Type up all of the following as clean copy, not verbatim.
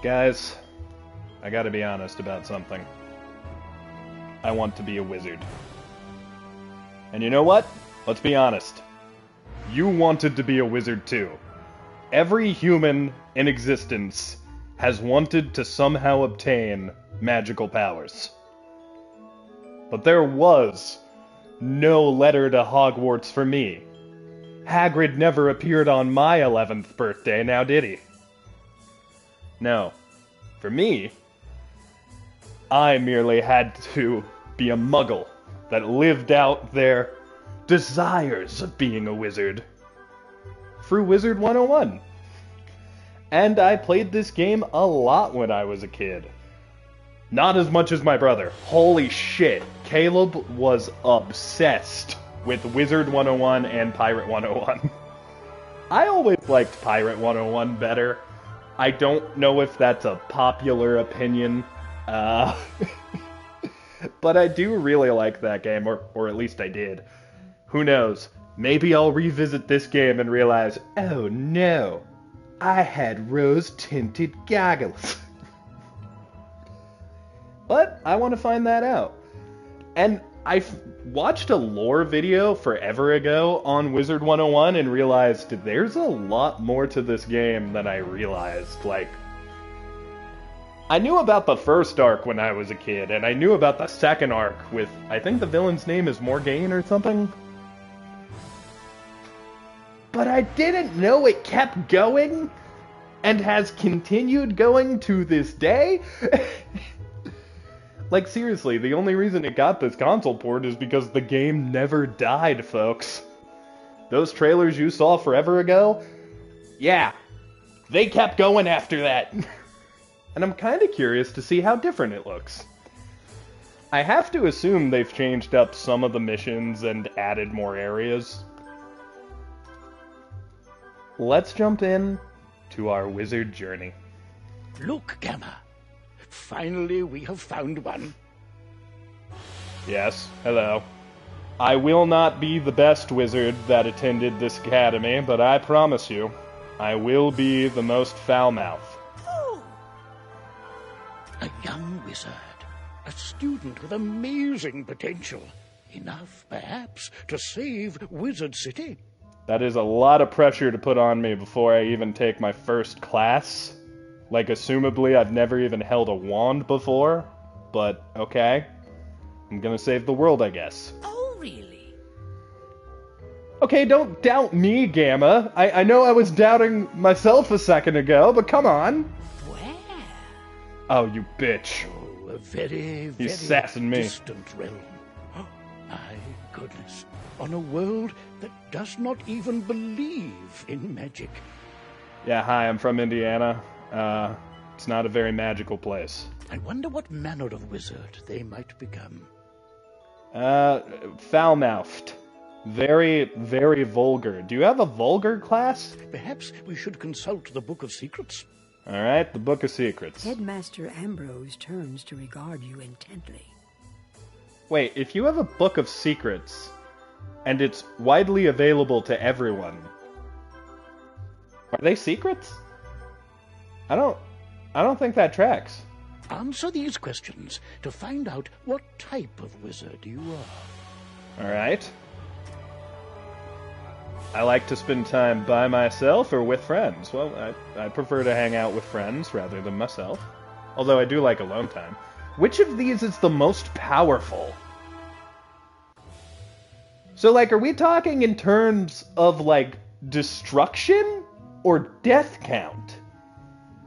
Guys, I gotta be honest about something. I want to be a wizard. And you know what? Let's be honest. You wanted to be a wizard too. Every human in existence has wanted to somehow obtain magical powers. But there was no letter to Hogwarts for me. Hagrid never appeared on my 11th birthday, now did he? No. For me, I merely had to be a muggle that lived out their desires of being a wizard through Wizard 101. And I played this game a lot when I was a kid. Not as much as my brother. Holy shit, Caleb was obsessed with Wizard 101 and Pirate 101. I always liked Pirate 101 better. I don't know if that's a popular opinion, but I do really like that game, or at least I did. Who knows? Maybe I'll revisit this game and realize, oh no, I had rose-tinted goggles. But I want to find that out. And I watched a lore video forever ago on Wizard 101 and realized there's a lot more to this game than I realized. Like, I knew about the first arc when I was a kid, and I knew about the second arc with, I think the villain's name is Morgaine or something. But I didn't know it kept going, and has continued going to this day. Like, seriously, the only reason it got this console port is because the game never died, folks. Those trailers you saw forever ago? Yeah, they kept going after that. And I'm kind of curious to see how different it looks. I have to assume they've changed up some of the missions and added more areas. Let's jump in to our wizard journey. Look, Gamma. Finally, we have found one. Yes, hello. I will not be the best wizard that attended this academy, but I promise you, I will be the most foul-mouthed. Oh. A young wizard. A student with amazing potential. Enough, perhaps, to save Wizard City. That is a lot of pressure to put on me before I even take my first class. Like, assumably, I've never even held a wand before, but okay. I'm gonna save the world, I guess. Oh, really? Okay, don't doubt me, Gamma. I know I was doubting myself a second ago, but come on. Where? Oh, you bitch. Oh, a very, very He's sassing me. distant realm. Oh, my goodness. On a world that does not even believe in magic. Yeah, hi, I'm from Indiana. It's not a very magical place. I wonder what manner of wizard they might become. Foul-mouthed. Very, very vulgar. Do you have a vulgar class? Perhaps we should consult the Book of Secrets. Alright, the Book of Secrets. Headmaster Ambrose turns to regard you intently. Wait, if you have a Book of Secrets, and it's widely available to everyone, are they secrets? I don't think that tracks. Answer these questions to find out what type of wizard you are. Alright. I like to spend time by myself or with friends. Well, I prefer to hang out with friends rather than myself. Although I do like alone time. Which of these is the most powerful? So, like, are we talking in terms of, like, destruction or death count?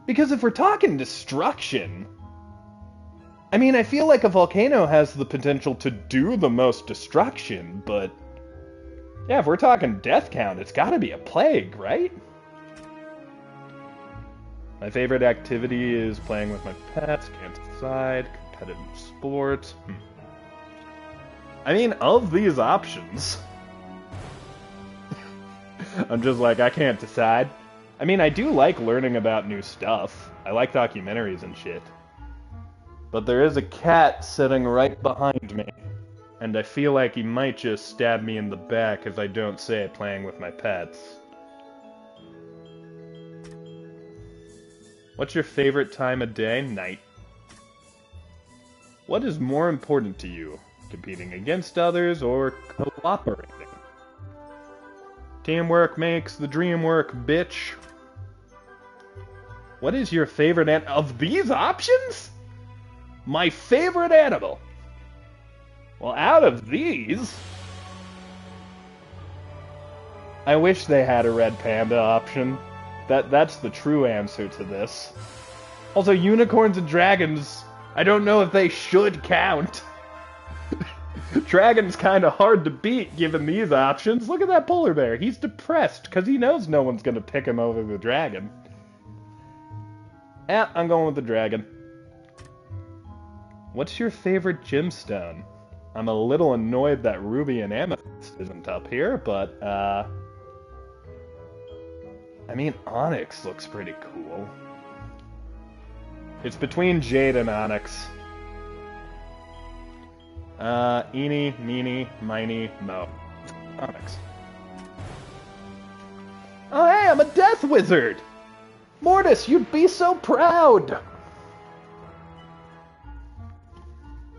Because if we're talking destruction, I mean, I feel like a volcano has the potential to do the most destruction, but yeah, if we're talking death count, it's gotta be a plague, right? My favorite activity is playing with my pets, can't decide, competitive sports. I mean, of these options, I'm just like, I can't decide. I mean, I do like learning about new stuff. I like documentaries and shit. But there is a cat sitting right behind me, and I feel like he might just stab me in the back if I don't say playing with my pets. What's your favorite time of day? Night. What is more important to you? Competing against others or cooperating? Teamwork makes the dream work, bitch. What is your favorite of these options? My favorite animal. Well, out of these, I wish they had a red panda option. That's the true answer to this. Also, unicorns and dragons, I don't know if they should count. Dragon's kind of hard to beat given these options. Look at that polar bear. He's depressed because he knows no one's going to pick him over the dragon. I'm going with the dragon. What's your favorite gemstone? I'm a little annoyed that ruby and amethyst isn't up here, but, I mean, onyx looks pretty cool. It's between jade and onyx. Eeny, meeny, miny, mo. Onyx. Oh hey, I'm a death wizard! Mortis, you'd be so proud!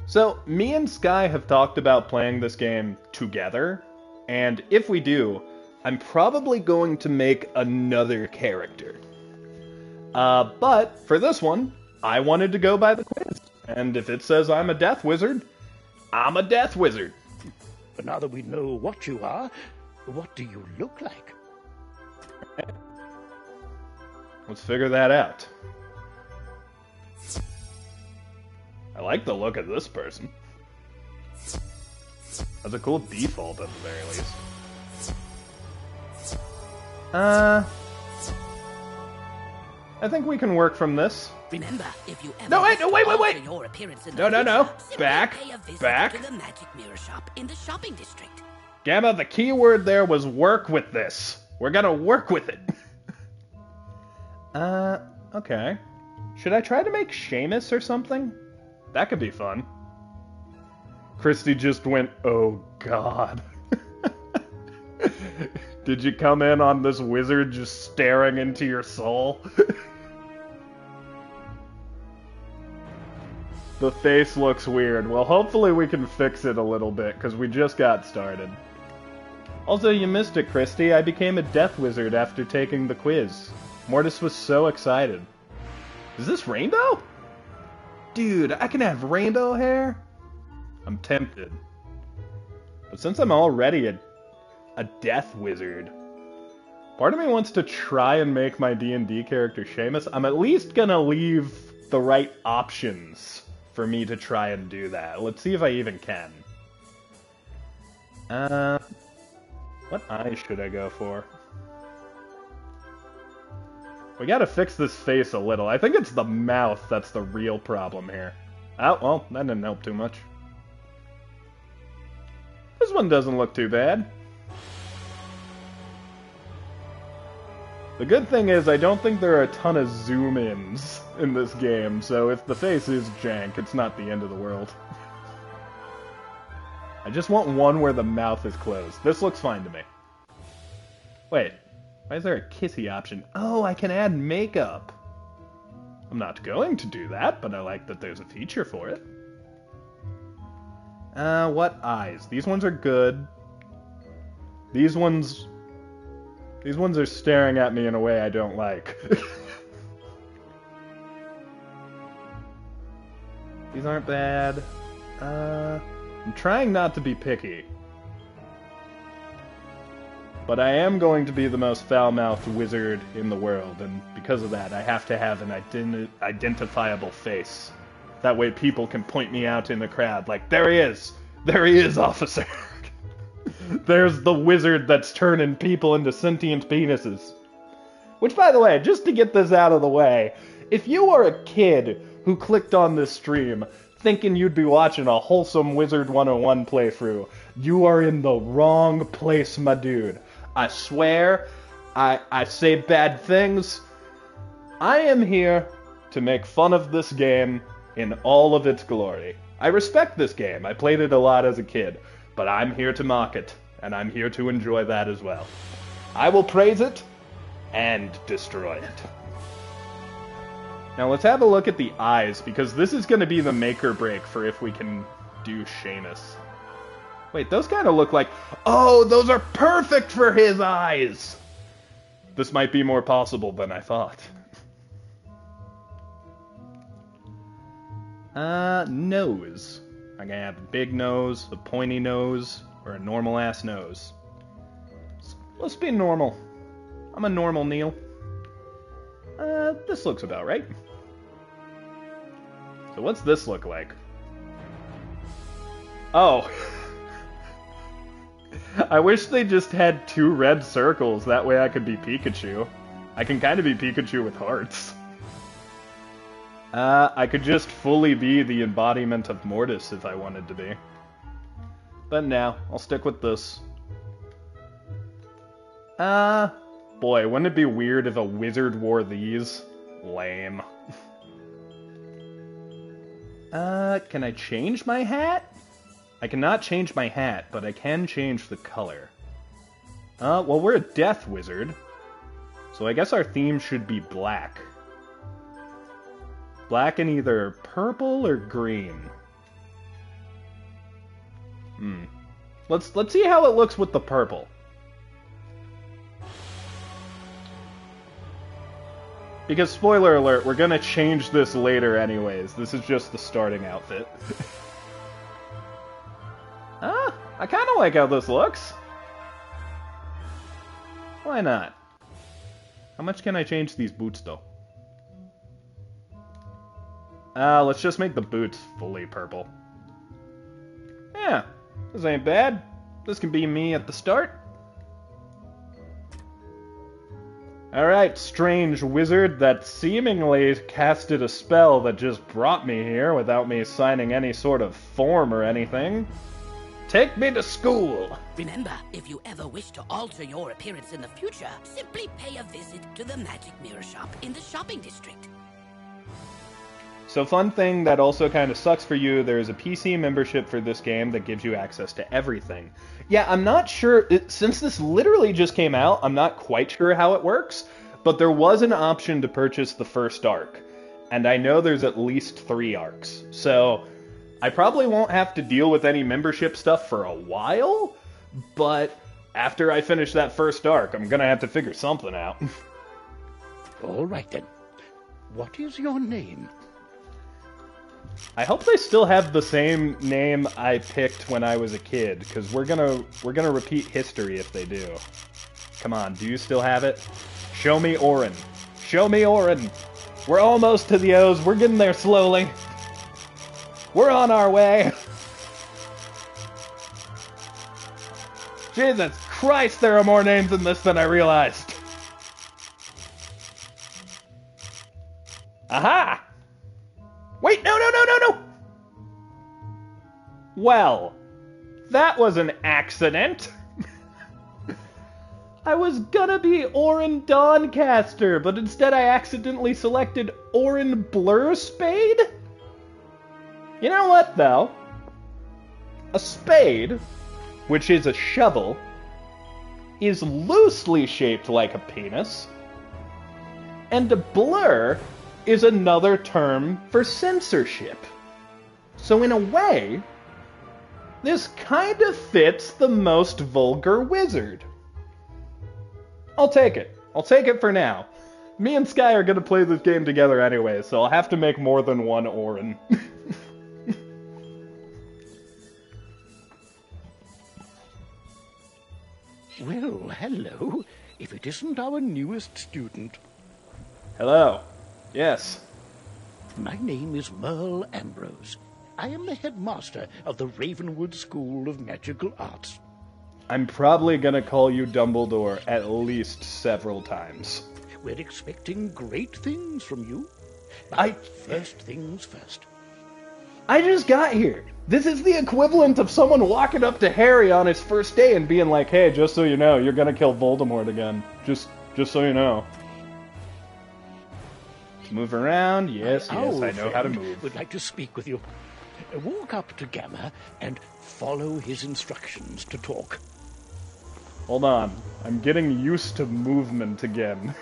So, me and Sky have talked about playing this game together, and if we do, I'm probably going to make another character. But for this one, I wanted to go by the quiz, and if it says I'm a death wizard, I'm a death wizard. But now that we know what you are, what do you look like? Let's figure that out. I like the look of this person. That's a cool default at the very least. I think we can work from this. Remember, if you ever No, wait, no, wait. your appearance in No, the no. future, simply Back, pay a visit back. to the Magic Mirror Shop in the shopping district. Gamma, the key word there was work with this. We're gonna work with it. Okay. Should I try to make Seamus or something? That could be fun. Christy just went, oh god. Did you come in on this wizard just staring into your soul? The face looks weird. Well, hopefully we can fix it a little bit, because we just got started. Also, you missed it, Christy. I became a death wizard after taking the quiz. Mortis was so excited. Is this rainbow? Dude, I can have rainbow hair? I'm tempted. But since I'm already a death wizard, part of me wants to try and make my D&D character Seamus. I'm at least gonna leave the right options for me to try and do that. Let's see if I even can. What eyes should I go for? We gotta fix this face a little. I think it's the mouth that's the real problem here. Oh, well, that didn't help too much. This one doesn't look too bad. The good thing is I don't think there are a ton of zoom-ins in this game, so if the face is jank, it's not the end of the world. I just want one where the mouth is closed. This looks fine to me. Wait, why is there a kissy option? Oh, I can add makeup. I'm not going to do that, but I like that there's a feature for it. What eyes? These ones are good. These ones are staring at me in a way I don't like. These aren't bad. I'm trying not to be picky. But I am going to be the most foul-mouthed wizard in the world, and because of that, I have to have an identifiable face. That way people can point me out in the crowd, like, there he is! There he is, officer! There's the wizard that's turning people into sentient penises. Which, by the way, just to get this out of the way, if you are a kid who clicked on this stream thinking you'd be watching a wholesome Wizard 101 playthrough, you are in the wrong place, my dude. I swear, I say bad things. I am here to make fun of this game in all of its glory. I respect this game. I played it a lot as a kid. But I'm here to mock it, and I'm here to enjoy that as well. I will praise it and destroy it. Now let's have a look at the eyes, because this is going to be the make or break for if we can do Seamus. Wait, those kind of look like... Oh, those are perfect for his eyes! This might be more possible than I thought. Nose. I'm gonna have a big nose, a pointy nose, or a normal-ass nose. Let's be normal. I'm a normal Kneale. This looks about right. So what's this look like? Oh. I wish they just had 2 red circles, that way I could be Pikachu. I can kind of be Pikachu with hearts. I could just fully be the embodiment of Mortis if I wanted to be. But now, I'll stick with this. Boy, wouldn't it be weird if a wizard wore these? Lame. Can I change my hat? I cannot change my hat, but I can change the color. Well, we're a death wizard, so I guess our theme should be black. Black and either purple or green. Let's see how it looks with the purple. Because, spoiler alert, we're gonna change this later anyways. This is just the starting outfit. I kinda like how this looks. Why not? How much can I change these boots, though? Let's just make the boots fully purple. Yeah, this ain't bad. This can be me at the start. Alright, strange wizard that seemingly casted a spell that just brought me here without me signing any sort of form or anything. Take me to school! Remember, if you ever wish to alter your appearance in the future, simply pay a visit to the Magic Mirror Shop in the shopping district. So fun thing that also kind of sucks for you, there's a PC membership for this game that gives you access to everything. Yeah, I'm not sure, since this literally just came out, I'm not quite sure how it works, but there was an option to purchase the first arc, and I know there's at least 3 arcs. So I probably won't have to deal with any membership stuff for a while, but after I finish that first arc, I'm gonna have to figure something out. All right then. What is your name? I hope they still have the same name I picked when I was a kid, because we're gonna repeat history if they do. Come on, do you still have it? Show me Orin. Show me Orin. We're almost to the O's. We're getting there slowly. We're on our way. Jesus Christ, there are more names in this than I realized. Aha! Wait, no! Well, that was an accident. I was gonna be Orin Doncaster, but instead I accidentally selected Orin Blurspade? You know what, though? A spade, which is a shovel, is loosely shaped like a penis, and a blur is another term for censorship. So in a way, this kind of fits the most vulgar wizard. I'll take it. I'll take it for now. Me and Sky are gonna play this game together anyway, so I'll have to make more than one Orin. Well, hello. If it isn't our newest student. Hello. Yes. My name is Merle Ambrose. I am the headmaster of the Ravenwood School of Magical Arts. I'm probably gonna call you Dumbledore at least several times. We're expecting great things from you. But first things first. I just got here. This is the equivalent of someone walking up to Harry on his first day and being like, hey, just so you know, you're gonna kill Voldemort again. Just so you know. Move around. Yes, I know how to move. Would like to speak with you. Walk up to Gamma and follow his instructions to talk. Hold on. I'm getting used to movement again.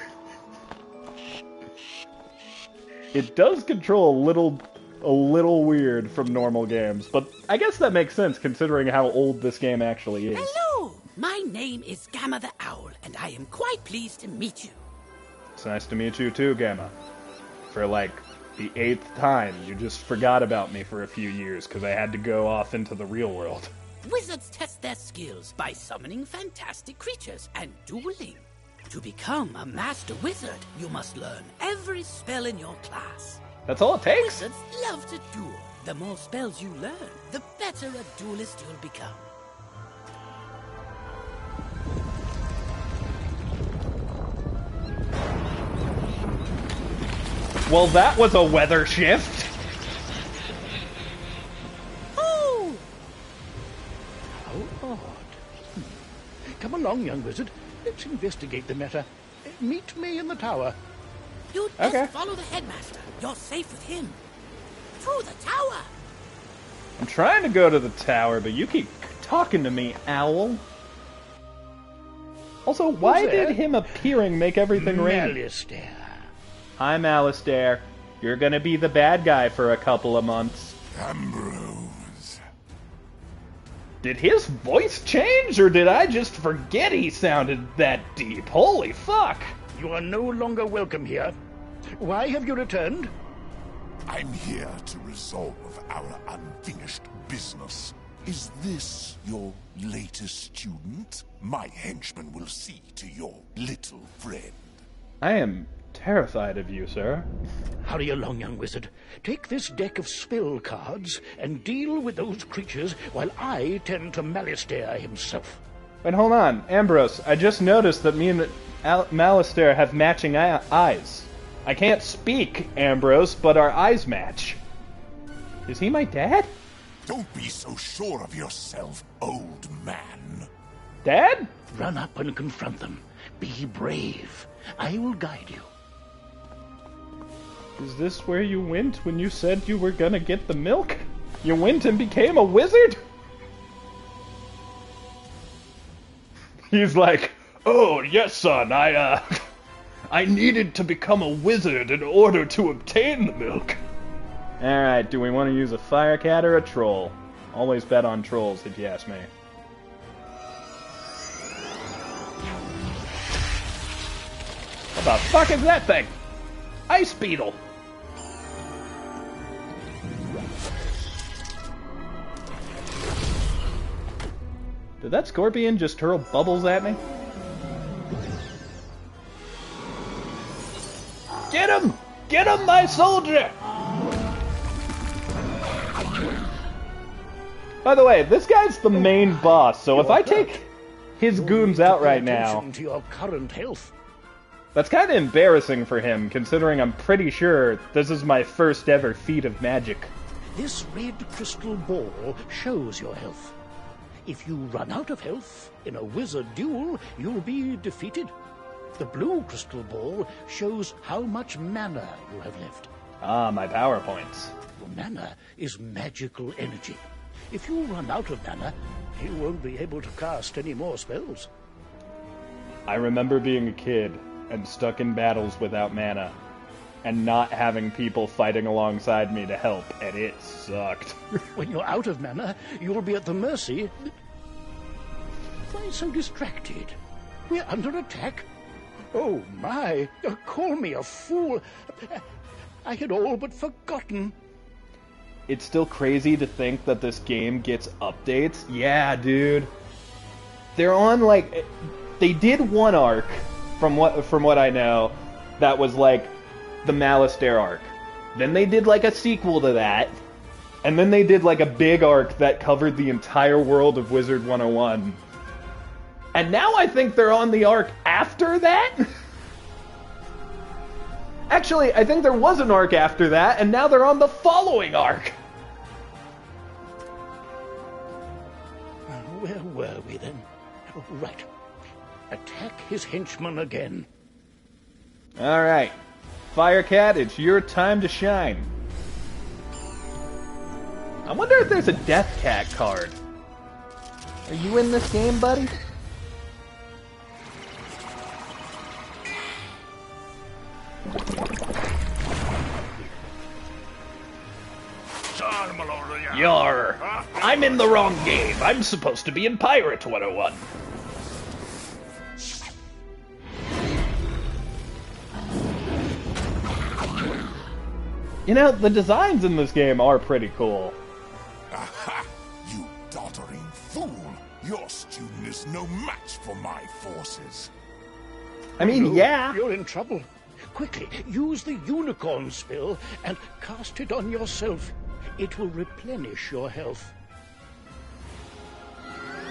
It does control a little weird from normal games, but I guess that makes sense considering how old this game actually is. Hello! My name is Gamma the Owl, and I am quite pleased to meet you. It's nice to meet you too, Gamma. For like the 8th time, you just forgot about me for a few years because I had to go off into the real world. Wizards test their skills by summoning fantastic creatures and dueling. To become a master wizard, you must learn every spell in your class. That's all it takes? Wizards love to duel. The more spells you learn, the better a duelist you'll become. Well, that was a weather shift. Oh! How odd. Come along, young wizard. Let's investigate the matter. Meet me in the tower. You just follow the headmaster. You're safe with him. To the tower! I'm trying to go to the tower, but you keep talking to me, Owl. Also, why did him appearing make everything rain? Alistair. I'm Alistair. You're gonna be the bad guy for a couple of months. Ambrose. Did his voice change, or did I just forget he sounded that deep? Holy fuck! You are no longer welcome here. Why have you returned? I'm here to resolve our unfinished business. Is this your latest student? My henchman will see to your little friend. I am terrified of you, sir. Hurry along, young wizard. Take this deck of spell cards and deal with those creatures while I tend to Malistair himself. Wait, hold on. Ambrose, I just noticed that me and Malistair have matching eyes. I can't speak, Ambrose, but our eyes match. Is he my dad? Don't be so sure of yourself, old man. Dad? Run up and confront them. Be brave. I will guide you. Is this where you went when you said you were gonna get the milk? You went and became a wizard? He's like, oh, yes, son, I needed to become a wizard in order to obtain the milk. Alright, do we want to use a fire cat or a troll? Always bet on trolls, if you ask me. What the fuck is that thing? Ice beetle! Did that scorpion just hurl bubbles at me? Get him! Get him, my soldier! By the way, this guy's the main boss, so if I take his goons out right now, To your current health. that's kind of embarrassing for him, considering I'm pretty sure this is my first ever feat of magic. This red crystal ball shows your health. If you run out of health in a wizard duel, you'll be defeated. The blue crystal ball shows how much mana you have left. Ah, my power points. Your mana is magical energy. If you run out of mana, you won't be able to cast any more spells. I remember being a kid and stuck in battles without mana, and not having people fighting alongside me to help, and it sucked. When you're out of mana, you'll be at the mercy. Why so distracted? We're under attack. Oh my, call me a fool. I had all but forgotten. It's still crazy to think that this game gets updates. Yeah, dude. They're on, like, they did one arc, from what I know, that was like the Malistair arc. Then they did like a sequel to that, and then they did like a big arc that covered the entire world of Wizard 101. And now I think they're on the arc after that? Actually, I think there was an arc after that, and now they're on the following arc. Where were we then? Oh, right. Attack his henchman again. Alright. Firecat, it's your time to shine. I wonder if there's a Death Cat card. Are you in this game, buddy? Yar! I'm in the wrong game. I'm supposed to be in Pirate 101. You know, the designs in this game are pretty cool. Aha! You doddering fool! Your student is no match for my forces. I mean, yeah. You're in trouble. Quickly, use the unicorn spell and cast it on yourself. It will replenish your health.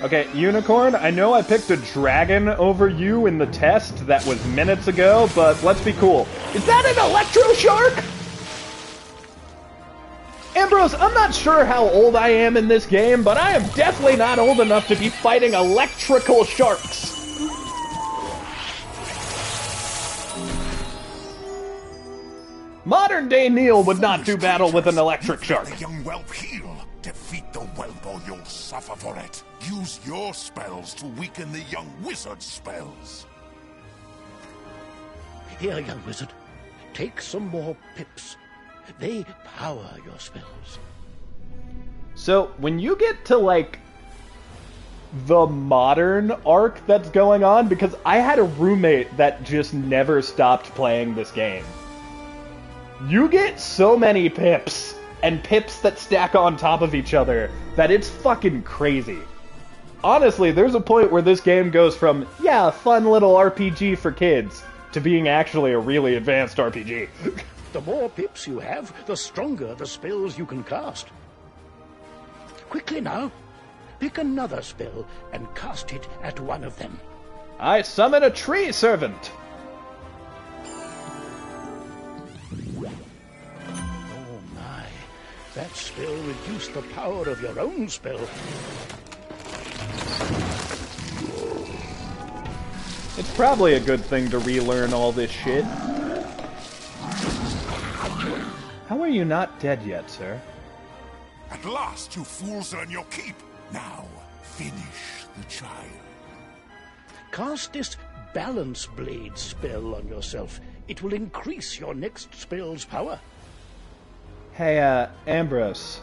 Okay, Unicorn, I know I picked a dragon over you in the test that was minutes ago, but let's be cool. Is that an Electro Shark? Ambrose, I'm not sure how old I am in this game, but I am definitely not old enough to be fighting electrical sharks. Modern day Kneale would not do battle with an electric shark. The young whelp heal. Defeat the whelp or you'll suffer for it. Use your spells to weaken the young wizard's spells. Here, young wizard. Take some more pips. They power your spells. So, when you get to, like, the modern arc that's going on, because I had a roommate that just never stopped playing this game. You get so many pips, and pips that stack on top of each other, that it's fucking crazy. Honestly, there's a point where this game goes from, yeah, a fun little RPG for kids, to being actually a really advanced RPG. The more pips you have, the stronger the spells you can cast. Quickly now, pick another spell and cast it at one of them. I summon a tree servant! Oh my, that spell reduced the power of your own spell. It's probably a good thing to relearn all this shit. How are you not dead yet, sir? At last, you fools earn your keep. Now, finish the child. Cast this Balance Blade spell on yourself. It will increase your next spell's power. Hey, Ambrose.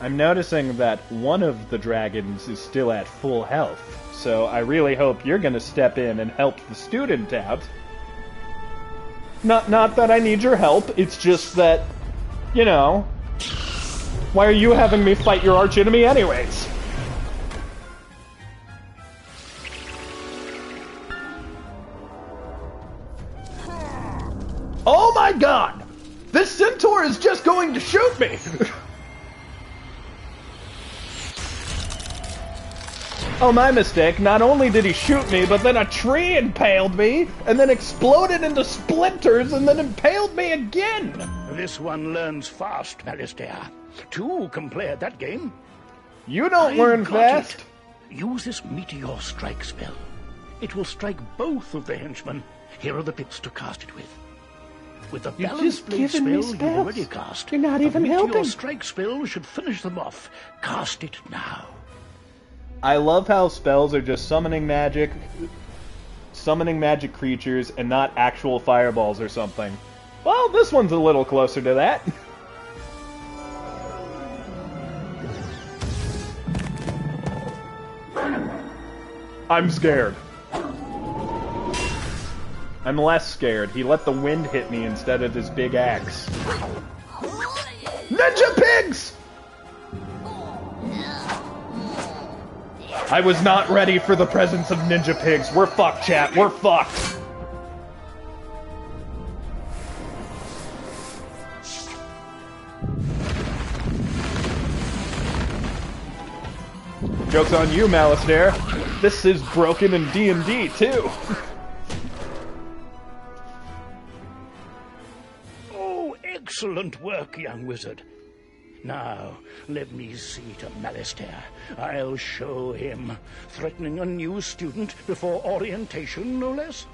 I'm noticing that one of the dragons is still at full health, so I really hope you're gonna step in and help the student out. Not that I need your help, it's just that, you know, why are you having me fight your archenemy anyways? Oh my god! This centaur is just going to shoot me! Oh, my mistake. Not only did he shoot me, but then a tree impaled me, and then exploded into splinters, and then impaled me again! This one learns fast, Alistair. Two can play at that game. You don't learn fast. Use this Meteor Strike spell. It will strike both of the henchmen. Here are the pips to cast it with. With the Balance Blade spell you've already cast, you're not even Meteor helping. Strike spell should finish them off. Cast it now. I love how spells are just summoning magic creatures and not actual fireballs or something. Well, this one's a little closer to that. I'm scared. I'm less scared. He let the wind hit me instead of his big axe. Ninja pigs! I was not ready for the presence of ninja pigs. We're fucked, chat. We're fucked. Joke's on you, Malistair. This is broken in D&D, too. Oh, excellent work, young wizard. Now, let me see to Malistair. I'll show him. Threatening a new student before orientation, no less?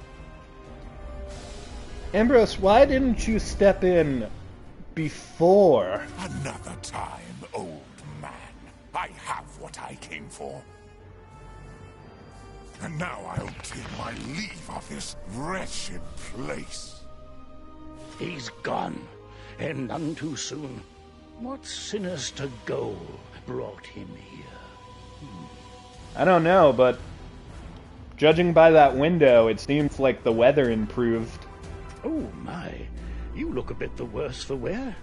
Ambrose, why didn't you step in before? Another time, old man. I have what I came for. And now I'll take my leave of this wretched place. He's gone, and none too soon. What sinister goal brought him here? I don't know, but judging by that window, it seems like the weather improved. Oh, my. You look a bit the worse for wear.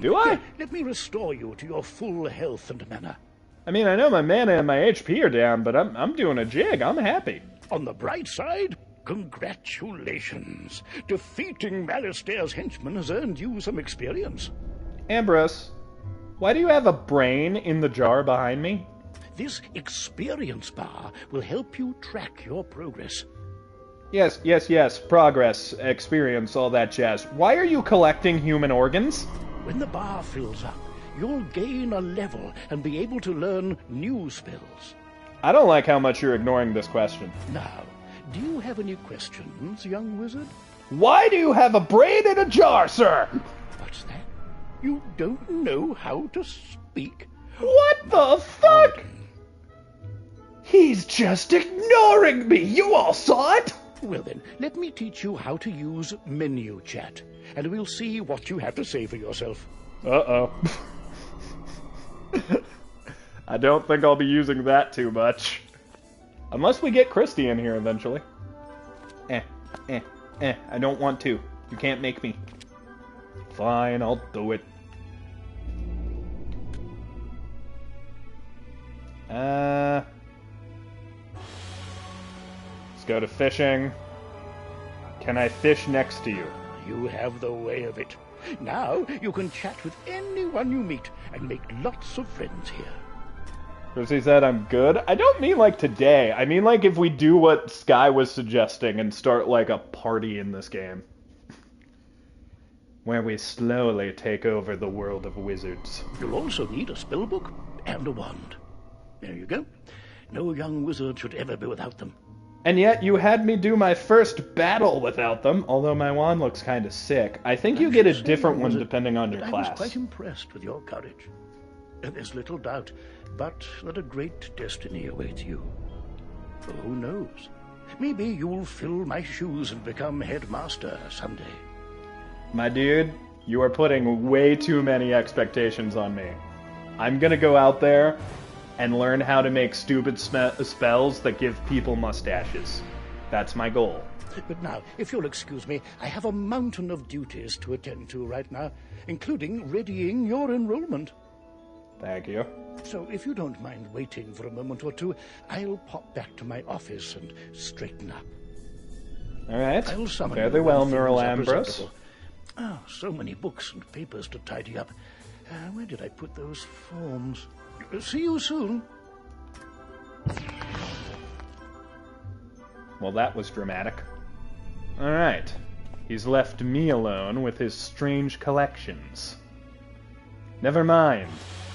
Do I? Here, let me restore you to your full health and manner. I mean, I know my mana and my HP are down, but I'm doing a jig. I'm happy. On the bright side, congratulations. Defeating Malastaire's henchmen has earned you some experience. Ambrose, why do you have a brain in the jar behind me? This experience bar will help you track your progress. Yes. Progress, experience, all that jazz. Why are you collecting human organs? When the bar fills up, you'll gain a level and be able to learn new spells. I don't like how much you're ignoring this question. Now, do you have any questions, young wizard? Why do you have a brain in a jar, sir? What's that? You don't know how to speak? What the fuck? He's just ignoring me. You all saw it? Well then, let me teach you how to use menu chat, and we'll see what you have to say for yourself. Uh-oh. I don't think I'll be using that too much. Unless we get Christy in here eventually. I don't want to. You can't make me. Fine, I'll do it. Let's go to fishing. Can I fish next to you? You have the way of it. Now you can chat with anyone you meet and make lots of friends here. Chrissy said I'm good. I don't mean like today. I mean like if we do what Sky was suggesting and start like a party in this game. Where we slowly take over the world of wizards. You'll also need a spellbook and a wand. There you go. No young wizard should ever be without them. And yet you had me do my first battle without them, although my wand looks kind of sick. I think you get a different one depending on your class. I was quite impressed with your courage. There's little doubt, but that a great destiny awaits you. Who knows? Maybe you'll fill my shoes and become headmaster someday. My dude, you are putting way too many expectations on me. I'm gonna go out there and learn how to make stupid spells that give people mustaches. That's my goal. But now, if you'll excuse me, I have a mountain of duties to attend to right now, including readying your enrollment. Thank you. So if you don't mind waiting for a moment or two, I'll pop back to my office and straighten up. All right. I'll summon Fare thee well, Merle Ambrose. Oh, so many books and papers to tidy up. Where did I put those forms? See you soon. Well, that was dramatic. All right. He's left me alone with his strange collections. Never mind.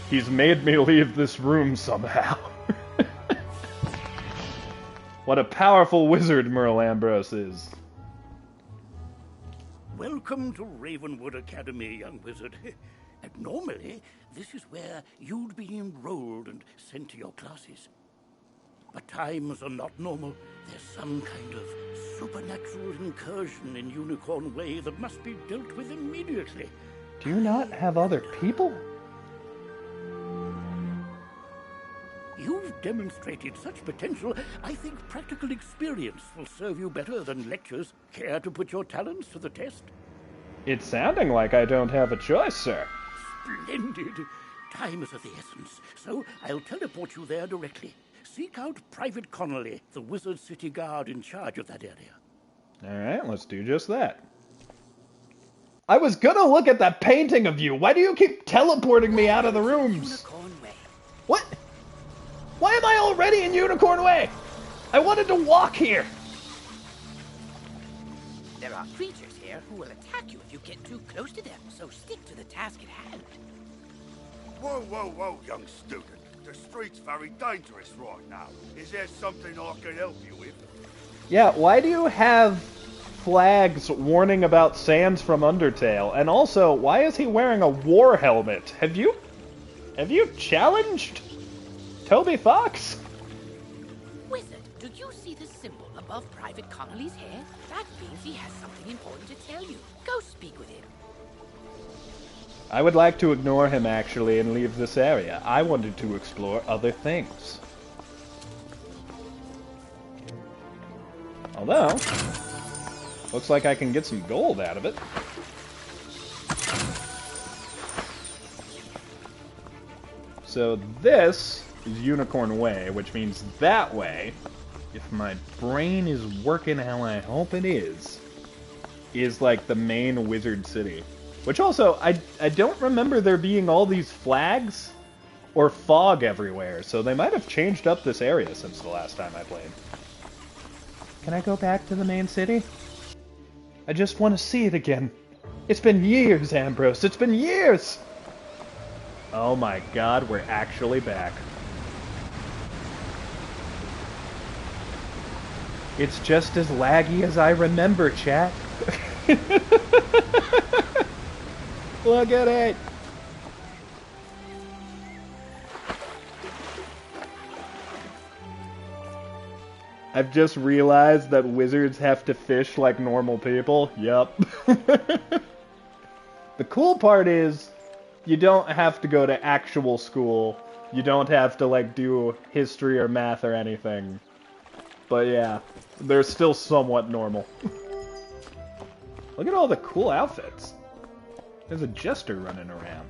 He's made me leave this room somehow. What a powerful wizard Merle Ambrose is. Welcome to Ravenwood Academy, young wizard. And normally, this is where you'd be enrolled and sent to your classes. But times are not normal. There's some kind of supernatural incursion in Unicorn Way that must be dealt with immediately. Do you not have other people? You've demonstrated such potential, I think practical experience will serve you better than lectures. Care to put your talents to the test? It's sounding like I don't have a choice, sir. Splendid. Time is of the essence, so I'll teleport you there directly. Seek out Private Connolly, the Wizard City Guard in charge of that area. All right, let's do just that. I was gonna look at that painting of you. Why do you keep teleporting me out of the rooms? Unicorn Way. What? Why am I already in Unicorn Way? I wanted to walk here. There are creatures here who will attack you if you get too close to them, so stick to the task at hand. Whoa, young student. The street's very dangerous right now. Is there something I can help you with? Yeah, why do you have flags warning about sands from Undertale? And also, why is he wearing a war helmet? Have you challenged Toby Fox? Wizard, do you see the symbol above Private Connolly's head? That means he has something important to tell you. Go speak with him. I would like to ignore him, actually, and leave this area. I wanted to explore other things. Although, looks like I can get some gold out of it. So this is Unicorn Way, which means that way, if my brain is working how I hope it is like the main wizard city. Which also, I don't remember there being all these flags or fog everywhere, so they might have changed up this area since the last time I played. Can I go back to the main city? I just want to see it again. It's been years, Ambrose. It's been years! Oh my god, we're actually back. It's just as laggy as I remember, chat. Look at it! I've just realized that wizards have to fish like normal people. Yup. The cool part is, you don't have to go to actual school. You don't have to, like, do history or math or anything. But yeah, they're still somewhat normal. Look at all the cool outfits. There's a jester running around.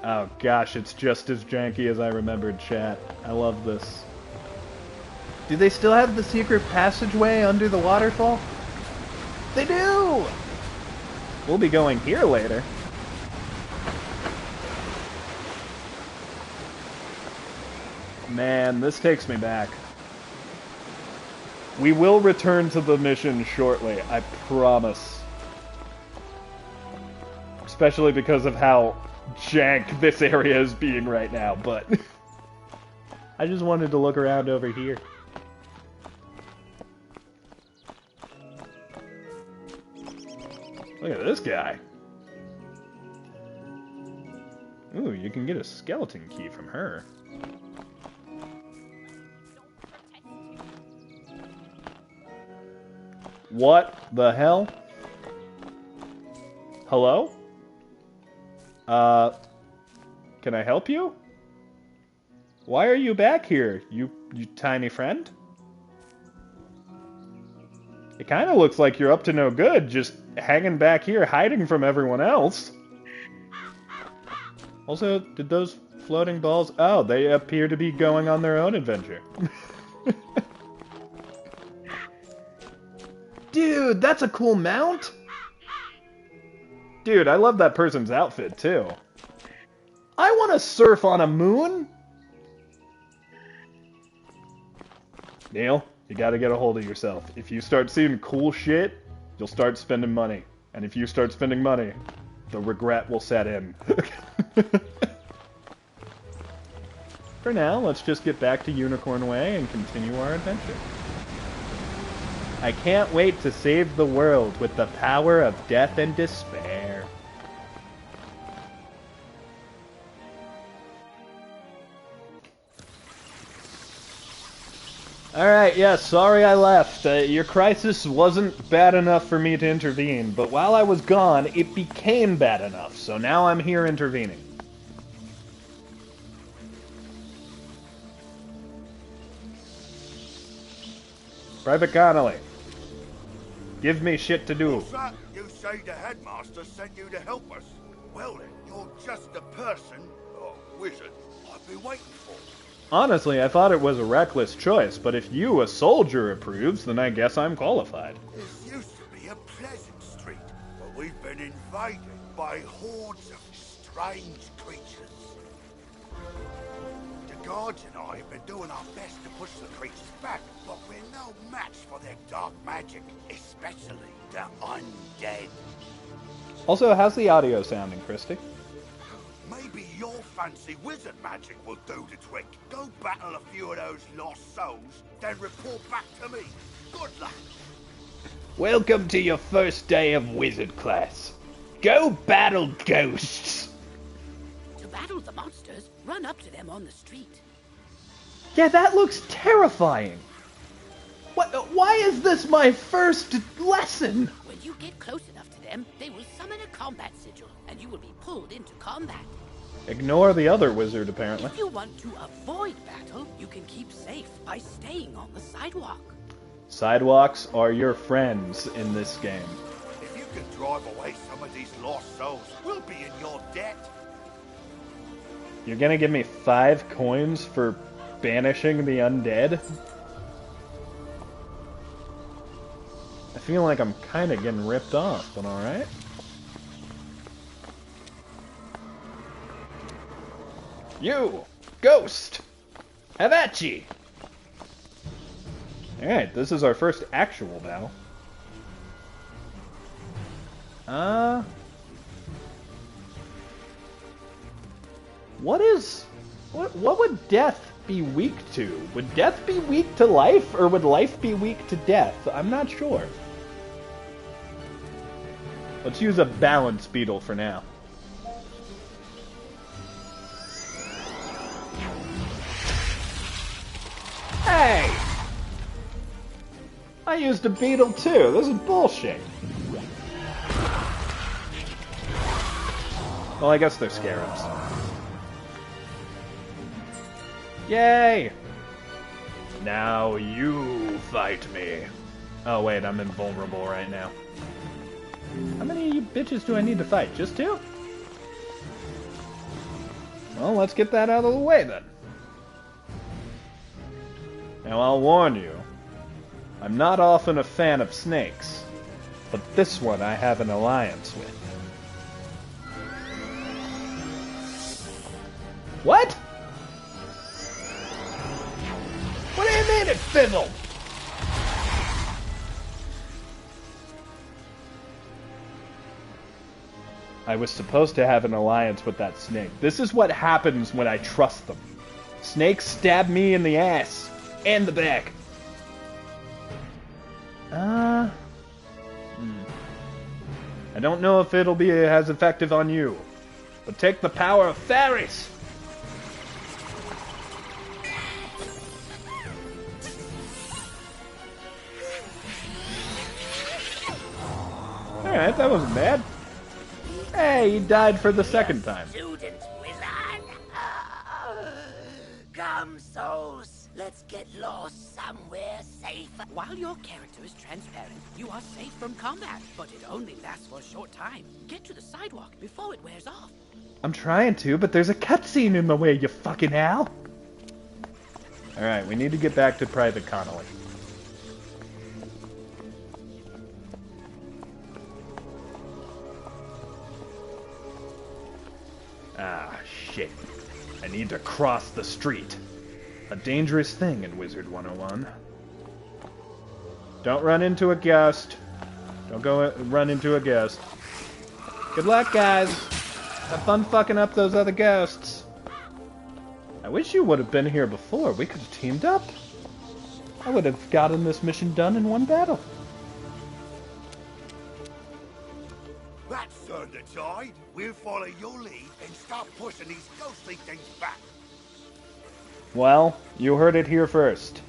Oh gosh, it's just as janky as I remembered, chat. I love this. Do they still have the secret passageway under the waterfall? They do! We'll be going here later. Man, this takes me back. We will return to the mission shortly, I promise. Especially because of how jank this area is being right now, but I just wanted to look around over here. Look at this guy. Ooh, you can get a skeleton key from her. What the hell? Hello? Can I help you? Why are you back here, you tiny friend? It kind of looks like you're up to no good, just hanging back here, hiding from everyone else. Also, did those floating balls... Oh, they appear to be going on their own adventure. Dude, that's a cool mount! Dude, I love that person's outfit, too. I want to surf on a moon! Kneale, you gotta get a hold of yourself. If you start seeing cool shit, you'll start spending money. And if you start spending money, the regret will set in. For now, let's just get back to Unicorn Way and continue our adventure. I can't wait to save the world with the power of death and despair. Alright, yeah, sorry I left. Your crisis wasn't bad enough for me to intervene, but while I was gone, it became bad enough, so now I'm here intervening. Private Connolly, give me shit to do. What's that? You say the headmaster sent you to help us? Well then, you're just the person, or wizard, I've been waiting for. Honestly, I thought it was a reckless choice, but if you, a soldier, approves, then I guess I'm qualified. This used to be a pleasant street, but we've been invaded by hordes of strange creatures. The guards and I have been doing our best to push the creatures back, but we're no match for their dark magic, especially the undead. Also, how's the audio sounding, Christy? Maybe your fancy wizard magic will do the trick. Go battle a few of those lost souls, then report back to me. Good luck. Welcome to your first day of wizard class. Go battle ghosts. To battle the monsters, run up to them on the street. Yeah, that looks terrifying. Why is this my first lesson? When you get close enough to them, they will summon a combat sigil, and you will be pulled into combat. Ignore the other wizard, apparently. If you want to avoid battle, you can keep safe by staying on the sidewalk. Sidewalks are your friends in this game. If you can drive away some of these lost souls, we'll be in your debt. You're gonna give me 5 coins for banishing the undead? I feel like I'm kind of getting ripped off, but alright. You! Ghost! Have at ye! Alright, this is our first actual battle. What would death be weak to? Would death be weak to life, or would life be weak to death? I'm not sure. Let's use a balance beetle for now. Hey! I used a beetle too. This is bullshit. Well, I guess they're scarabs. Yay! Now you fight me. Oh wait, I'm invulnerable right now. How many of you bitches do I need to fight? Just 2? Well, let's get that out of the way then. Now I'll warn you, I'm not often a fan of snakes, but this one I have an alliance with. What? What do you mean it fizzled? I was supposed to have an alliance with that snake. This is what happens when I trust them. Snakes stab me in the ass and the back. I don't know if it'll be as effective on you, but take the power of fairies. Alright, that wasn't bad. Hey, he died for the second time. Student wizard! Come, souls! Let's get lost somewhere safe. While your character is transparent, you are safe from combat, but it only lasts for a short time. Get to the sidewalk before it wears off. I'm trying to, but there's a cutscene in the way, you fucking owl. Alright, we need to get back to Private Connolly. Ah, shit. I need to cross the street. A dangerous thing in Wizard 101. Don't run into a ghost. Don't go run into a ghost. Good luck, guys. Have fun fucking up those other ghosts. I wish you would have been here before. We could have teamed up. I would have gotten this mission done in one battle. That's turned the tide. We'll follow your lead and start pushing these ghostly things back. Well, you heard it here first.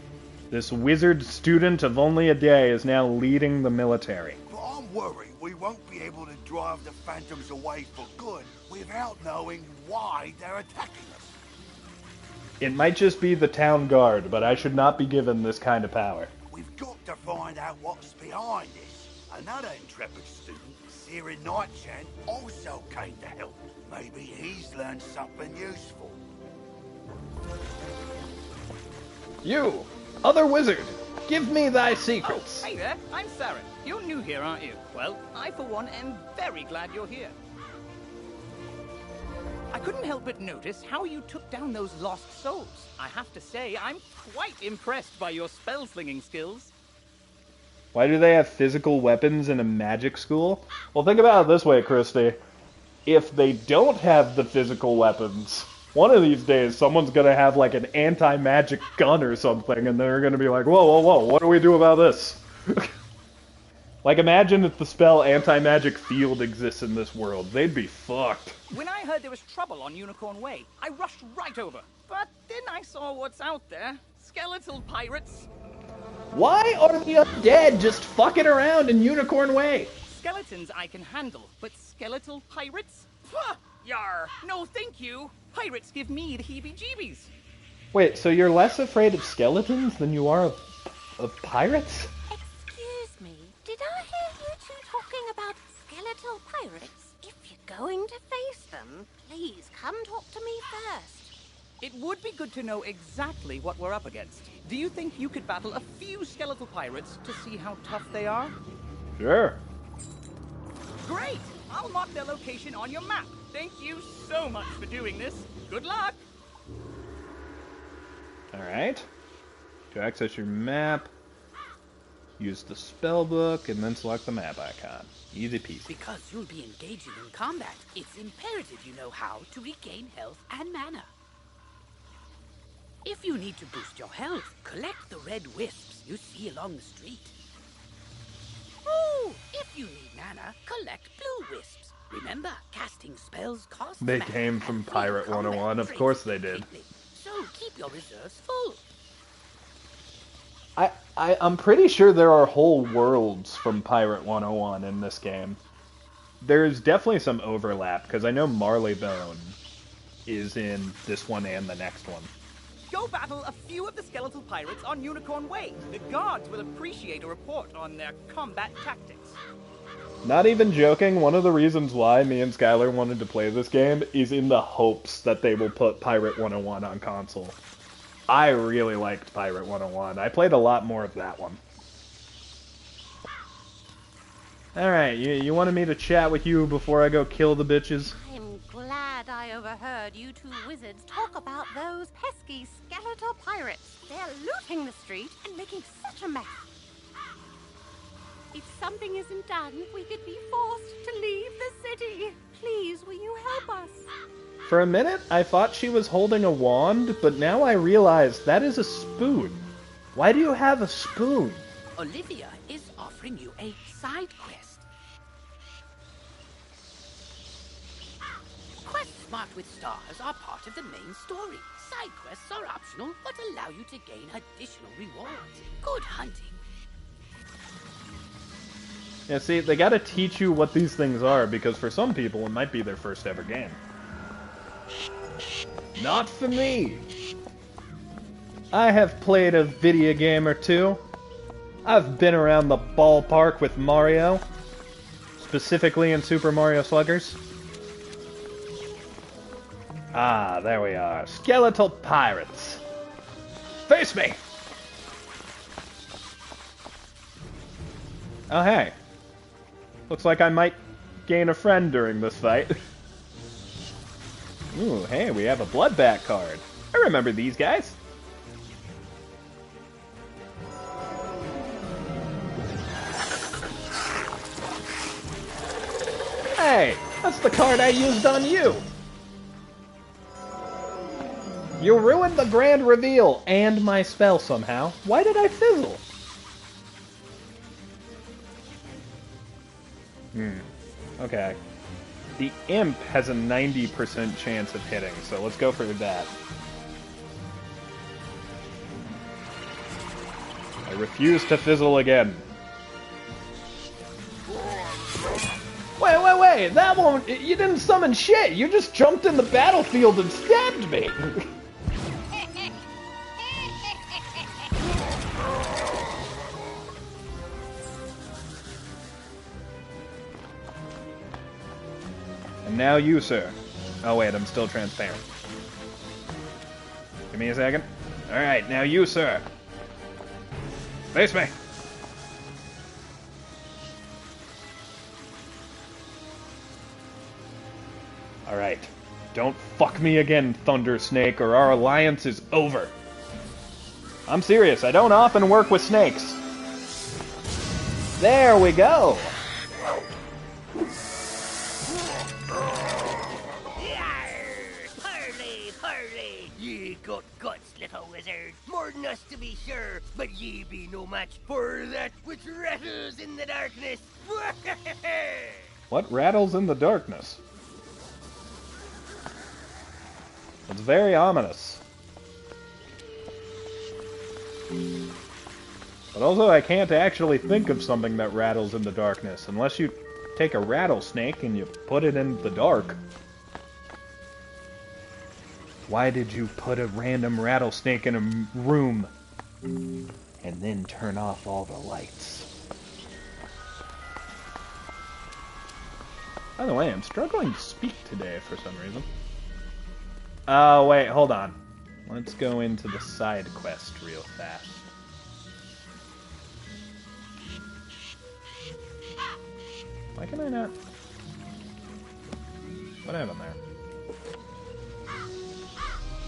This wizard student of only a day is now leading the military. But I'm worried we won't be able to drive the phantoms away for good without knowing why they're attacking us. It might just be the town guard, but I should not be given this kind of power. We've got to find out what's behind this. Another intrepid student, Searing Nightchan, also came to help. Maybe he's learned something useful. You, other wizard, give me thy secrets. Oh, hey there, I'm Saren. You're new here, aren't you? Well, I for one am very glad you're here. I couldn't help but notice how you took down those lost souls. I have to say, I'm quite impressed by your spell-slinging skills. Why do they have physical weapons in a magic school? Well, think about it this way, Christy. If they don't have the physical weapons, one of these days someone's gonna have like an anti-magic gun or something, and they're gonna be like, whoa, whoa, whoa, what do we do about this? Like, imagine if the spell Anti-Magic Field exists in this world. They'd be fucked. When I heard there was trouble on Unicorn Way, I rushed right over. But then I saw what's out there. Skeletal pirates. Why are the undead just fucking around in Unicorn Way? Skeletons I can handle, but skeletal pirates? Pah! Yar! No thank you! Pirates give me the heebie-jeebies! Wait, so you're less afraid of skeletons than you are of pirates? Excuse me, did I hear you two talking about skeletal pirates? If you're going to face them, please come talk to me first. It would be good to know exactly what we're up against. Do you think you could battle a few skeletal pirates to see how tough they are? Sure. Great! I'll mark their location on your map. Thank you so much for doing this. Good luck! Alright. To access your map, use the spell book, and then select the map icon. Easy peasy. Because you'll be engaging in combat, it's imperative you know how to regain health and mana. If you need to boost your health, collect the red wisps you see along the street. Oh, if you need mana, collect blue wisps. Remember, casting spells costs They mana, came from and free Pirate combat 101, of drains course they did. completely. So keep your reserves full. I'm pretty sure there are whole worlds from Pirate 101 in this game. There's definitely some overlap, because I know Marleybone is in this one and the next one. Go battle a few of the skeletal pirates on Unicorn Way. The guards will appreciate a report on their combat tactics. Not even joking, one of the reasons why me and Skylar wanted to play this game is in the hopes that they will put Pirate 101 on console. I really liked Pirate 101. I played a lot more of that one. Alright, you wanted me to chat with you before I go kill the bitches? I'm glad I overheard you two wizards talk about those pesky skeletal pirates. They're looting the street and making such a mess. If something isn't done, we could be forced to leave the city. Please, will you help us? For a minute, I thought she was holding a wand, but now I realize that is a spoon. Why do you have a spoon? Olivia is offering you a side quest. Quests marked with stars are part of the main story. Side quests are optional, but allow you to gain additional rewards. Good hunting. Yeah, see, they gotta teach you what these things are, because for some people it might be their first ever game. Not for me! I have played a video game or two. I've been around the ballpark with Mario, specifically in Super Mario Sluggers. Ah, there we are. Skeletal pirates. Face me! Oh, hey. Looks like I might gain a friend during this fight. Ooh, hey, we have a Bloodbat card. I remember these guys. Hey, that's the card I used on you. You ruined the grand reveal and my spell somehow. Why did I fizzle? Okay. The imp has a 90% chance of hitting, so let's go for that. I refuse to fizzle again. Wait, that won't... You didn't summon shit! You just jumped in the battlefield and stabbed me! And now you, sir. Oh wait, I'm still transparent. Give me a second. Alright, now you, sir. Face me! Alright. Don't fuck me again, Thunder Snake, or our alliance is over. I'm serious, I don't often work with snakes. There we go! Parley! Ye got guts, little wizard. More than us to be sure, but ye be no match for that which rattles in the darkness. What rattles in the darkness? It's very ominous. But also, I can't actually think of something that rattles in the darkness, unless you take a rattlesnake and you put it in the dark. Why did you put a random rattlesnake in a room and then turn off all the lights? By the way, I'm struggling to speak today for some reason. Oh, wait, hold on. Let's go into the side quest real fast. Why can I not? What happened there?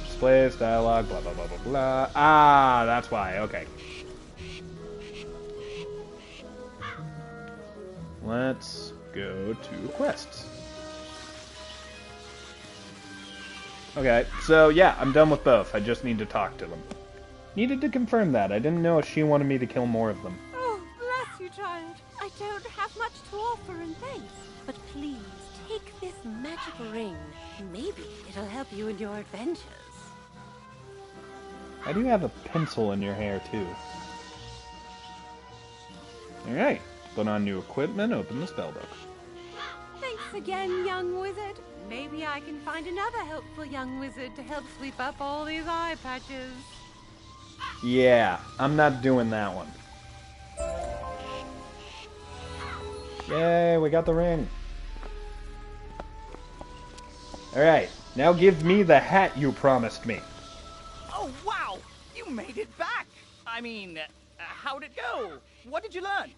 Displays, dialogue, blah, blah, blah, blah, blah. Ah, that's why, okay. Let's go to quests. Okay, so yeah, I'm done with both. I just need to talk to them. Needed to confirm that. I didn't know if she wanted me to kill more of them. Oh, bless you, child. I don't have much to offer in thanks. But please, take this magic ring. Maybe it'll help you in your adventures. I do have a pencil in your hair, too. Alright, put on new equipment, open the spellbook. Thanks again, young wizard. Maybe I can find another helpful young wizard to help sweep up all these eye patches. Yeah, I'm not doing that one. Yay, we got the ring. Alright, now give me the hat you promised me. Oh, wow! You made it back! I mean, how'd it go? What did you learn?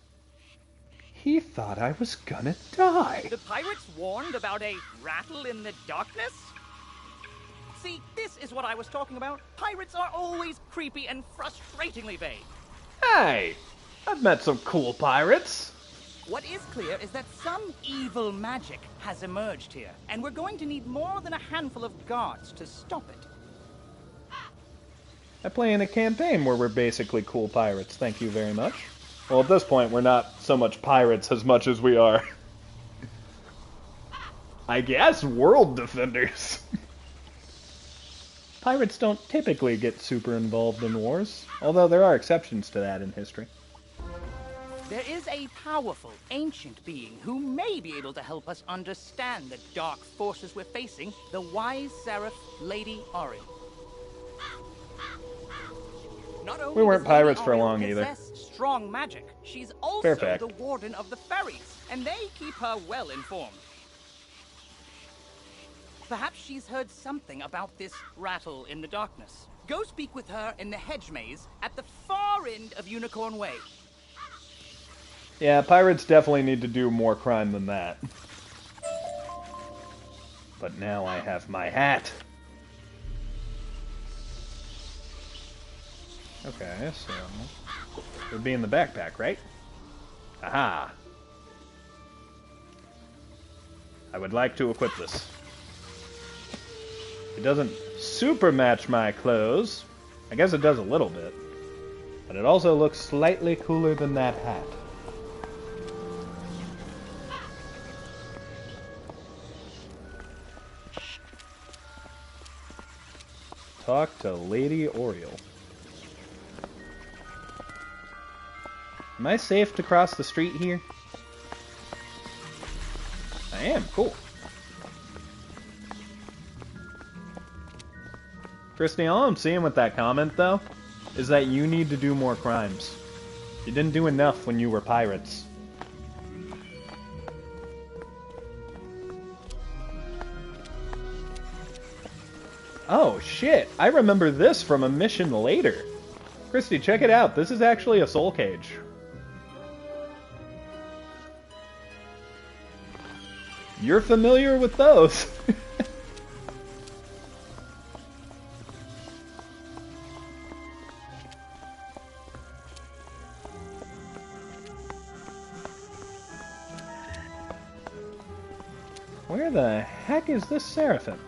He thought I was gonna die. The pirates warned about a rattle in the darkness? See, this is what I was talking about. Pirates are always creepy and frustratingly vague. Hey, I've met some cool pirates. What is clear is that some evil magic has emerged here, and we're going to need more than a handful of guards to stop it. I play in a campaign where we're basically cool pirates, thank you very much. Well, at this point, we're not so much pirates as much as we are, I guess, world defenders. Pirates don't typically get super involved in wars, although there are exceptions to that in history. There is a powerful, ancient being who may be able to help us understand the dark forces we're facing, the wise seraph, Lady Ori. We weren't pirates for long either. Strong magic. She's also Fair fact. the warden of the ferries, and they keep her well informed. Perhaps she's heard something about this rattle in the darkness. Go speak with her in the hedge maze at the far end of Unicorn Way. Yeah, pirates definitely need to do more crime than that. But now I have my hat. Okay, so it would be in the backpack, right? Aha! I would like to equip this. It doesn't super match my clothes. I guess it does a little bit. But it also looks slightly cooler than that hat. Talk to Lady Oriole. Am I safe to cross the street here? I am, cool. Christy, all I'm seeing with that comment, though, is that you need to do more crimes. You didn't do enough when you were pirates. Oh, shit! I remember this from a mission later. Christy, check it out. This is actually a soul cage. You're familiar with those. Where the heck is this Seraphim?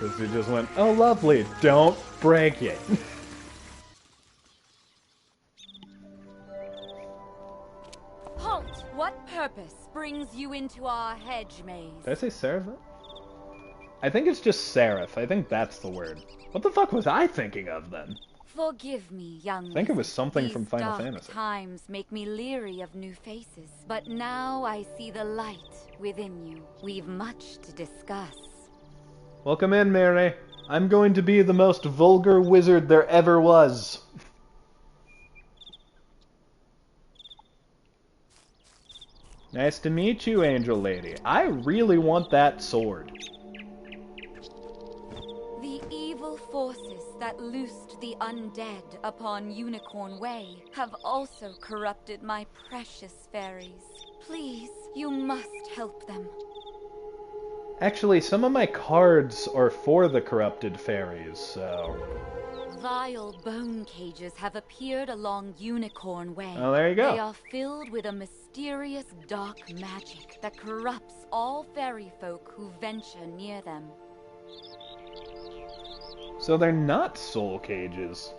Because he just went, oh lovely, don't break it. Halt! What purpose brings you into our hedge maze? Did I say Seraphim? I think it's just Seraph. I think that's the word. What the fuck was I thinking of then? Forgive me, young I think it was wizard. something These from Final dark Fantasy. times make me leery of new faces, but now I see the light within you. We've much to discuss. Welcome in, Mary. I'm going to be the most vulgar wizard there ever was. Nice to meet you, Angel Lady. I really want that sword. The evil forces that loosed the undead upon Unicorn Way have also corrupted my precious fairies. Please, you must help them. Actually, some of my cards are for the corrupted fairies, so... Vile bone cages have appeared along Unicorn Way. Oh, there you go. They are filled with a mysterious dark magic that corrupts all fairy folk who venture near them. So they're not soul cages.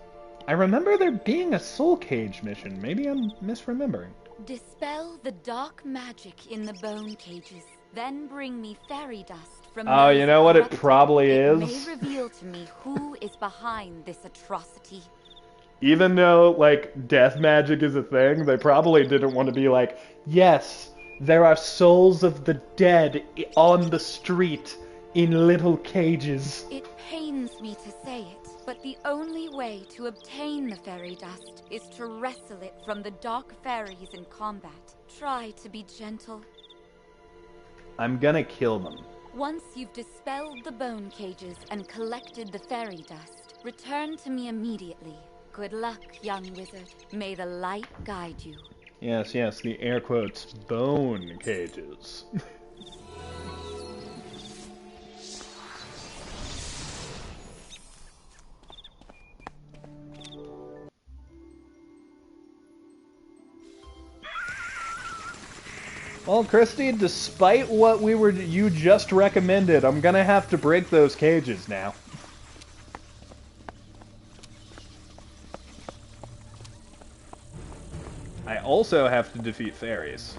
I remember there being a soul cage mission. Maybe I'm misremembering. Dispel the dark magic in the bone cages. Then bring me fairy dust from Oh, those you know what it corrupted. probably It is? may reveal to me who is behind this atrocity. Even though, like, death magic is a thing, they probably didn't want to be like, yes, there are souls of the dead on the street in little cages. It pains me to say it, but the only way to obtain the fairy dust is to wrestle it from the dark fairies in combat. Try to be gentle. I'm gonna kill them. Once you've dispelled the bone cages and collected the fairy dust, return to me immediately. Good luck, young wizard. May the light guide you. Yes, yes, the air quotes, bone cages. Well, Christy, despite what you just recommended, I'm gonna have to break those cages now. I also have to defeat fairies.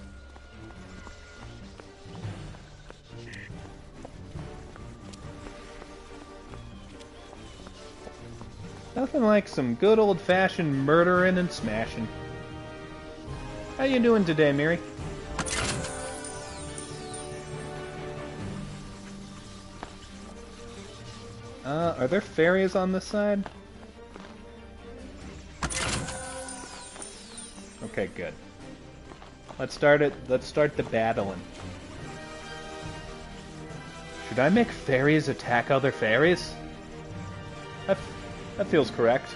Nothing like some good old-fashioned murdering and smashing. How you doing today, Miri? Are there fairies on this side? Okay, good. Let's start the battling. Should I make fairies attack other fairies? That feels correct.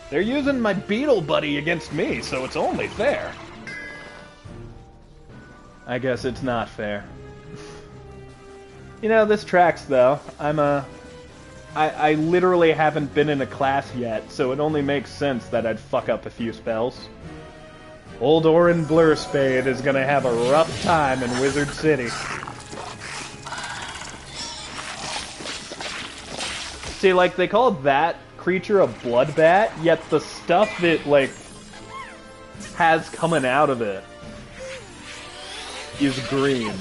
They're using my beetle buddy against me, so it's only fair. I guess it's not fair. You know, this tracks, though. I literally haven't been in a class yet, so it only makes sense that I'd fuck up a few spells. Old Orin Blurspade is gonna have a rough time in Wizard City. See, like, they called that creature a blood bat, yet the stuff that, like, has coming out of it is green.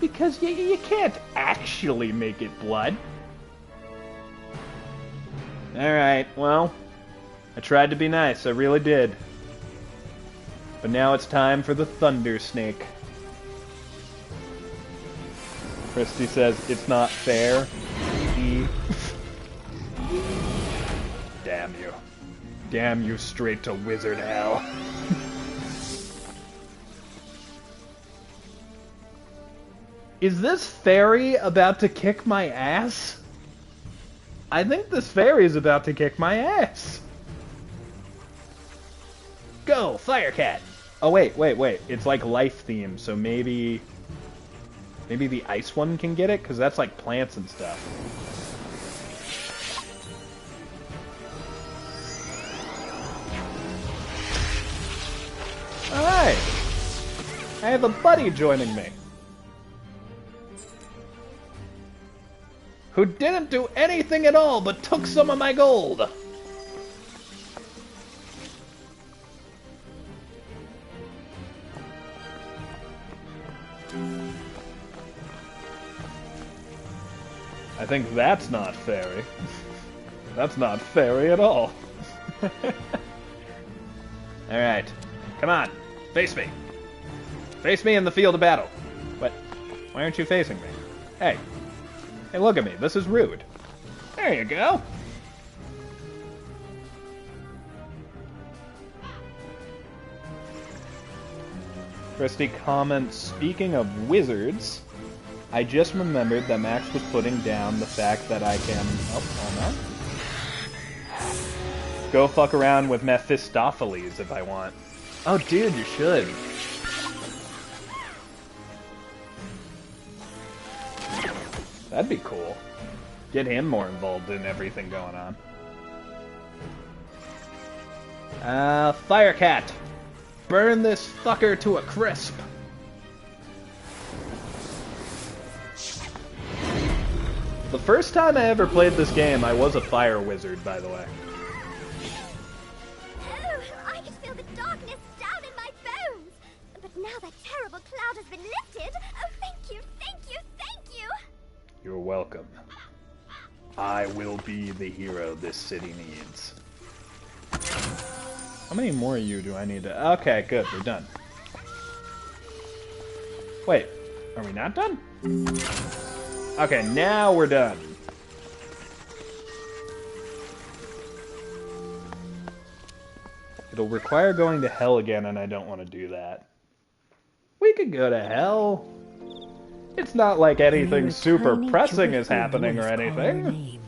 Because you can't actually make it blood. Alright, well, I tried to be nice, I really did. But now it's time for the Thunder Snake. Christy says, it's not fair. Damn you. Damn you straight to wizard hell. Is this fairy about to kick my ass? I think this fairy is about to kick my ass. Go, Firecat! Oh, wait. It's like life themed, so maybe the ice one can get it? Because that's like plants and stuff. Alright! I have a buddy joining me. Who didn't do anything at all but took some of my gold. I think that's not fairy. That's not fairy at all. Alright. Come on. Face me. Face me in the field of battle. What? Why aren't you facing me? Hey. Hey, look at me. This is rude. There you go. Christy comments, speaking of wizards, I just remembered that Max was putting down the fact that I can... Oh, hold on. Go fuck around with Mephistopheles if I want. Oh, dude, you should. That'd be cool. Get him more involved in everything going on. Firecat! Burn this fucker to a crisp! The first time I ever played this game, I was a fire wizard, by the way. Oh, I can feel the darkness down in my bones! But now that terrible cloud has been lifted, oh, thank you, thank you, thank you! You're welcome. I will be the hero this city needs. How many more of you do I need to... Okay, good, we're done. Wait, are we not done? Okay, now we're done. It'll require going to hell again, and I don't want to do that. We could go to hell. It's not like anything super pressing is happening or anything.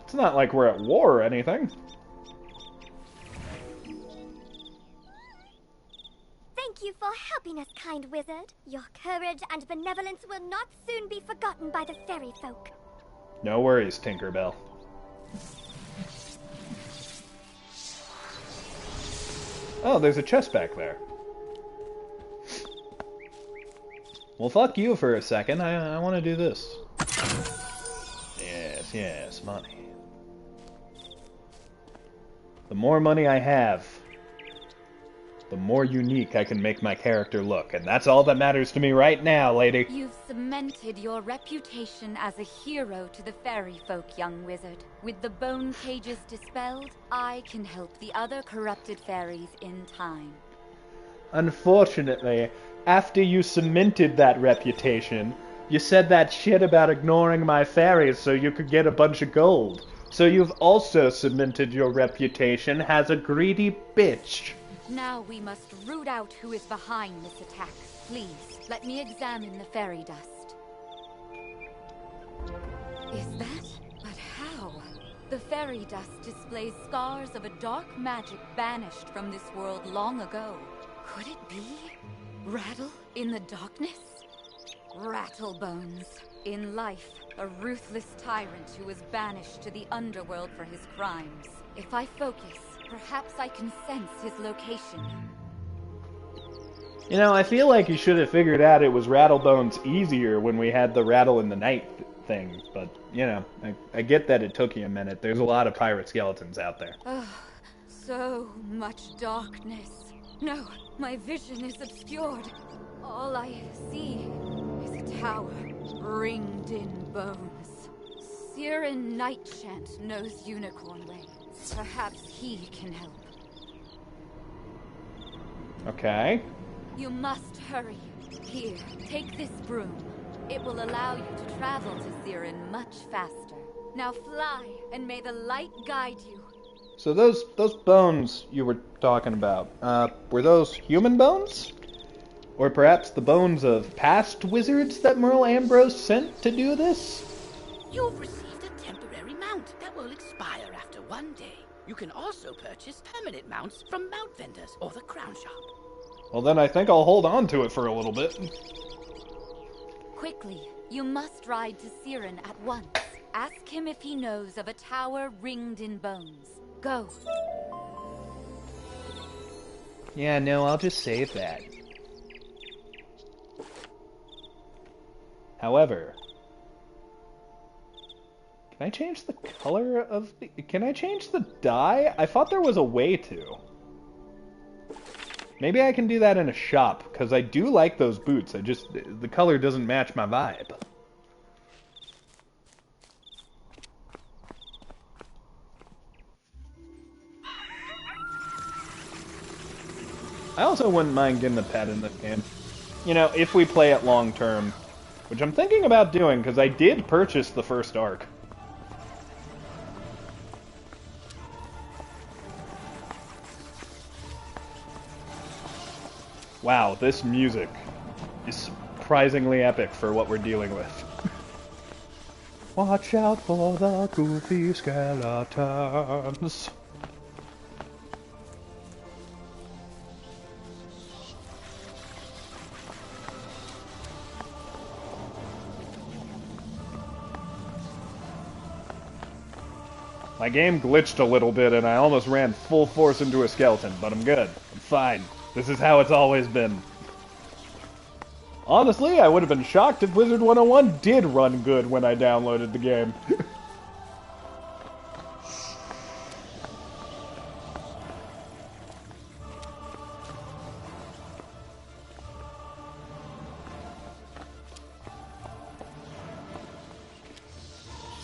It's not like we're at war or anything. Thank you for helping us, kind wizard. Your courage and benevolence will not soon be forgotten by the fairy folk. No worries, Tinkerbell. Oh, there's a chest back there. Well, fuck you for a second. I want to do this. Yes, yes, money. The more money I have, the more unique I can make my character look. And that's all that matters to me right now, lady. You've cemented your reputation as a hero to the fairy folk, young wizard. With the bone cages dispelled, I can help the other corrupted fairies in time. Unfortunately, after you cemented that reputation, you said that shit about ignoring my fairies so you could get a bunch of gold. So you've also cemented your reputation as a greedy bitch. Now we must root out who is behind this attack. Please, let me examine the fairy dust. Is that? But how? The fairy dust displays scars of a dark magic banished from this world long ago. Could it be? Rattle in the darkness? Rattlebones. In life, a ruthless tyrant who was banished to the underworld for his crimes. If I focus, perhaps I can sense his location. You know, I feel like you should have figured out it was Rattlebones easier when we had the Rattle in the Night thing, but, you know, I get that it took you a minute. There's a lot of pirate skeletons out there. Oh, so much darkness. No, my vision is obscured. All I see is a tower ringed in bones. Siren Nightchant knows Unicorn Way. Perhaps he can help. Okay. You must hurry. Here, take this broom. It will allow you to travel to Siren much faster. Now fly, and may the light guide you. So those bones you were talking about, were those human bones? Or perhaps the bones of past wizards that Merle Ambrose sent to do this? You've received a temporary mount that will expire after 1 day. You can also purchase permanent mounts from mount vendors or the crown shop. Well, then I think I'll hold on to it for a little bit. Quickly, you must ride to Siren at once. Ask him if he knows of a tower ringed in bones. Go. Yeah, no, I'll just save that. However, can I change the color of the... Can I change the dye? I thought there was a way to. Maybe I can do that in a shop, because I do like those boots. The color doesn't match my vibe. I also wouldn't mind getting a pet in this game. You know, if we play it long term, which I'm thinking about doing because I did purchase the first arc. Wow, this music is surprisingly epic for what we're dealing with. Watch out for the goofy skeletons. My game glitched a little bit and I almost ran full force into a skeleton, but I'm good. I'm fine. This is how it's always been. Honestly, I would have been shocked if Wizard 101 did run good when I downloaded the game.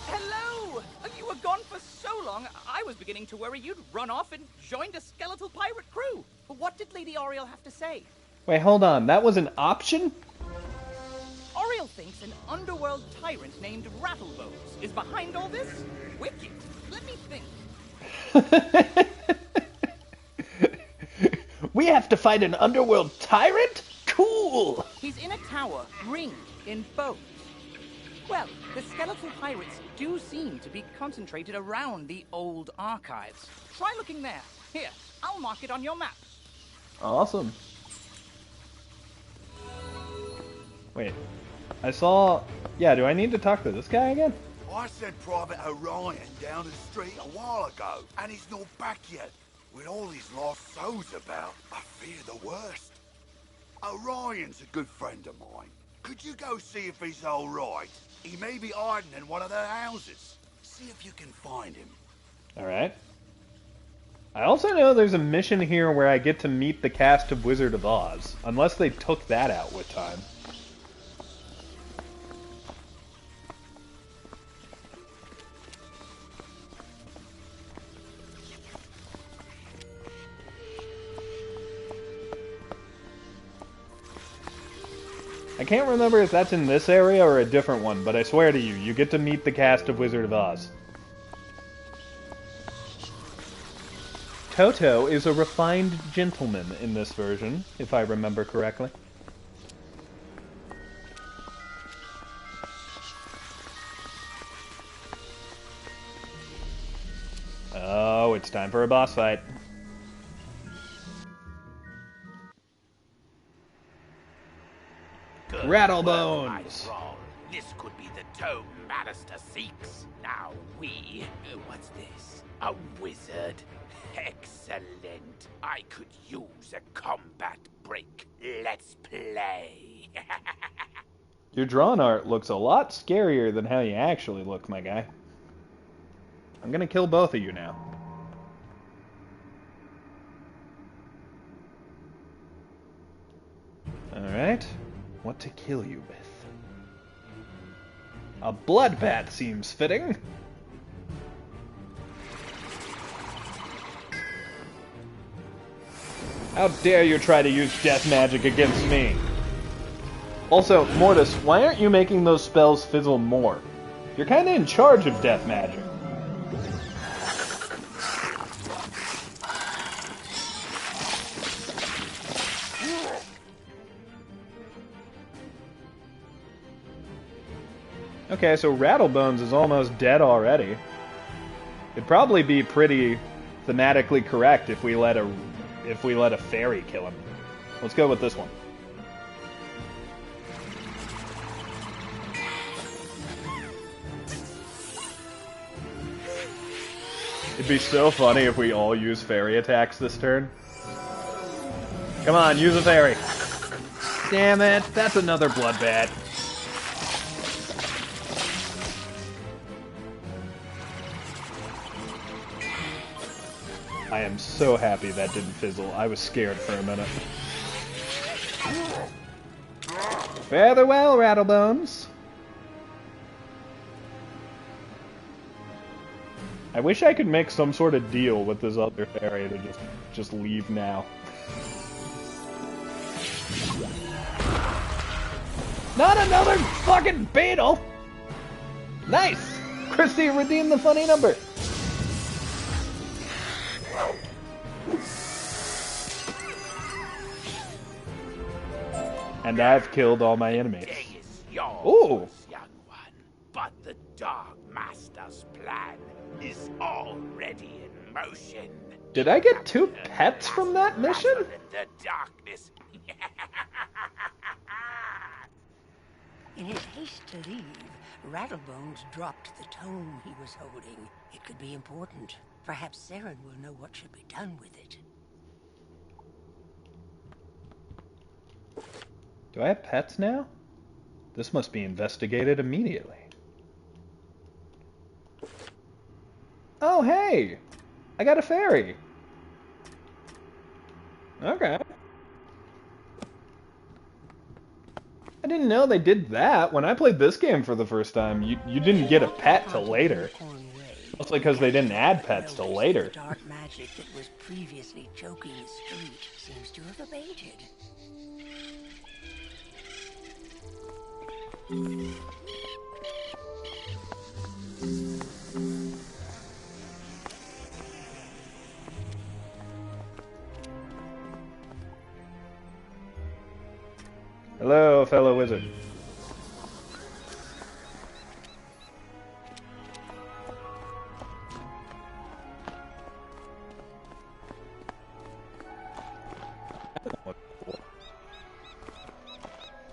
Hello! You were gone for so long, I was beginning to worry you'd run off and joined a skeletal pirate crew. What did Lady Oriel have to say? Wait, hold on. That was an option? Oriel thinks an underworld tyrant named Rattlebones is behind all this? Wicked. Let me think. We have to fight an underworld tyrant? Cool! He's in a tower, ringed in bones. Well, the skeletal pirates do seem to be concentrated around the old archives. Try looking there. Here, I'll mark it on your map. Awesome. Wait, I saw... Yeah, do I need to talk to this guy again? I sent Private Orion down the street a while ago, and he's not back yet. With all these lost souls about, I fear the worst. Orion's a good friend of mine. Could you go see if he's all right? He may be hiding in one of their houses. See if you can find him. Alright. I also know there's a mission here where I get to meet the cast of Wizard of Oz, unless they took that out with time. I can't remember if that's in this area or a different one, but I swear to you, you get to meet the cast of Wizard of Oz. Toto is a refined gentleman in this version, if I remember correctly. Oh, it's time for a boss fight. Rattlebones! This could be the tome Master seeks. Now we... what's this? A wizard? Excellent. I could use a combat break. Let's play. Your drawn art looks a lot scarier than how you actually look, my guy. I'm gonna kill both of you now. Alright. What to kill you with? A bloodbath seems fitting. How dare you try to use death magic against me? Also, Mortis, why aren't you making those spells fizzle more? You're kinda in charge of death magic. Okay, so Rattlebones is almost dead already. It'd probably be pretty thematically correct if we let a fairy kill him. Let's go with this one. It'd be so funny if we all use fairy attacks this turn. Come on, use a fairy. Damn it, that's another bloodbath. I am so happy that didn't fizzle. I was scared for a minute. Farewell, Rattlebones. I wish I could make some sort of deal with this other fairy to just leave now. Not another fucking beetle! Nice! Christy redeemed the funny number. And I've killed all my enemies. Ooh! Young one, but the Dark Master's plan is already in motion. Did I get 2 pets from that mission? In the darkness. In his haste to leave, Rattlebones dropped the tome he was holding. It could be important. Perhaps Saren will know what should be done with it. Do I have pets now? This must be investigated immediately. Oh, hey! I got a fairy! Okay. I didn't know they did that. When I played this game for the first time, you didn't get a pet till later. Mostly because they didn't add pets till later. Dark magic that was previously choking the street seems to have abated. Hello, fellow wizard.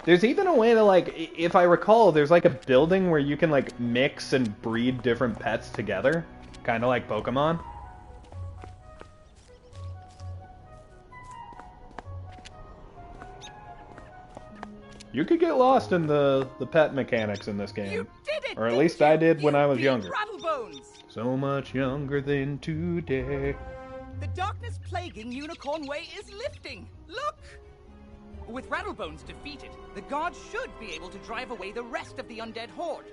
There's even a way to, like, if I recall, there's like a building where you can, like, mix and breed different pets together. Kind of like Pokemon. You could get lost in the pet mechanics in this game. You did it! Or at least I did when I was younger. Rattlebones! So much younger than today. The darkness plaguing Unicorn Way is lifting. Look! With Rattlebones defeated, the gods should be able to drive away the rest of the undead horde.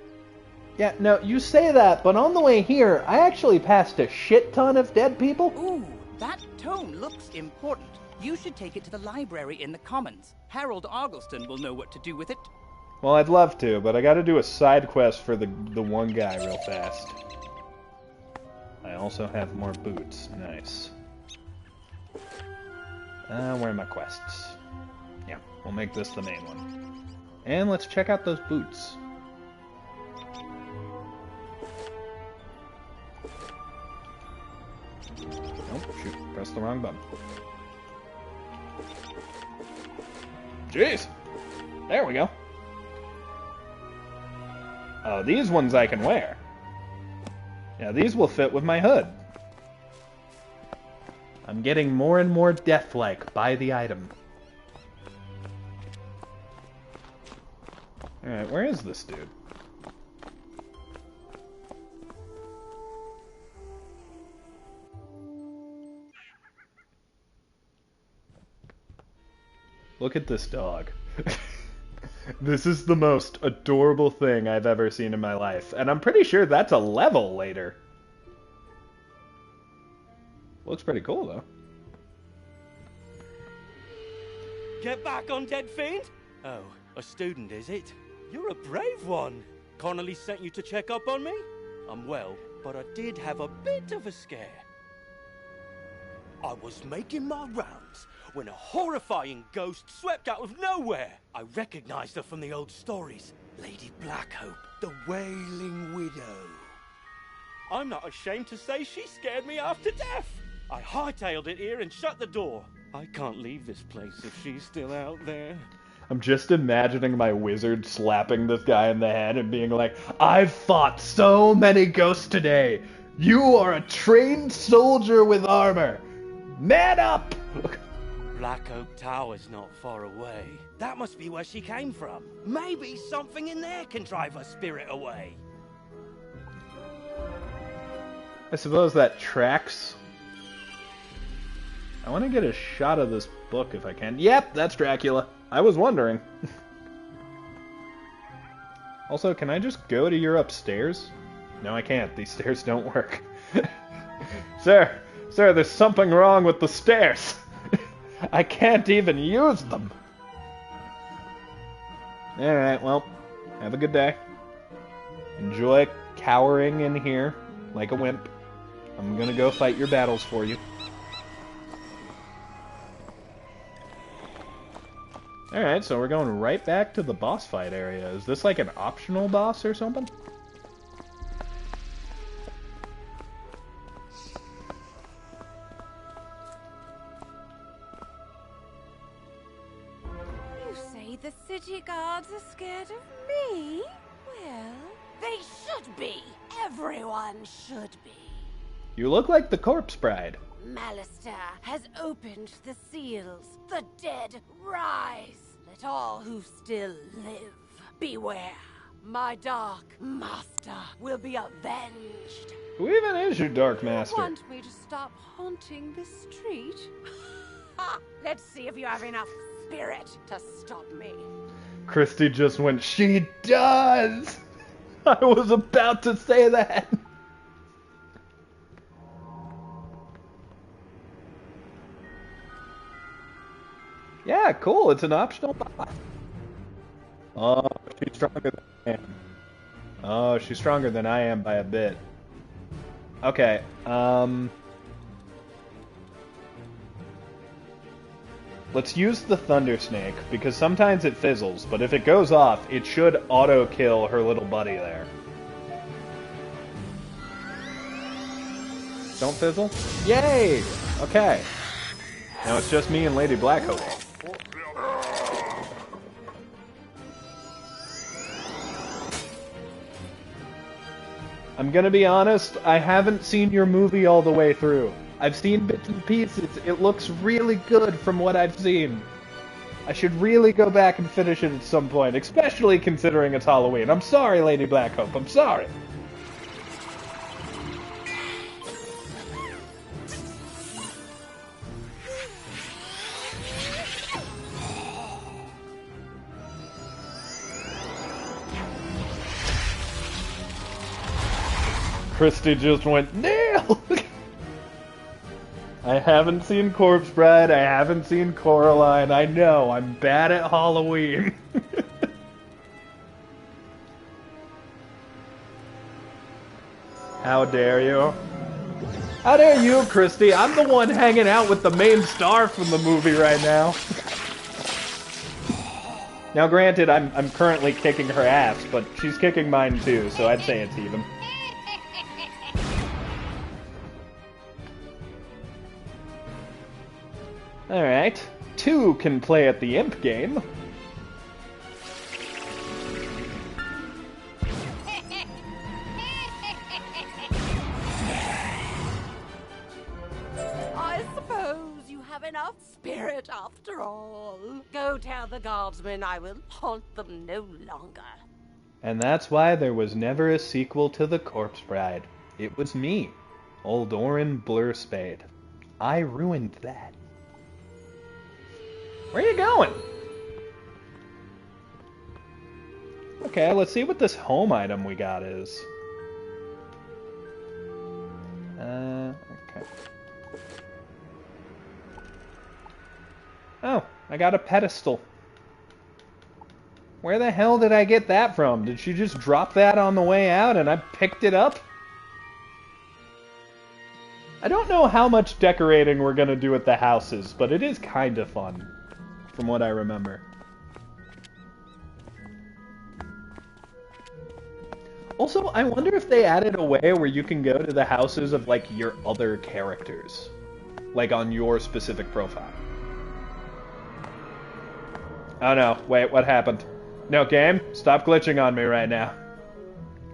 Yeah, no, you say that, but on the way here, I actually passed a shit ton of dead people. Ooh, that tome looks important. You should take it to the library in the Commons. Harold Argleston will know what to do with it. Well, I'd love to, but I gotta do a side quest for the one guy real fast. I also have more boots. Nice. Where are my quests? Yeah, we'll make this the main one. And let's check out those boots. Oh, shoot. Pressed the wrong button. Jeez! There we go. Oh, these ones I can wear. Yeah, these will fit with my hood. I'm getting more and more death-like by the item. Alright, where is this dude? Look at this dog. This is the most adorable thing I've ever seen in my life, and I'm pretty sure that's a level later. Looks pretty cool, though. Get back, undead fiend! Oh, a student, is it? You're a brave one. Connolly sent you to check up on me? I'm well, but I did have a bit of a scare. I was making my rounds when a horrifying ghost swept out of nowhere. I recognized her from the old stories. Lady Blackhope, the Wailing Widow. I'm not ashamed to say she scared me half to death. I hightailed it here and shut the door. I can't leave this place if she's still out there. I'm just imagining my wizard slapping this guy in the head and being like, I've fought so many ghosts today. You are a trained soldier with armor. Man up! Black Oak Tower's not far away. That must be where she came from. Maybe something in there can drive her spirit away. I suppose that tracks. I want to get a shot of this book if I can. Yep, that's Dracula. I was wondering. Also, can I just go to your upstairs? No, I can't. These stairs don't work. Sir, there's something wrong with the stairs. I can't even use them. Alright, well, have a good day. Enjoy cowering in here like a wimp. I'm gonna go fight your battles for you. Alright, so we're going right back to the boss fight area. Is this like an optional boss or something? You say the city guards are scared of me? Well, they should be. Everyone should be. You look like the Corpse Bride. Malister has opened the seals. The dead rise. Let all who still live beware. My dark master will be avenged. Who even is your Dark Master? You want me to stop haunting this street? Let's see if you have enough spirit to stop me. Christy just went, she does! I was about to say that. Yeah, cool. It's an optional boss. Oh, she's stronger than I am. Oh, she's stronger than I am by a bit. Okay, let's use the Thunder Snake, because sometimes it fizzles, but if it goes off, it should auto-kill her little buddy there. Don't fizzle? Yay! Okay. Now it's just me and Lady Blackhope. I'm gonna be honest, I haven't seen your movie all the way through. I've seen bits and pieces. It looks really good from what I've seen. I should really go back and finish it at some point, especially considering it's Halloween. I'm sorry, Lady Blackhope, I'm sorry. Christy just went, Kneale! I haven't seen Corpse Bride, I haven't seen Coraline, I know, I'm bad at Halloween. How dare you? How dare you, Christy? I'm the one hanging out with the main star from the movie right now. Now granted, I'm currently kicking her ass, but she's kicking mine too, so I'd say it's even. Alright, 2 can play at the imp game. I suppose you have enough spirit after all. Go tell the guardsmen I will haunt them no longer. And that's why there was never a sequel to The Corpse Bride. It was me, Old Orin Blurspade. I ruined that. Where are you going? Okay, let's see what this home item we got is. Okay. Oh, I got a pedestal. Where the hell did I get that from? Did she just drop that on the way out and I picked it up? I don't know how much decorating we're gonna do at the houses, but it is kind of fun, from what I remember. Also, I wonder if they added a way where you can go to the houses of, like, your other characters. Like, on your specific profile. Oh no, wait, what happened? No, game, stop glitching on me right now.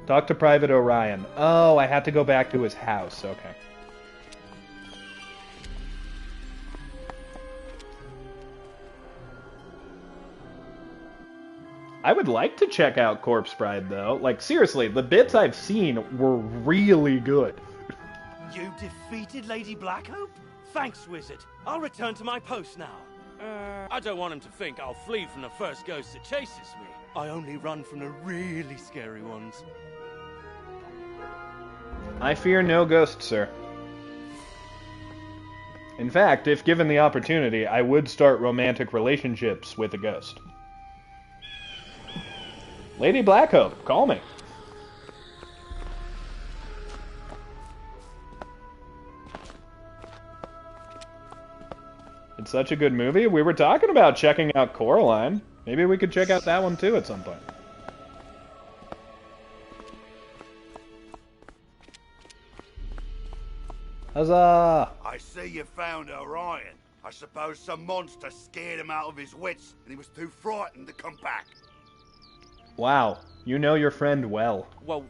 Talk to Private Orion. Oh, I had to go back to his house, okay. I would like to check out Corpse Bride, though. Like, seriously, the bits I've seen were really good. You defeated Lady Blackhope? Thanks, Wizard. I'll return to my post now. I don't want him to think I'll flee from the first ghost that chases me. I only run from the really scary ones. I fear no ghost, sir. In fact, if given the opportunity, I would start romantic relationships with a ghost. Lady Blackhope, call me. It's such a good movie. We were talking about checking out Coraline. Maybe we could check out that one too at some point. Huzzah! I see you found Orion. I suppose some monster scared him out of his wits, and he was too frightened to come back. Wow, you know your friend well. Well,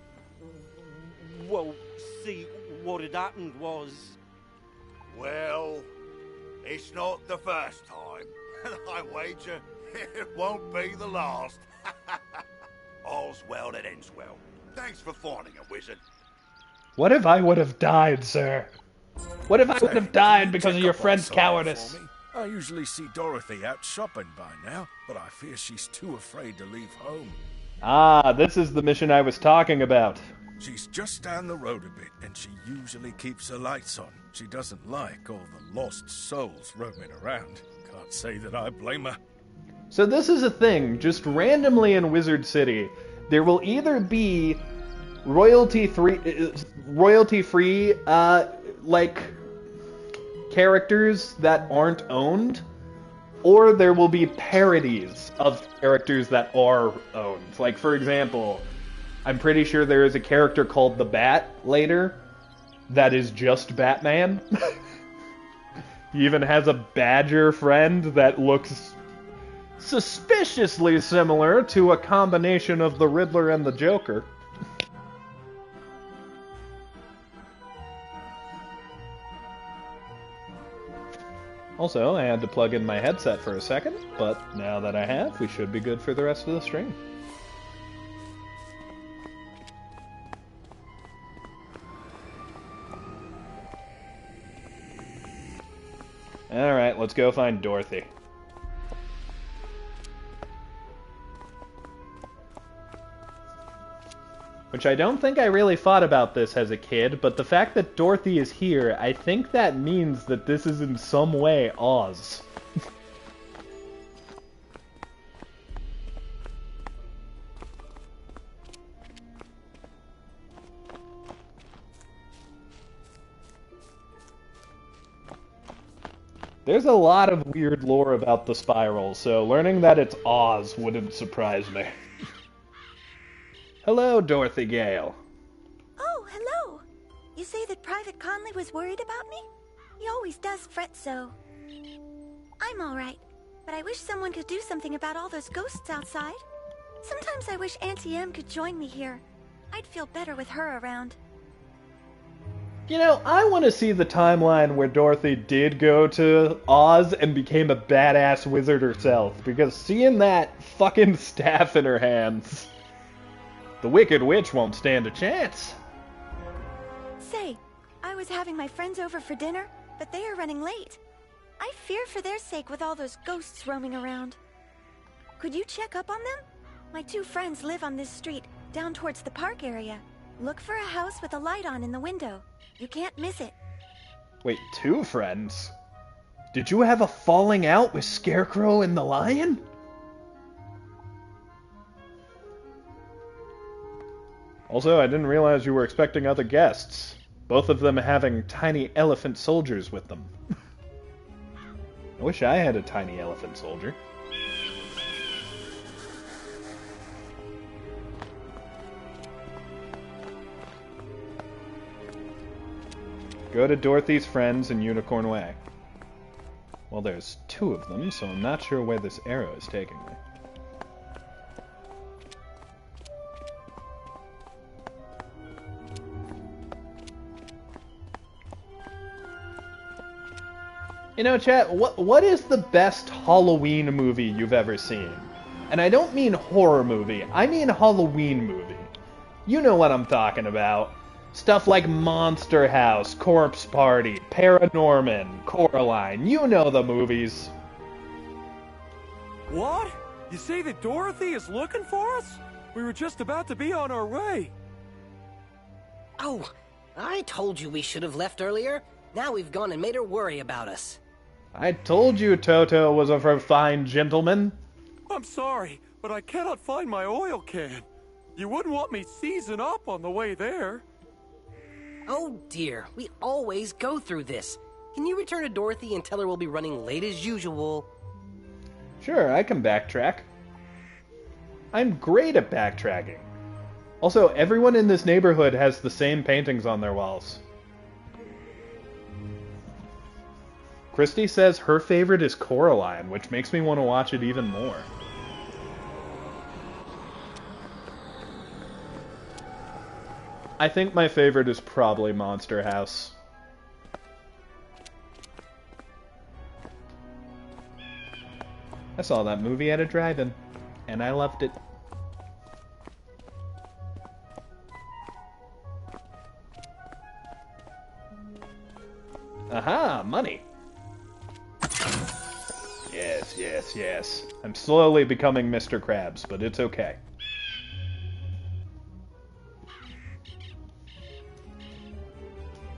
see, what had happened was... Well, it's not the first time, and I wager it won't be the last. All's well that ends well. Thanks for finding a wizard. What if I would have died, sir? What if I would have died because of your friend's cowardice? I usually see Dorothy out shopping by now, but I fear she's too afraid to leave home. Ah, this is the mission I was talking about. She's just down the road a bit, and she usually keeps her lights on. She doesn't like all the lost souls roaming around. Can't say that I blame her. So this is a thing, just randomly in Wizard City, there will either be royalty-free, like, characters that aren't owned, or there will be parodies of characters that are owned. Like, for example, I'm pretty sure there is a character called the Bat later that is just Batman. He even has a badger friend that looks suspiciously similar to a combination of the Riddler and the Joker. Also, I had to plug in my headset for a second, but now that I have, we should be good for the rest of the stream. Alright, let's go find Dorothy. Which I don't think I really thought about this as a kid, but the fact that Dorothy is here, I think that means that this is in some way Oz. There's a lot of weird lore about the spiral, so learning that it's Oz wouldn't surprise me. Hello, Dorothy Gale. Oh, hello. You say that Private Conley was worried about me? He always does fret so. I'm all right, but I wish someone could do something about all those ghosts outside. Sometimes I wish Auntie Em could join me here. I'd feel better with her around. You know, I want to see the timeline where Dorothy did go to Oz and became a badass wizard herself, because seeing that fucking staff in her hands, the Wicked Witch won't stand a chance. Say, I was having my friends over for dinner, but they are running late. I fear for their sake with all those ghosts roaming around. Could you check up on them? My two friends live on this street, down towards the park area. Look for a house with a light on in the window. You can't miss it. Wait, two friends? Did you have a falling out with Scarecrow and the Lion? Also, I didn't realize you were expecting other guests. Both of them having tiny elephant soldiers with them. I wish I had a tiny elephant soldier. Go to Dorothy's friends in Unicorn Way. Well, there's two of them, so I'm not sure where this arrow is taking me. You know, chat, what is the best Halloween movie you've ever seen? And I don't mean horror movie, I mean Halloween movie. You know what I'm talking about. Stuff like Monster House, Corpse Party, Paranorman, Coraline. You know the movies. What? You say that Dorothy is looking for us? We were just about to be on our way. Oh, I told you we should have left earlier. Now we've gone and made her worry about us. I told you Toto was a refined gentleman. I'm sorry. but I cannot find my oil can. You wouldn't want me seizing up on the way there. Oh dear, we always go through this. Can you return to Dorothy and tell her we'll be running late as usual? Sure, I can backtrack. I'm great at backtracking. Also, everyone in this neighborhood has the same paintings on their walls. Christy says her favorite is Coraline, which makes me want to watch it even more. I think my favorite is probably Monster House. I saw that movie at a drive-in, and I loved it. Aha, money. Yes, yes, yes. I'm slowly becoming Mr. Krabs, but it's okay.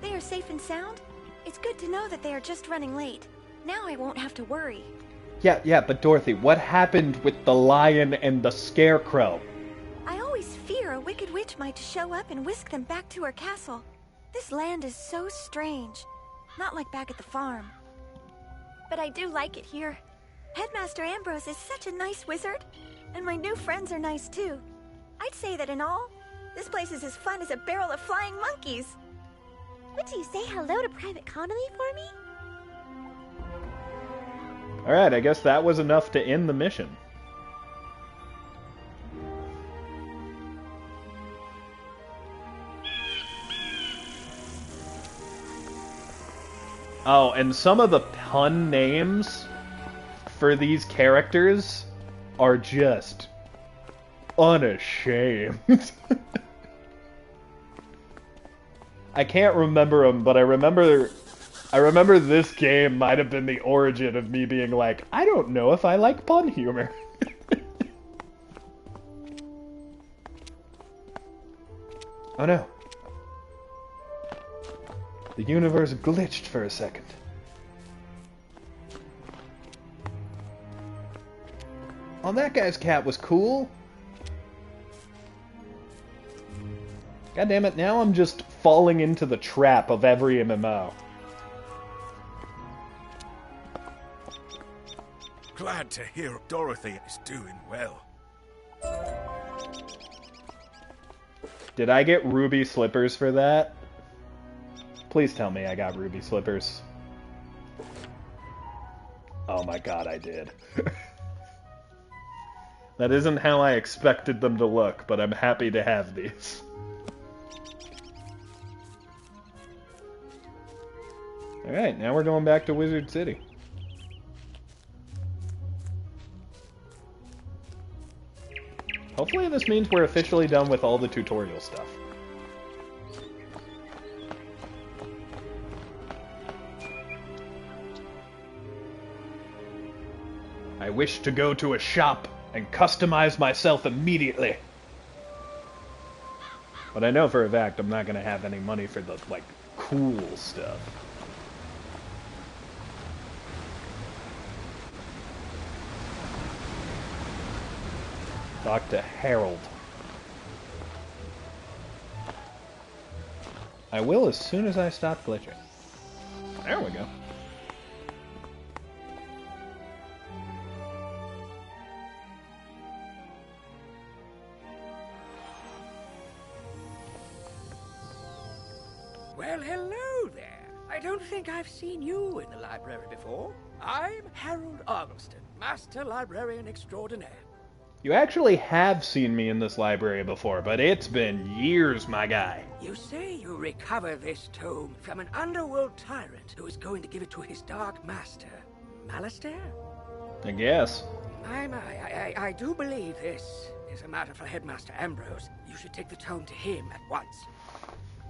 They are safe and sound? It's good to know that they are just running late. Now I won't have to worry. Yeah, but Dorothy, what happened with the lion and the scarecrow? I always fear a wicked witch might show up and whisk them back to her castle. This land is so strange. Not like back at the farm. But I do like it here. Headmaster Ambrose is such a nice wizard, and my new friends are nice too. I'd say that in all, this place is as fun as a barrel of flying monkeys. Would you say hello to Private Connolly for me? Alright, I guess that was enough to end the mission. Oh, and some of the pun names for these characters are just unashamed. I can't remember them, but I remember this game might have been the origin of me being like, I don't know if I like pun humor. Oh no. The universe glitched for a second. Oh, that guy's cat was cool. God damn it, now I'm just falling into the trap of every MMO. Glad to hear Dorothy is doing well. Did I get ruby slippers for that? Please tell me I got ruby slippers. Oh my god, I did. That isn't how I expected them to look, but I'm happy to have these. Alright, now we're going back to Wizard City. Hopefully this means we're officially done with all the tutorial stuff. I wish to go to a shop and customize myself immediately. But I know for a fact I'm not going to have any money for the, like, cool stuff. Dr. Harold. I will as soon as I stop glitching. There we go. Well, hello there. I don't think I've seen you in the library before. I'm Harold Argleston, Master Librarian Extraordinaire. You actually have seen me in this library before, but it's been years, my guy. You say you recover this tome from an underworld tyrant who is going to give it to his dark master, Malistaire? I guess. I do believe this is a matter for Headmaster Ambrose. You should take the tome to him at once.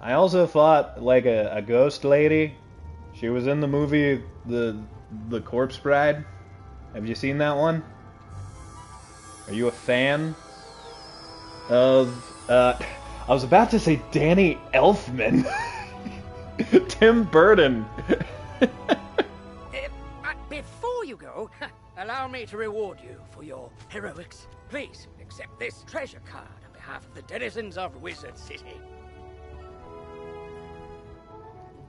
I also fought, like, a ghost lady. She was in the movie The Corpse Bride. Have you seen that one? Are you a fan of, I was about to say Danny Elfman. Tim Burton. But before you go, allow me to reward you for your heroics. Please, accept this treasure card on behalf of the denizens of Wizard City.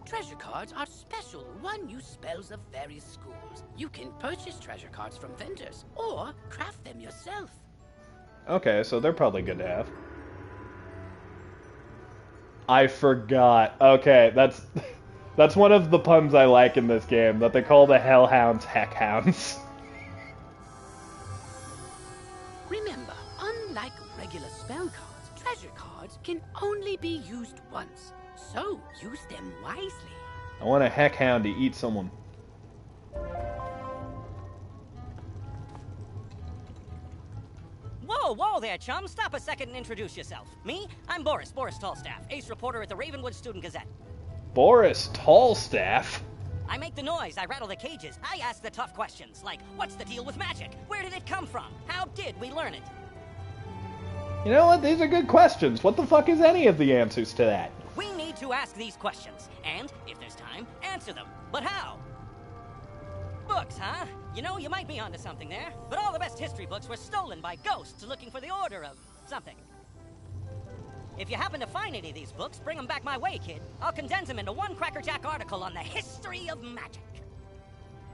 Treasure cards are special one-use spells of various schools. You can purchase treasure cards from vendors, or craft them yourself. Okay, so they're probably good to have. I forgot. Okay, that's one of the puns I like in this game, that they call the Hellhounds Heckhounds. Remember, unlike regular spell cards, treasure cards can only be used once. So, use them wisely. I want a Heckhound to eat someone. Whoa, whoa there, chum. Stop a second and introduce yourself. Me? I'm Boris Tallstaff, ace reporter at the Ravenwood Student Gazette. Boris Tallstaff? I make the noise, I rattle the cages, I ask the tough questions, like, what's the deal with magic? Where did it come from? How did we learn it? You know what? These are good questions. What the fuck is any of the answers to that? We need to ask these questions, and, if there's time, answer them. But how? Books, huh? You know, you might be onto something there, but all the best history books were stolen by ghosts looking for the order of something. If you happen to find any of these books, bring them back my way, kid. I'll condense them into one crackerjack article on the history of magic.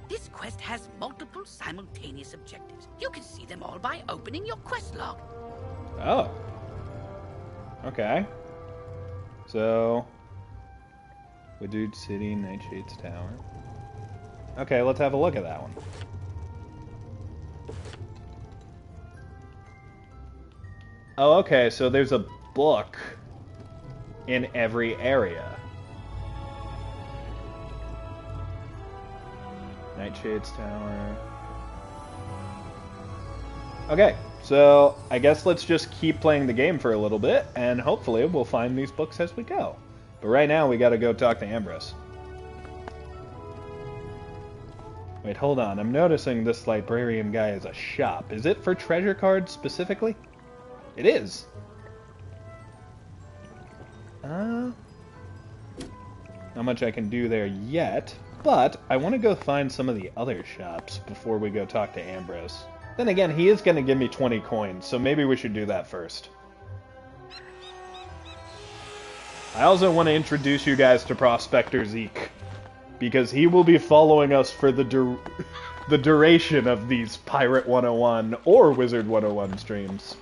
This quest has multiple simultaneous objectives. You can see them all by opening your quest log. Oh. Okay. So, Wizard City, Nightshade's Tower. Okay, let's have a look at that one. Oh, okay, so there's a book in every area. Nightshade's Tower. Okay, so I guess let's just keep playing the game for a little bit, and hopefully we'll find these books as we go. But right now, we gotta go talk to Ambrose. Wait, hold on. I'm noticing this librarian guy is a shop. Is it for treasure cards specifically? It is. Not much I can do there yet, but I want to go find some of the other shops before we go talk to Ambrose. Then again, he is going to give me 20 coins, so maybe we should do that first. I also want to introduce you guys to Prospector Zeke, because he will be following us for the duration of these Pirate 101 or Wizard 101 streams.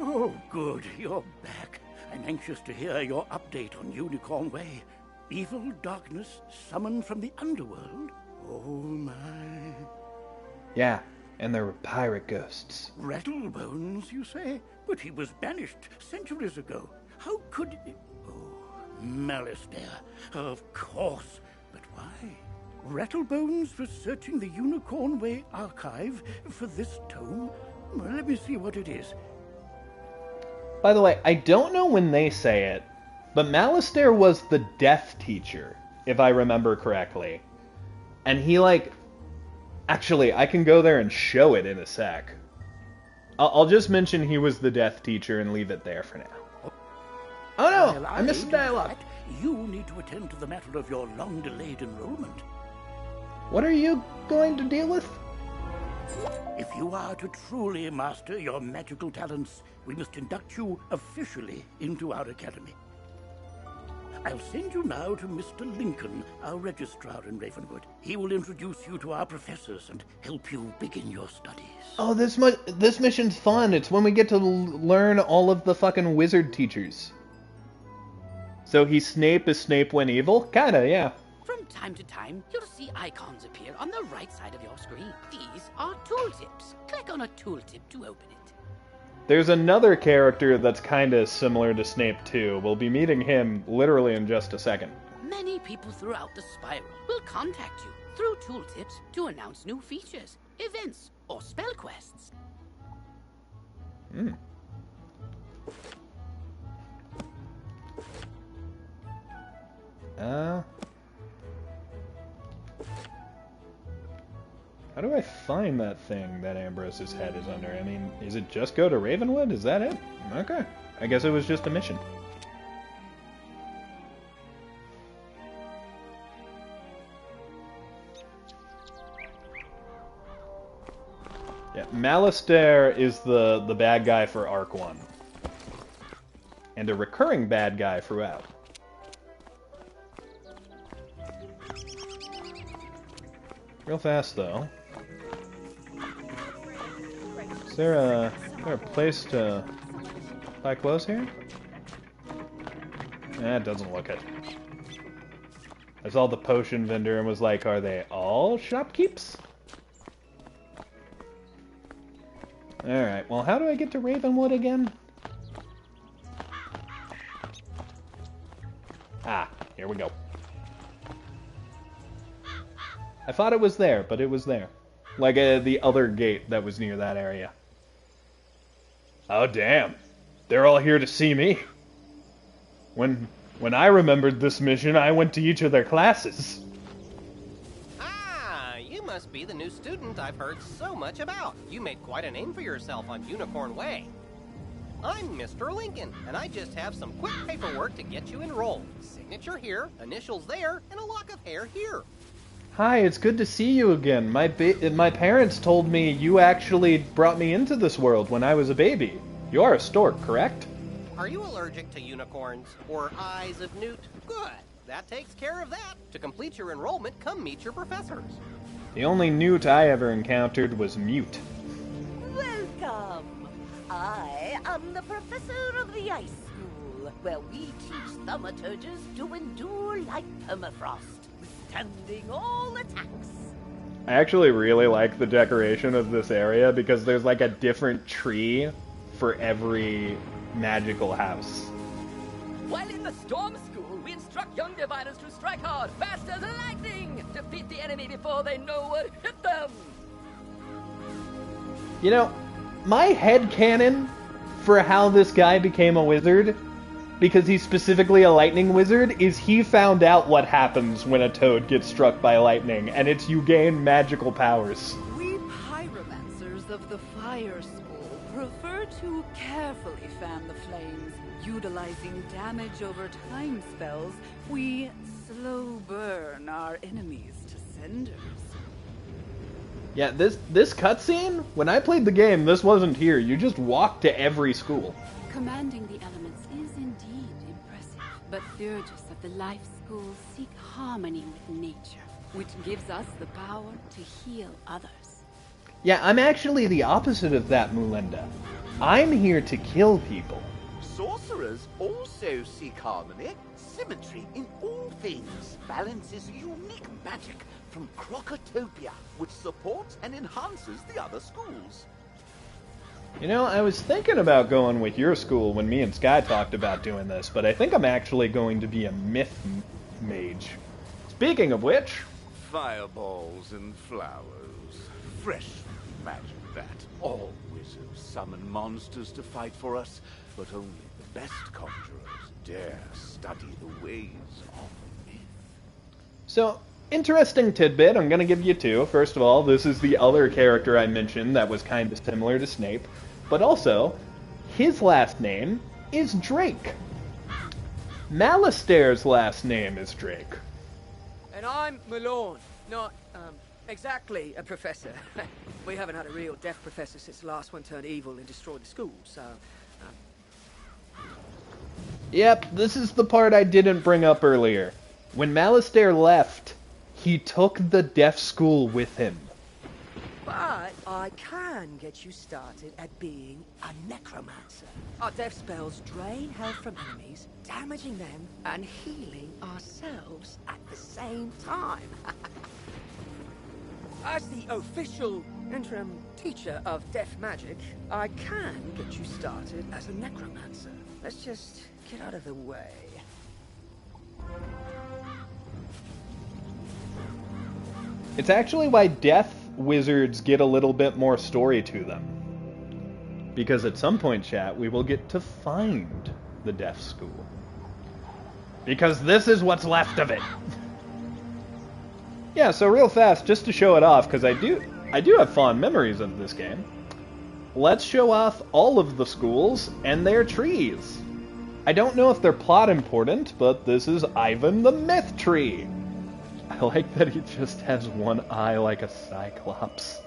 Oh, good. You're back. I'm anxious to hear your update on Unicorn Way. Evil darkness summoned from the underworld? Oh, my. Yeah, and there were pirate ghosts. Rattlebones, you say? But he was banished centuries ago. How could... Oh, Malistaire. Of course. But why? Rattlebones was searching the Unicorn Way archive for this tome? Well, let me see what it is. By the way, I don't know when they say it, but Malistaire was the death teacher, if I remember correctly. And he, like... Actually, I can go there and show it in a sec. I'll just mention he was the death teacher and leave it there for now. Oh no! Well, I missed the dialogue. You need to attend to the matter of your long-delayed enrollment. What are you going to deal with? If you are to truly master your magical talents, we must induct you officially into our academy. I'll send you now to Mr. Lincoln, our registrar in Ravenwood. He will introduce you to our professors and help you begin your studies. Oh, this mission's fun. It's when we get to learn all of the fucking wizard teachers. So Snape is Snape when evil? Kinda, yeah. From time to time, you'll see icons appear on the right side of your screen. These are tooltips. Click on a tooltip to open it. There's another character that's kinda similar to Snape too. We'll be meeting him literally in just a second. Many people throughout the Spiral will contact you through tooltips to announce new features, events, or spell quests. Hmm. How do I find that thing that Ambrose's head is under? I mean, is it just go to Ravenwood? Is that it? Okay. I guess it was just a mission. Yeah, Malistaire is the bad guy for Arc 1. And a recurring bad guy throughout. Real fast, though. Is there a place to buy clothes here? It doesn't look it. I saw the potion vendor and was like, are they all shopkeeps? Alright, well, how do I get to Ravenwood again? Ah, here we go. I thought it was there, but it was there. Like the other gate that was near that area. Oh, damn. They're all here to see me. When I remembered this mission, I went to each of their classes. Ah, you must be the new student I've heard so much about. You made quite a name for yourself on Unicorn Way. I'm Mr. Lincoln, and I just have some quick paperwork to get you enrolled. Signature here, initials there, and a lock of hair here. Hi, it's good to see you again. My parents told me you actually brought me into this world when I was a baby. You are a stork, correct? Are you allergic to unicorns or eyes of newt? Good. That takes care of that. To complete your enrollment, come meet your professors. The only newt I ever encountered was mute. Welcome. I am the professor of the Ice School, where we teach thaumaturges to endure like permafrost, withstanding all attacks. I actually really like the decoration of this area because there's like a different tree for every magical house. While in the Storm School, we instruct young diviners to strike hard, fast as lightning, defeat the enemy before they know what hit them. You know, my headcanon for how this guy became a wizard, because he's specifically a lightning wizard, is he found out what happens when a toad gets struck by lightning, and it's you gain magical powers. We pyromancers of the Fire School prefer to carefully fan the flames. Utilizing damage over time spells, we slow burn our enemies to cinders. Yeah, this cutscene, when I played the game, this wasn't here. You just walked to every school. Commanding the elements is indeed impressive, but Theurgis of the Life School seek harmony with nature, which gives us the power to heal others. Yeah, I'm actually the opposite of that, Mulinda. I'm here to kill people. Sorcerers also seek harmony, symmetry in all things. Balance is unique magic from Crocotopia, which supports and enhances the other schools. You know, I was thinking about going with your school when me and Sky talked about doing this, but I think I'm actually going to be a myth mage. Speaking of which... Fireballs and flowers. Fresh magic that. All wizards summon monsters to fight for us, but only the best conjurers dare study the ways of myth. So, interesting tidbit, I'm going to give you two. First of all, this is the other character I mentioned that was kind of similar to Snape. But also, his last name is Drake. Malistaire's last name is Drake. And I'm Malone, not, exactly a professor. We haven't had a real deaf professor since the last one turned evil and destroyed the school, so... Yep, this is the part I didn't bring up earlier. When Malistaire left, he took the deaf school with him. But I can get you started at being a necromancer. Our death spells drain health from enemies, damaging them and healing ourselves at the same time. As the official interim teacher of death magic, I can get you started as a necromancer. Let's just get out of the way. It's actually why death wizards get a little bit more story to them. Because at some point, chat, we will get to find the deaf school. Because this is what's left of it. Yeah, so real fast, just to show it off, because I I do have fond memories of this game. Let's show off all of the schools and their trees. I don't know if they're plot important, but this is Ivan the Myth Tree. I like that he just has one eye like a cyclops.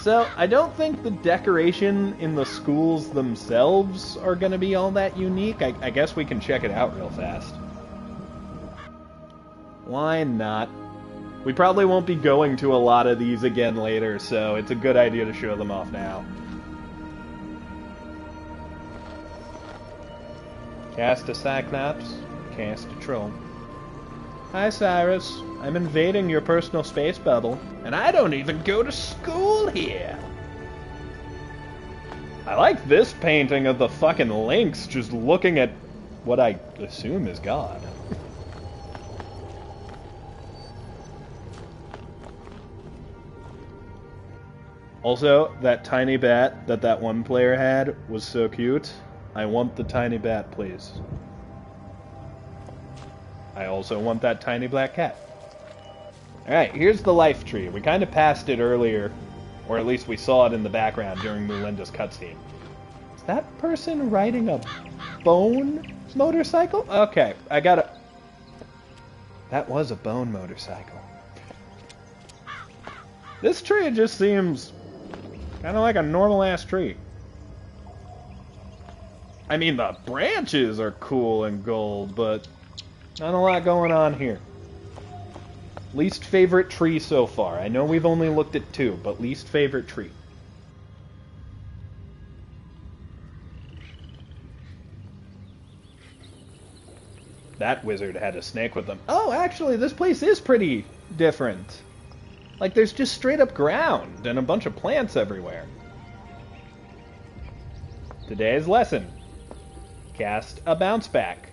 So, I don't think the decoration in the schools themselves are going to be all that unique. I guess we can check it out real fast. Why not? We probably won't be going to a lot of these again later, so it's a good idea to show them off now. Cast a Cyclops, cast a Troll. Hi, Cyrus. I'm invading your personal space bubble, and I don't even go to school here. I like this painting of the fucking Lynx just looking at what I assume is God. Also, that tiny bat that one player had was so cute. I want the tiny bat, please. I also want that tiny black cat. Alright, here's the life tree. We kind of passed it earlier, or at least we saw it in the background during Melinda's cutscene. Is that person riding a bone motorcycle? Okay, I gotta... That was a bone motorcycle. This tree just seems kind of like a normal-ass tree. I mean, the branches are cool and gold, but not a lot going on here. Least favorite tree so far. I know we've only looked at 2, but least favorite tree. That wizard had a snake with him. Oh, actually, this place is pretty different. Like, there's just straight up ground and a bunch of plants everywhere. Today's lesson. Cast a bounce back.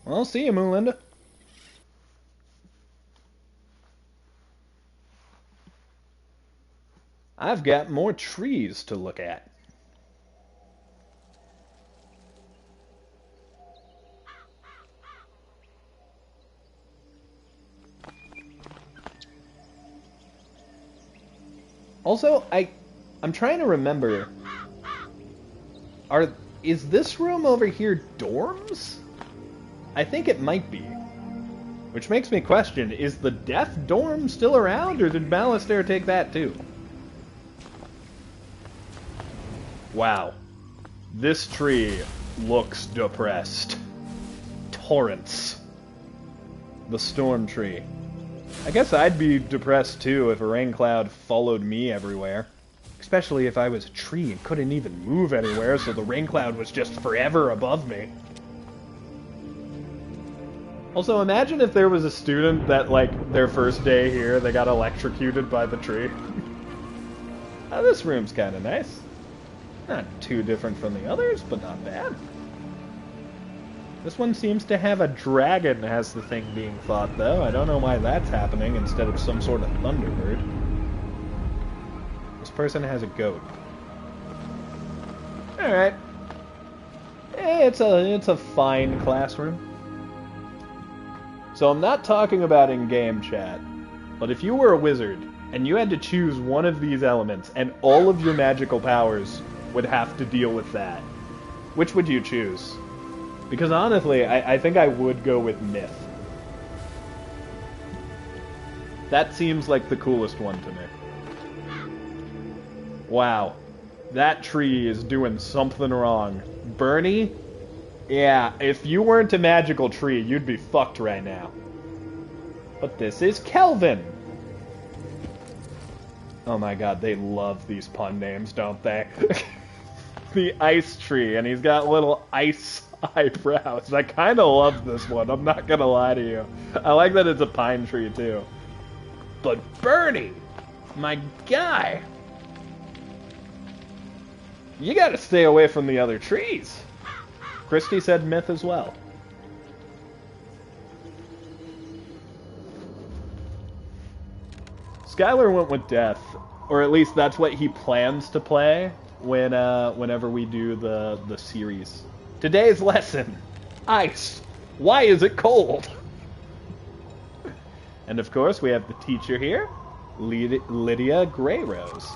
Well, see you, Melinda. I've got more trees to look at. Also, I'm trying to remember. Is this room over here dorms? I think it might be. Which makes me question, is the death dorm still around, or did Ballistaire take that too? Wow. This tree looks depressed. Torrents. The storm tree. I guess I'd be depressed too if a rain cloud followed me everywhere. Especially if I was a tree and couldn't even move anywhere, so the rain cloud was just forever above me. Also, imagine if there was a student that, like, their first day here, they got electrocuted by the tree. Oh, this room's kind of nice. Not too different from the others, but not bad. This one seems to have a dragon as the thing being fought, though. I don't know why that's happening instead of some sort of thunderbird. This person has a goat. Alright. It's a fine classroom. So I'm not talking about in-game chat, but if you were a wizard, and you had to choose one of these elements, and all of your magical powers would have to deal with that, which would you choose? Because honestly, I think I would go with Myth. That seems like the coolest one to me. Wow. That tree is doing something wrong. Bernie? Yeah, if you weren't a magical tree, you'd be fucked right now. But this is Kelvin! Oh my god, they love these pun names, don't they? The ice tree, and he's got little ice eyebrows. I kind of love this one, I'm not gonna lie to you. I like that it's a pine tree, too. But Bernie! My guy! You gotta stay away from the other trees. Christy said Myth as well. Skylar went with Death, or at least that's what he plans to play whenever we do the series. Today's lesson: ice. Why is it cold? And of course, we have the teacher here, Lydia Greyrose.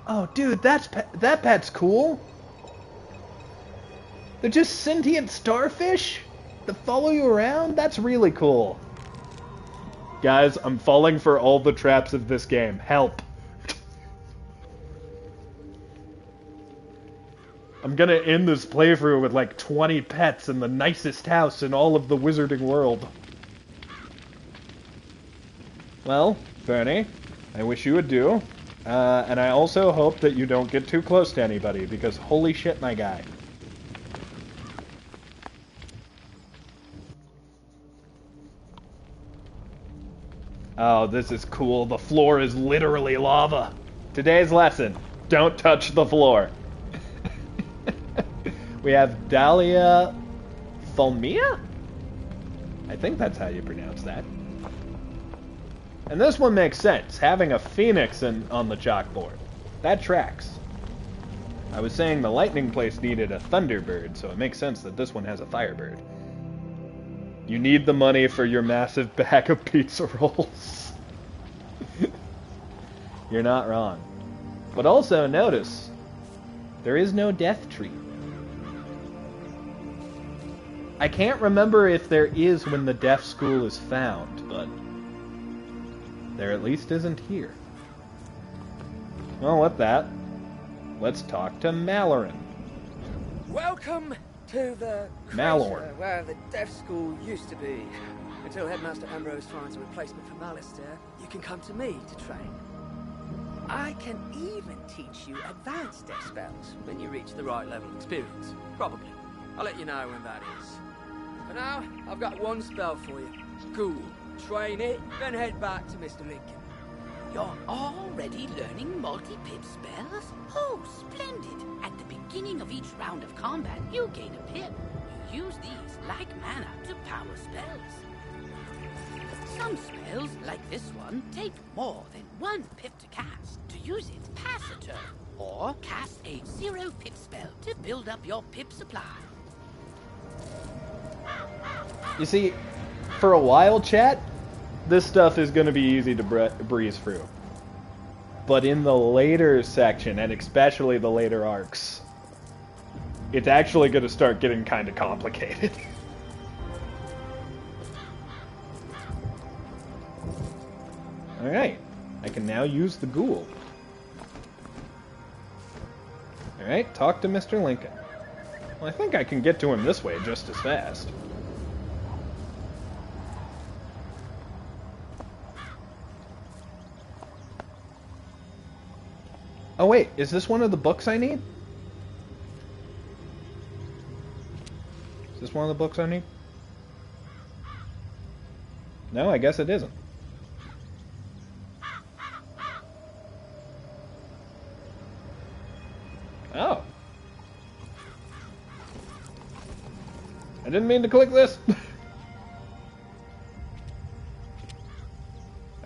Oh, dude, that pet's cool. They're just sentient starfish that follow you around? That's really cool. Guys, I'm falling for all the traps of this game. Help. I'm gonna end this playthrough with like 20 pets in the nicest house in all of the wizarding world. Well, Bernie, I wish you adieu. And I also hope that you don't get too close to anybody, because holy shit, my guy. Oh, this is cool. The floor is literally lava. Today's lesson, don't touch the floor. We have Dahlia Fulmia? I think that's how you pronounce that. And this one makes sense, having a phoenix on the chalkboard. That tracks. I was saying the lightning place needed a thunderbird, so it makes sense that this one has a firebird. You need the money for your massive bag of pizza rolls. You're not wrong. But also, notice, there is no death tree. I can't remember if there is when the deaf school is found, but there at least isn't here. Well, with that, let's talk to Malloran. Welcome to the Malorn. crater where the deaf school used to be. Until Headmaster Ambrose finds a replacement for Alistair, you can come to me to train. I can even teach you advanced deaf spells when you reach the right level of experience. Probably. I'll let you know when that is. For now, I've got one spell for you. Cool. Train it, then head back to Mr. Lincoln. You're already learning multi-pip spells? Oh, splendid! At the beginning of each round of combat, you gain a pip. You use these, like mana, to power spells. Some spells, like this one, take more than 1 pip to cast. To use it, pass a turn. Or cast a 0 pip spell to build up your pip supply. You see, for a while, chat, this stuff is going to be easy to breeze through. But in the later section, and especially the later arcs, it's actually going to start getting kind of complicated. Alright, I can now use the ghoul. Alright, talk to Mr. Lincoln. Well, I think I can get to him this way just as fast. Oh wait, is this one of the books I need? Is this one of the books I need? No, I guess it isn't. Oh. I didn't mean to click this.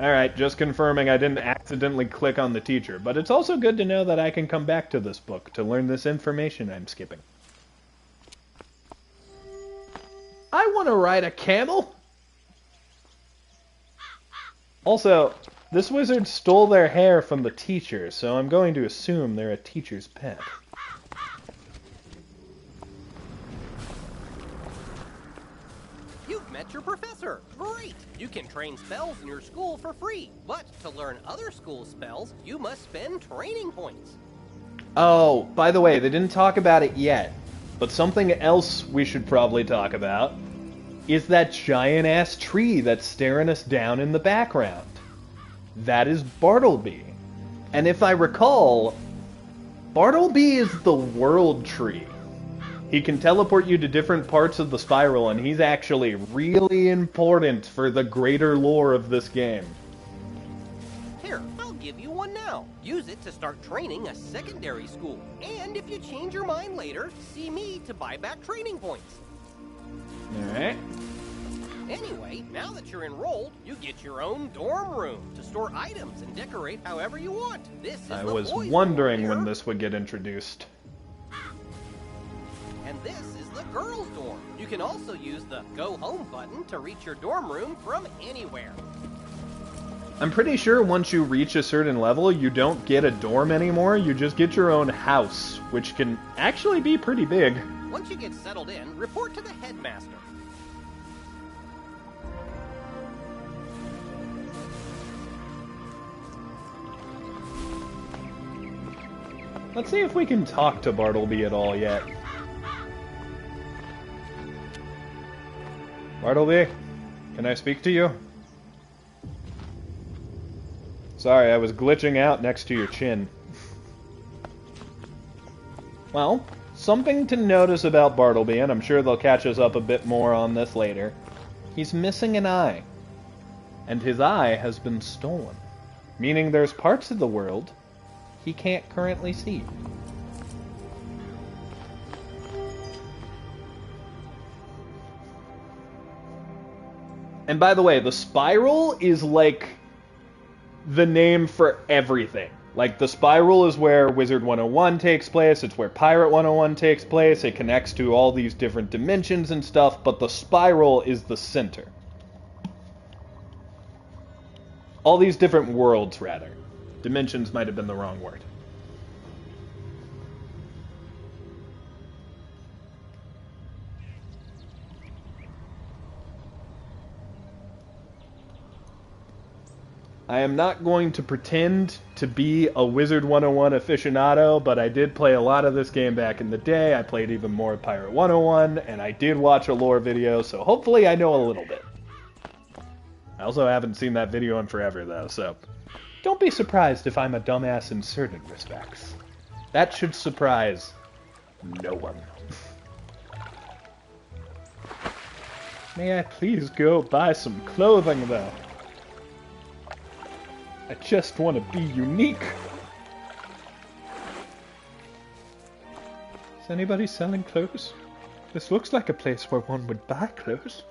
Alright, just confirming I didn't accidentally click on the teacher, but it's also good to know that I can come back to this book to learn this information I'm skipping. I want to ride a camel! Also, this wizard stole their hair from the teacher, so I'm going to assume they're a teacher's pet. You've met your professor. Great! You can train spells in your school for free. But to learn other school spells, you must spend training points. Oh, by the way, they didn't talk about it yet, but something else we should probably talk about is that giant-ass tree that's staring us down in the background. That is Bartleby. And if I recall, Bartleby is the world tree. He can teleport you to different parts of the spiral, and he's actually really important for the greater lore of this game. Here, I'll give you one now. Use it to start training a secondary school. And if you change your mind later, see me to buy back training points. Alright. Anyway, now that you're enrolled, you get your own dorm room to store items and decorate however you want. This is I the was boys' wondering room when here, this would get introduced. and this is the girls' dorm. You can also use the Go Home button to reach your dorm room from anywhere. I'm pretty sure once you reach a certain level, you don't get a dorm anymore, you just get your own house, which can actually be pretty big. Once you get settled in, report to the headmaster. Let's see if we can talk to Bartleby at all yet. Bartleby, can I speak to you? Sorry, I was glitching out next to your chin. Well, something to notice about Bartleby, and I'm sure they'll catch us up a bit more on this later. He's missing an eye. And his eye has been stolen. Meaning there's parts of the world he can't currently see. And by the way, the spiral is like the name for everything. Like, the spiral is where Wizard 101 takes place, it's where Pirate 101 takes place, it connects to all these different dimensions and stuff, but the spiral is the center. All these different worlds, rather. Dimensions might have been the wrong word. I am not going to pretend to be a Wizard 101 aficionado, but I did play a lot of this game back in the day. I played even more Pirate 101, and I did watch a lore video, so hopefully I know a little bit. I also haven't seen that video in forever, though, so don't be surprised if I'm a dumbass in certain respects. That should surprise no one. May I please go buy some clothing, though? I just want to be unique. Is anybody selling clothes? This looks like a place where one would buy clothes.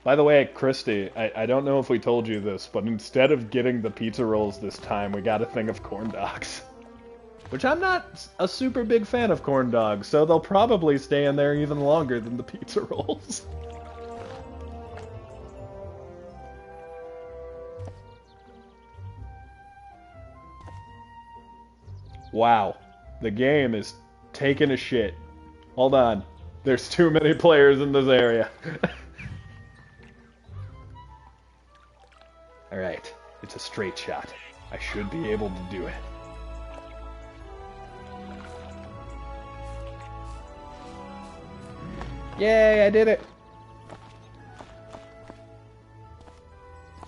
By the way, Christy, I don't know if we told you this, but instead of getting the pizza rolls this time, we got a thing of corn dogs. Which I'm not a super big fan of corn dogs, so they'll probably stay in there even longer than the pizza rolls. Wow, the game is taking a shit. Hold on, there's too many players in this area. Alright, it's a straight shot. I should be able to do it. Yay, I did it!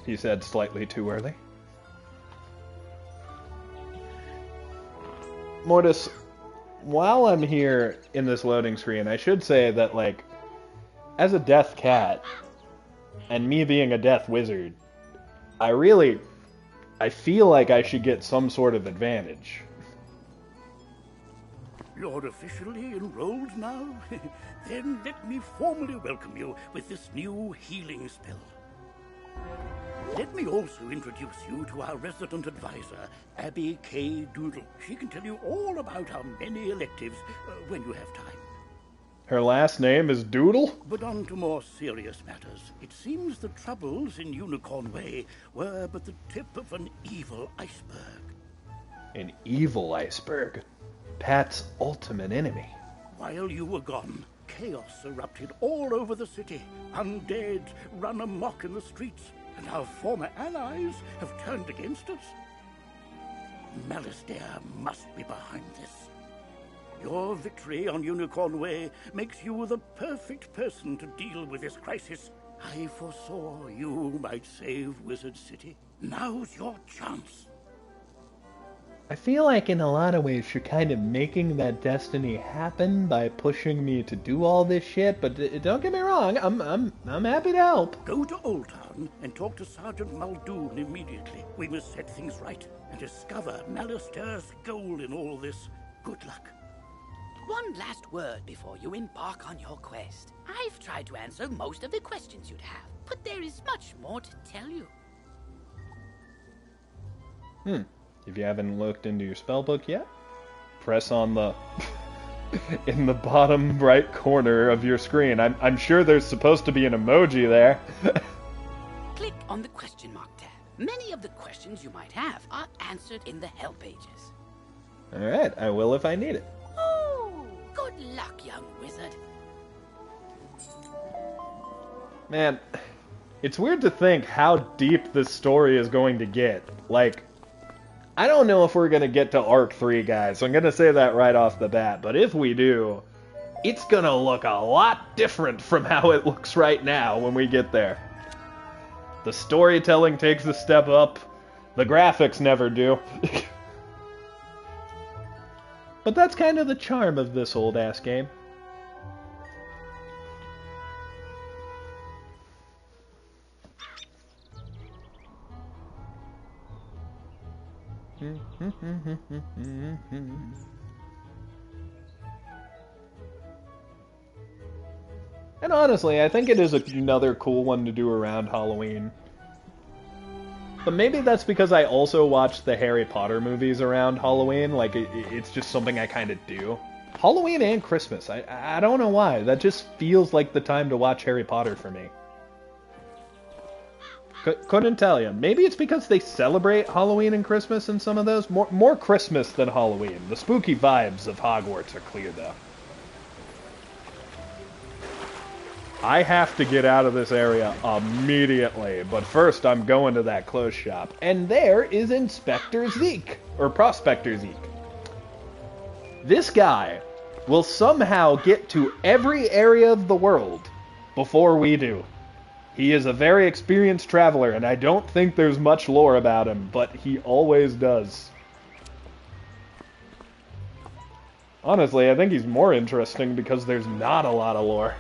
He said slightly too early. Mortis, while I'm here in this loading screen, I should say that, like, as a death cat, and me being a death wizard, I feel like I should get some sort of advantage. You're officially enrolled now? Then let me formally welcome you with this new healing spell. Let me also introduce you to our resident advisor, Abby K. Doodle. She can tell you all about our many electives when you have time. Her last name is Doodle? But on to more serious matters. It seems the troubles in Unicorn Way were but the tip of an evil iceberg. An evil iceberg? Pat's ultimate enemy. While you were gone, chaos erupted all over the city. Undead run amok in the streets, and our former allies have turned against us. Malastare must be behind this. Your victory on Unicorn Way makes you the perfect person to deal with this crisis. I foresaw you might save Wizard City. Now's your chance. I feel like in a lot of ways you're kind of making that destiny happen by pushing me to do all this shit, but don't get me wrong, I'm happy to help. Go to Old Town and talk to Sergeant Muldoon immediately. We must set things right and discover Malastare's goal in all this. Good luck. One last word before you embark on your quest. I've tried to answer most of the questions you'd have, but there is much more to tell you. If you haven't looked into your spellbook yet, press on the in the bottom right corner of your screen. I'm sure there's supposed to be an emoji there. Click on the question mark tab. Many of the questions you might have are answered in the help pages. Alright, I will if I need it. Oh, good luck, young wizard. Man, it's weird to think how deep this story is going to get. Like, I don't know if we're going to get to Arc 3, guys, so I'm going to say that right off the bat. But if we do, it's going to look a lot different from how it looks right now when we get there. The storytelling takes a step up. The graphics never do. But that's kind of the charm of this old-ass game. And honestly, I think it is another cool one to do around Halloween. But maybe that's because I also watch the Harry Potter movies around Halloween. Like, it's just something I kind of do. Halloween and Christmas. I don't know why. That just feels like the time to watch Harry Potter for me. Couldn't tell you. Maybe it's because they celebrate Halloween and Christmas in some of those. More Christmas than Halloween. The spooky vibes of Hogwarts are clear, though. I have to get out of this area immediately, but first I'm going to that clothes shop. And there is Inspector Zeke, or Prospector Zeke. This guy will somehow get to every area of the world before we do. He is a very experienced traveler, and I don't think there's much lore about him, but he always does. Honestly, I think he's more interesting because there's not a lot of lore.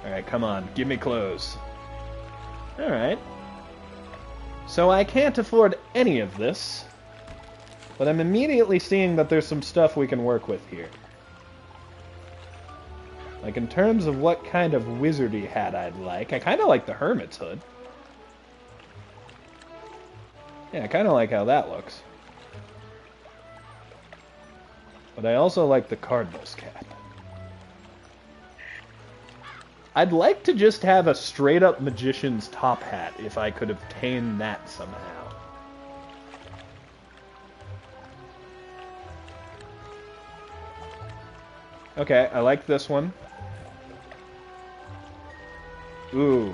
Alright, come on, give me clothes. Alright. So I can't afford any of this, but I'm immediately seeing that there's some stuff we can work with here. Like, in terms of what kind of wizardy hat I'd like, I kind of like the hermit's hood. Yeah, I kind of like how that looks. But I also like the cardinal's cap. I'd like to just have a straight-up magician's top hat, if I could obtain that somehow. Okay, I like this one. Ooh,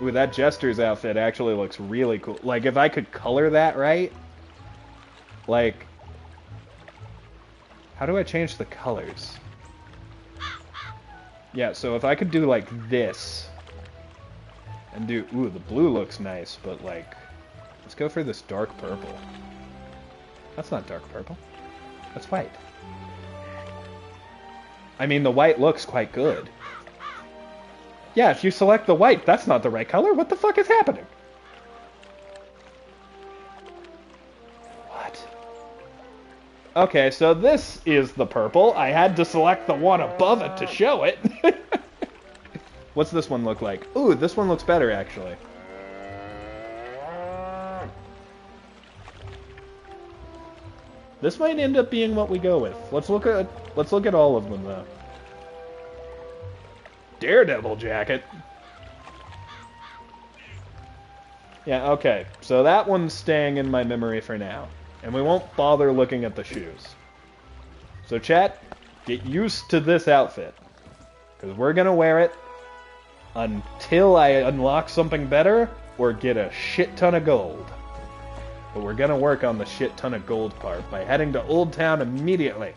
that Jester's outfit actually looks really cool. Like, if I could color that right, like, how do I change the colors? Yeah, so if I could do like this, and do, ooh, the blue looks nice, but like, let's go for this dark purple. That's not dark purple, that's white. I mean, the white looks quite good. Yeah, if you select the white, that's not the right color. What the fuck is happening? What? Okay, so this is the purple. I had to select the one above it to show it. What's this one look like? Ooh, this one looks better, actually. This might end up being what we go with. Let's look at all of them, though. Daredevil jacket. Yeah, okay. So that one's staying in my memory for now. And we won't bother looking at the shoes. So chat, get used to this outfit. Because we're going to wear it until I unlock something better or get a shit ton of gold. But we're going to work on the shit ton of gold part by heading to Old Town immediately.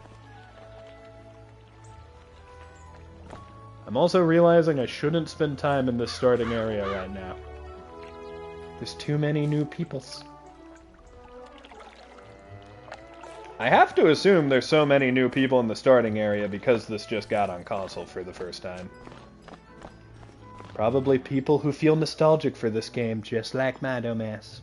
I'm also realizing I shouldn't spend time in this starting area right now. There's too many new peoples. I have to assume there's so many new people in the starting area because this just got on console for the first time. Probably people who feel nostalgic for this game, just like my dumbass.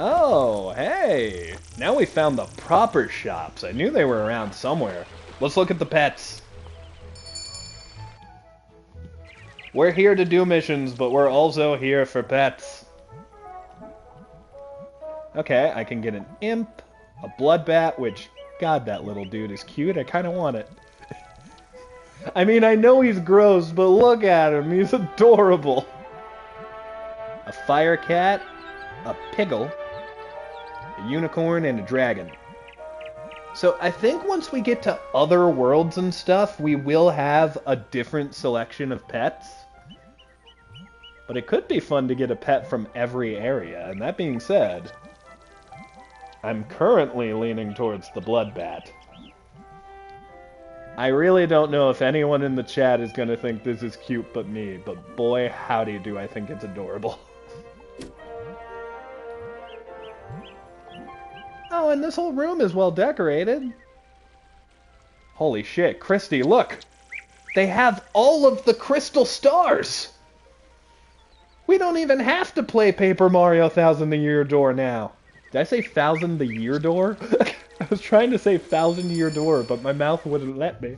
Oh, hey! Now we found the proper shops. I knew they were around somewhere. Let's look at the pets. We're here to do missions, but we're also here for pets. Okay, I can get an imp, a bloodbat, which, God, that little dude is cute. I kind of want it. I mean, I know he's gross, but look at him. He's adorable. A fire cat, a piggle, a unicorn, and a dragon. So I think once we get to other worlds and stuff, we will have a different selection of pets. But it could be fun to get a pet from every area. And that being said, I'm currently leaning towards the bloodbat. I really don't know if anyone in the chat is going to think this is cute but me, but boy howdy do I think it's adorable. Oh, and this whole room is well decorated. Holy shit, Christy, look! They have all of the crystal stars! We don't even have to play Paper Mario Thousand the Year Door now. Did I say Thousand the Year Door? I was trying to say 1,000-year door, but my mouth wouldn't let me.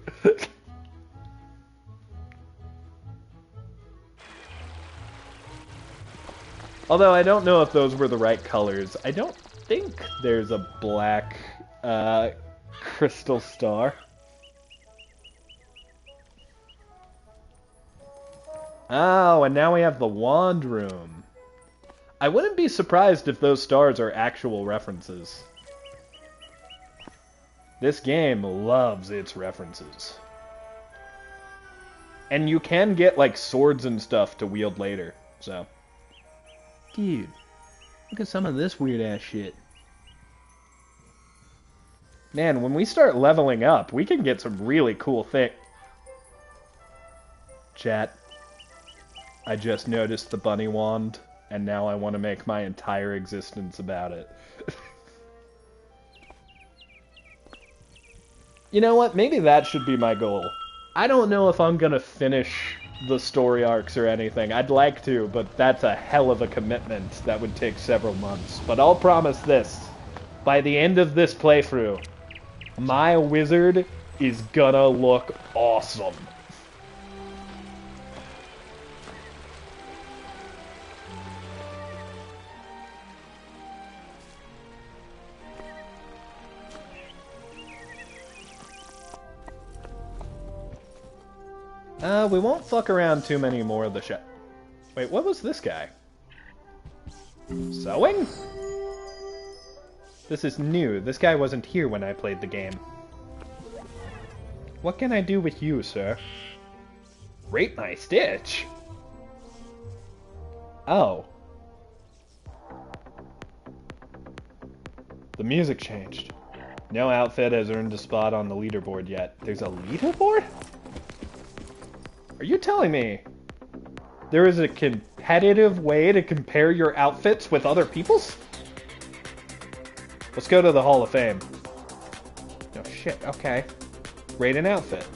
Although I don't know if those were the right colors. I don't think there's a black crystal star. Oh, and now we have the wand room. I wouldn't be surprised if those stars are actual references. This game loves its references. And you can get, like, swords and stuff to wield later, so. Dude, look at some of this weird-ass shit. Man, when we start leveling up, we can get some really cool things. Chat, I just noticed the bunny wand, and now I want to make my entire existence about it. You know what? Maybe that should be my goal. I don't know if I'm gonna finish the story arcs or anything. I'd like to, but that's a hell of a commitment that would take several months. But I'll promise this. By the end of this playthrough, my wizard is gonna look awesome. We won't fuck around too many more of the shit. Wait, what was this guy? Sewing? This is new. This guy wasn't here when I played the game. What can I do with you, sir? Rate my stitch? Oh. The music changed. No outfit has earned a spot on the leaderboard yet. There's a leaderboard? Are you telling me there is a competitive way to compare your outfits with other people's? Let's go to the Hall of Fame. Oh shit, okay. Rate an outfit.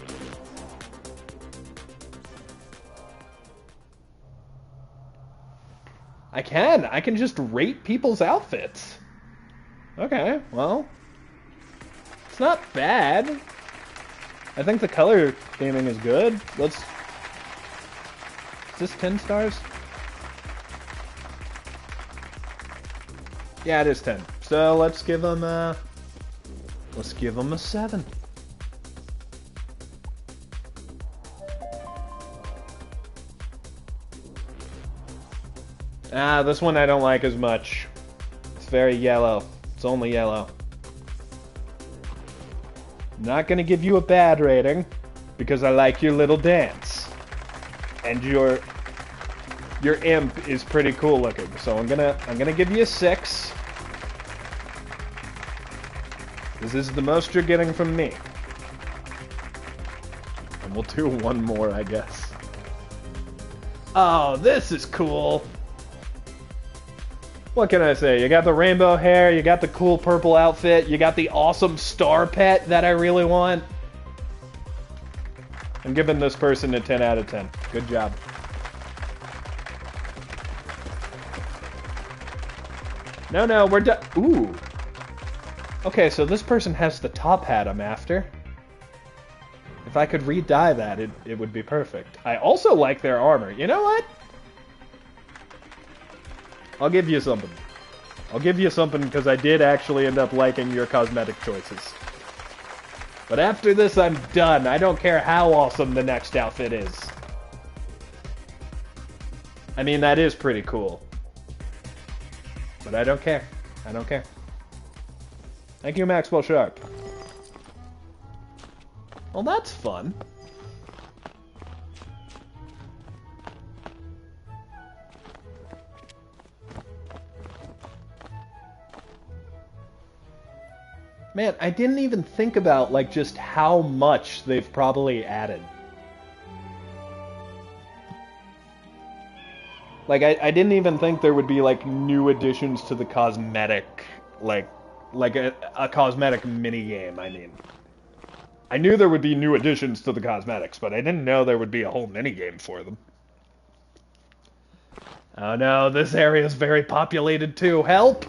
I can just rate people's outfits. Okay, well. It's not bad. I think the color theming is good. Let's... Is this 10 stars? Yeah, it is 10. So let's give them a 7. Ah, this one I don't like as much. It's very yellow. It's only yellow. I'm not gonna give you a bad rating because I like your little dance. And your imp is pretty cool looking, so I'm gonna give you a 6. This is the most you're getting from me. And we'll do one more, I guess. Oh, this is cool. What can I say? You got the rainbow hair, you got the cool purple outfit, you got the awesome star pet that I really want. I'm giving this person a 10 out of 10. Good job. No, we're done. Ooh. Okay, so this person has the top hat I'm after. If I could re-dye that, it would be perfect. I also like their armor. You know what? I'll give you something. I'll give you something because I did actually end up liking your cosmetic choices. But after this, I'm done. I don't care how awesome the next outfit is. I mean, that is pretty cool. But I don't care. I don't care. Thank you, Maxwell Sharp. Well, that's fun. Man, I didn't even think about, like, just how much they've probably added. Like, I didn't even think there would be, like, new additions to the cosmetic, like a cosmetic minigame, I mean. I knew there would be new additions to the cosmetics, but I didn't know there would be a whole minigame for them. Oh no, this area is very populated too. Help!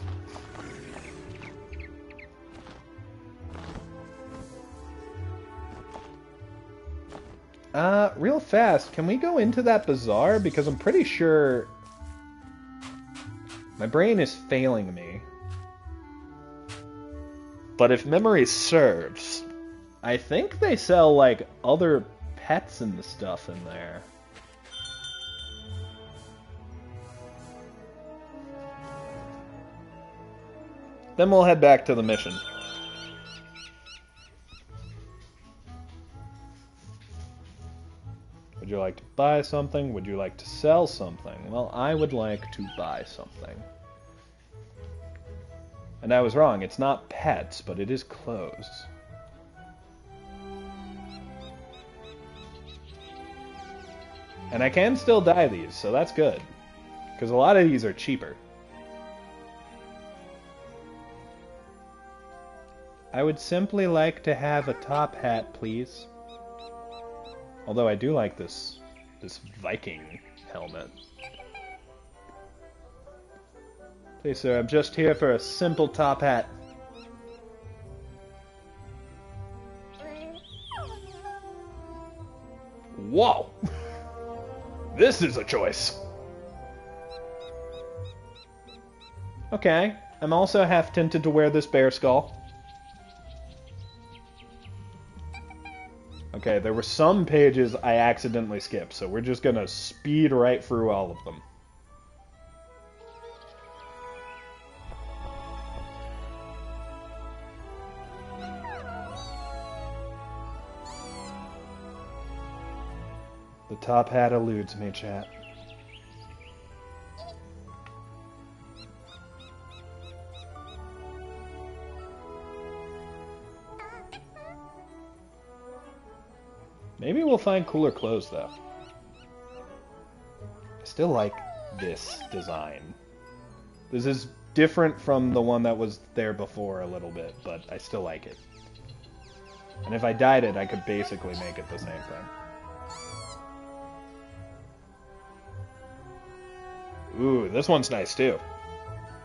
Real fast, can we go into that bazaar? Because I'm pretty sure my brain is failing me. But if memory serves, I think they sell, like, other pets and stuff in there. Then we'll head back to the mission. Would you like to buy something? Would you like to sell something? Well, I would like to buy something. And I was wrong, it's not pets, but it is clothes. And I can still dye these, so that's good. Because a lot of these are cheaper. I would simply like to have a top hat, please. Although I do like this Viking helmet. Please, sir, I'm just here for a simple top hat. Whoa! This is a choice. Okay, I'm also half tempted to wear this bear skull. Okay, there were some pages I accidentally skipped, so we're just gonna speed right through all of them. The top hat eludes me, chat. Maybe we'll find cooler clothes, though. I still like this design. This is different from the one that was there before a little bit, but I still like it. And if I dyed it, I could basically make it the same thing. Ooh, this one's nice, too.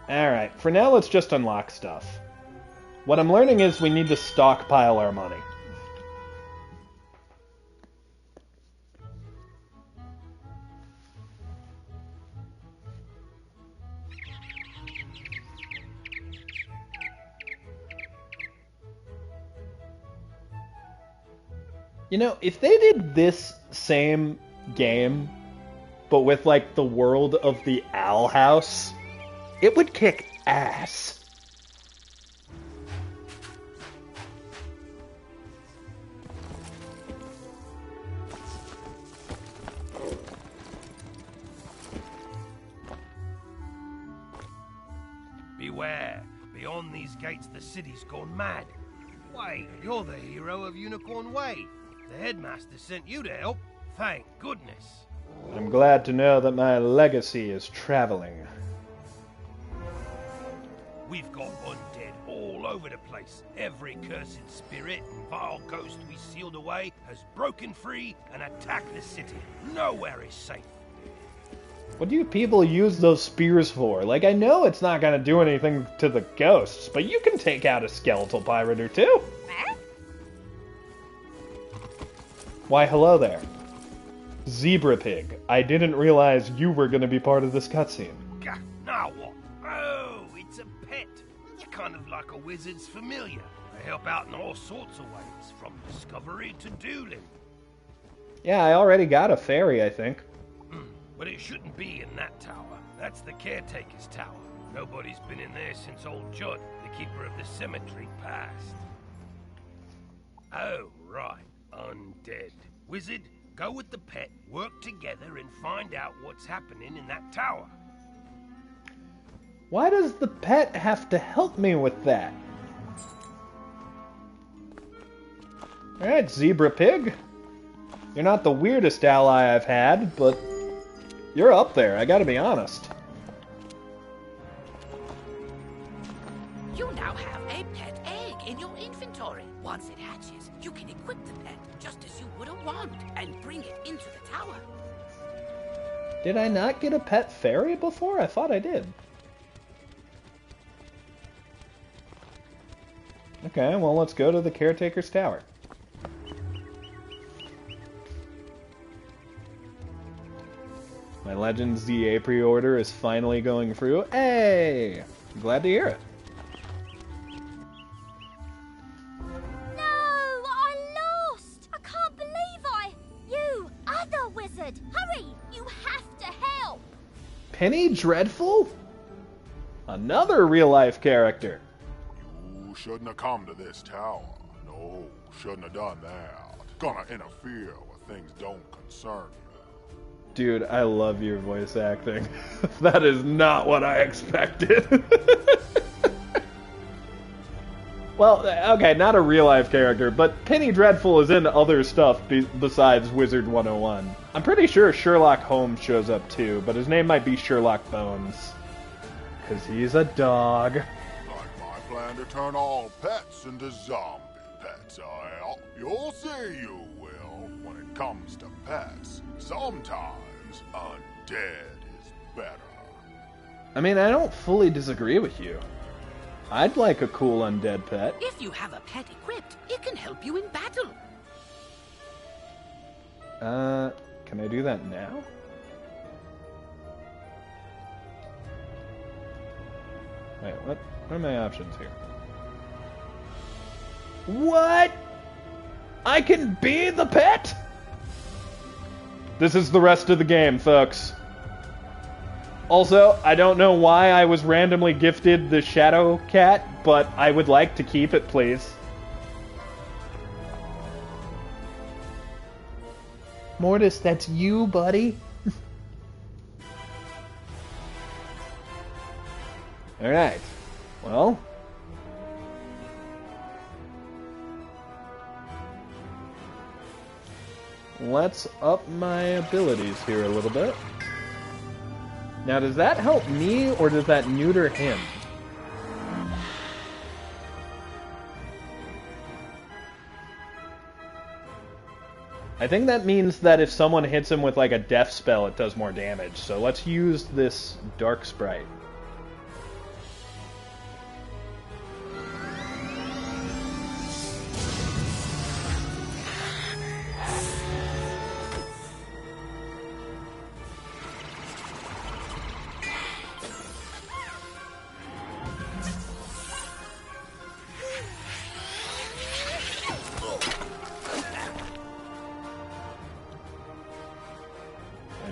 Alright, for now, let's just unlock stuff. What I'm learning is we need to stockpile our money. You know, if they did this same game, but with, like, the world of the Owl House, it would kick ass. Beware. Beyond these gates, the city's gone mad. Wait, you're the hero of Unicorn Way. The headmaster sent you to help. Thank goodness. I'm glad to know that my legacy is traveling. We've got undead all over the place. Every cursed spirit and vile ghost we sealed away has broken free and attacked the city. Nowhere is safe. What do you people use those spears for? Like, I know it's not gonna do anything to the ghosts, but you can take out a skeletal pirate or two. Why, hello there. Zebra Pig. I didn't realize you were gonna be part of this cutscene. Now what? Oh, it's a pet. They're kind of like a wizard's familiar. They help out in all sorts of ways, from discovery to dueling. Yeah, I already got a fairy, I think. But it shouldn't be in that tower. That's the caretaker's tower. Nobody's been in there since old Judd, the keeper of the cemetery, passed. Oh, right. Undead. Wizard, go with the pet, work together, and find out what's happening in that tower. Why does the pet have to help me with that? Alright, Zebra Pig. You're not the weirdest ally I've had, but you're up there, I gotta be honest. You now have a pet egg in your inventory. Once it hatches, you can equip the pet just as you would a wand and bring it into the tower. Did I not get a pet fairy before? I thought I did. Okay, well, let's go to the caretaker's tower. My Legends ZA pre-order is finally going through. Hey! Glad to hear it. No! I lost! I can't believe You, other wizard! Hurry! You have to help! Penny Dreadful? Another real-life character. You shouldn't have come to this tower. No, shouldn't have done that. Gonna interfere where things don't concern you. Dude, I love your voice acting. That is not what I expected. Well, okay, not a real-life character, but Penny Dreadful is in other stuff besides Wizard 101. I'm pretty sure Sherlock Holmes shows up too, but his name might be Sherlock Bones. Because he's a dog. Like my plan to turn all pets into zombie pets, you'll see you will. When it comes to pets, sometimes undead is better. I mean, I don't fully disagree with you. I'd like a cool undead pet. If you have a pet equipped, it can help you in battle. Can I do that now? Wait, what are my options here? What? I can be the pet? This is the rest of the game, folks. Also, I don't know why I was randomly gifted the Shadow Cat, but I would like to keep it, please. Mortis, that's you, buddy. Alright. Well. Let's up my abilities here a little bit. Now, does that help me, or does that neuter him? I think that means that if someone hits him with like a death spell, it does more damage. So let's use this Dark Sprite.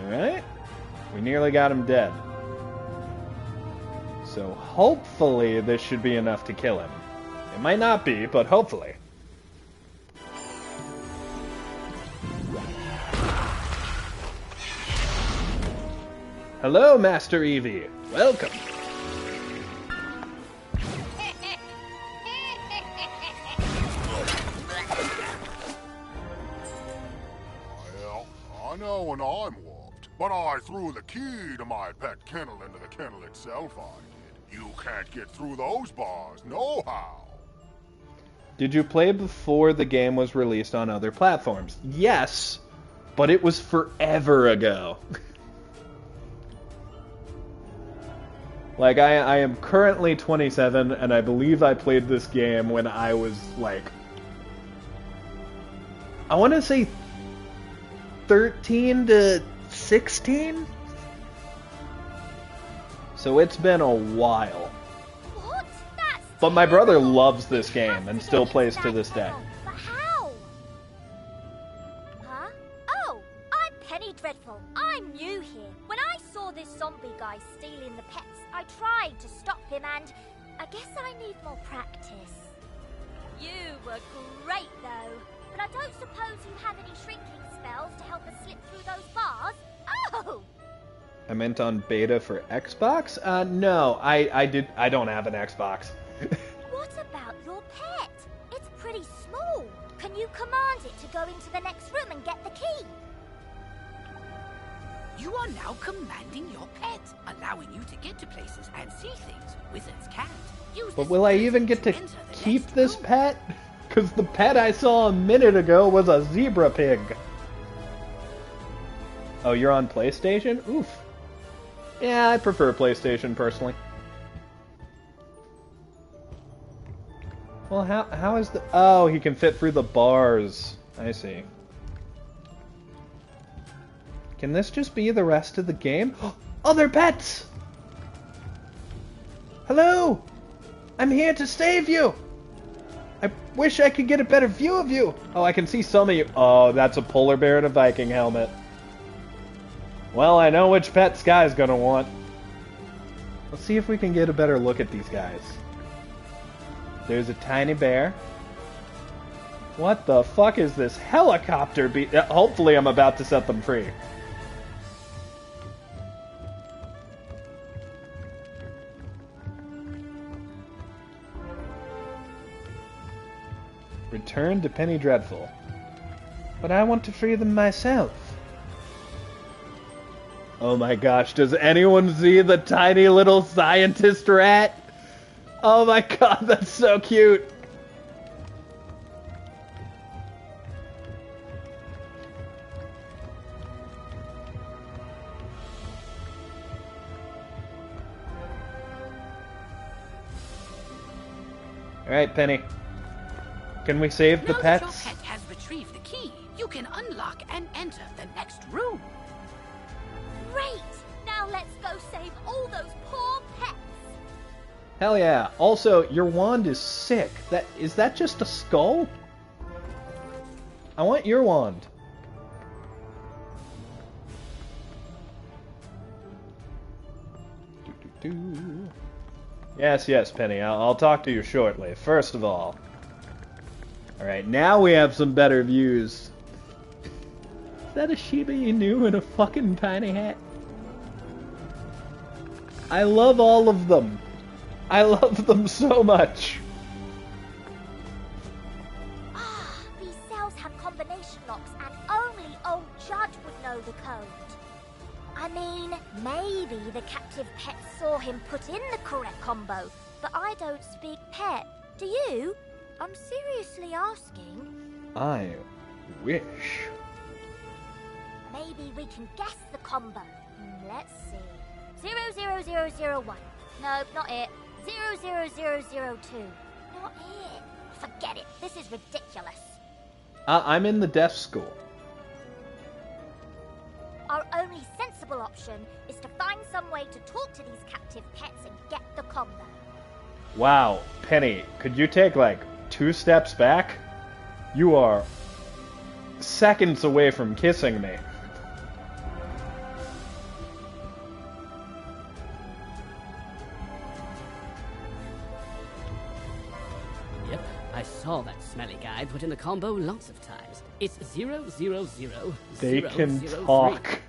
Alright, we nearly got him dead. So hopefully this should be enough to kill him. It might not be, but hopefully. Hello, Master Eevee. Welcome. Well, I know when I'm warped, but I threw the key to my pet kennel into the kennel itself, I did. You can't get through those bars, nohow. Did you play before the game was released on other platforms? Yes, but it was forever ago. Like, I am currently 27, and I believe I played this game when I was, like, I want to say 13 to 16? So it's been a while. What? That's But my brother loves this game and still plays to this day. But how? Huh? Oh, I'm Penny Dreadful. I'm new here. When I saw this zombie guy stealing the pets, I tried to stop him and I guess I need more practice. You were great though. But I don't suppose you have any shrinking spells to help us slip through those bars? Oh! I meant on beta for Xbox? No, I don't have an Xbox. What about your pet? It's pretty small. Can you command it to go into the next room and get the key? You are now commanding your pet, allowing you to get to places and see things wizards can't. Use But this will I ability even get to enter the keep next this room. pet? Because the pet I saw a minute ago was a zebra pig. Oh, you're on PlayStation? Oof. Yeah, I prefer PlayStation personally. Well, how is the... Oh, he can fit through the bars. I see. Can this just be the rest of the game? Other pets! Hello! I'm here to save you! I wish I could get a better view of you! Oh, I can see some of you. Oh, that's a polar bear in a Viking helmet. Well, I know which pet Sky's gonna want. Let's see if we can get a better look at these guys. There's a tiny bear. What the fuck is this helicopter hopefully I'm about to set them free. Return to Penny Dreadful. But I want to free them myself. Oh my gosh, does anyone see the tiny little scientist rat? Oh my god, that's so cute. Alright, Penny. Can we save the Now that pets? your pet has retrieved the key, you can unlock and enter the next room. Great! Now let's go save all those poor pets! Hell yeah. Also, your wand is sick. Is that just a skull? I want your wand. Yes, Penny. I'll talk to you shortly. First of all. Alright, now we have some better views. Is that a Shiba Inu in a fucking tiny hat? I love all of them. I love them so much. Ah, these cells have combination locks and only old Judd would know the code. I mean, maybe the captive pet saw him put in the correct combo, but I don't speak pet. Do you? I'm seriously asking. I wish. Maybe we can guess the combo. Let's see. 00001. Nope, not it. 00002. Not it. Forget it. This is ridiculous. I'm in the deaf school. Our only sensible option is to find some way to talk to these captive pets and get the combo. Wow, Penny, could you take like 2 steps back? You are seconds away from kissing me. Yep, I saw that smelly guy put in the combo lots of times. It's 000. They can talk.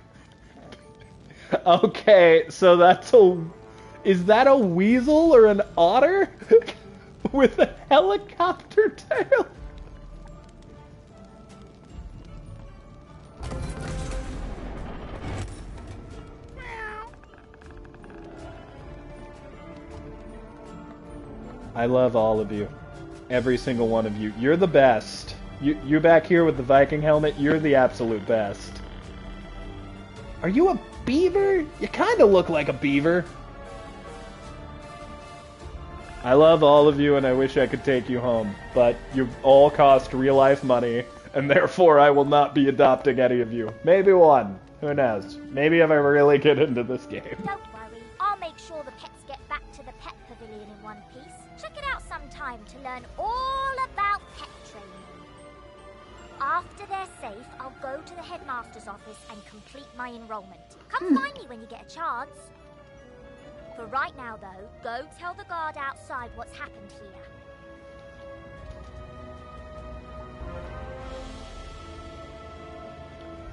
Okay, so that's a... Is that a weasel or an otter? With a helicopter tail? I love all of you. Every single one of you. You're the best. You back here with the Viking helmet, you're the absolute best. Are you a beaver? You kind of look like a beaver. I love all of you and I wish I could take you home, but you all cost real-life money, and therefore I will not be adopting any of you. Maybe one. Who knows? Maybe if I really get into this game. Don't worry, I'll make sure the pets get back to the pet pavilion in one piece. Check it out sometime to learn all about pet training. After they're safe, I'll go to the headmaster's office and complete my enrollment. Come find me when you get a chance. For right now, though, go tell the guard outside what's happened here.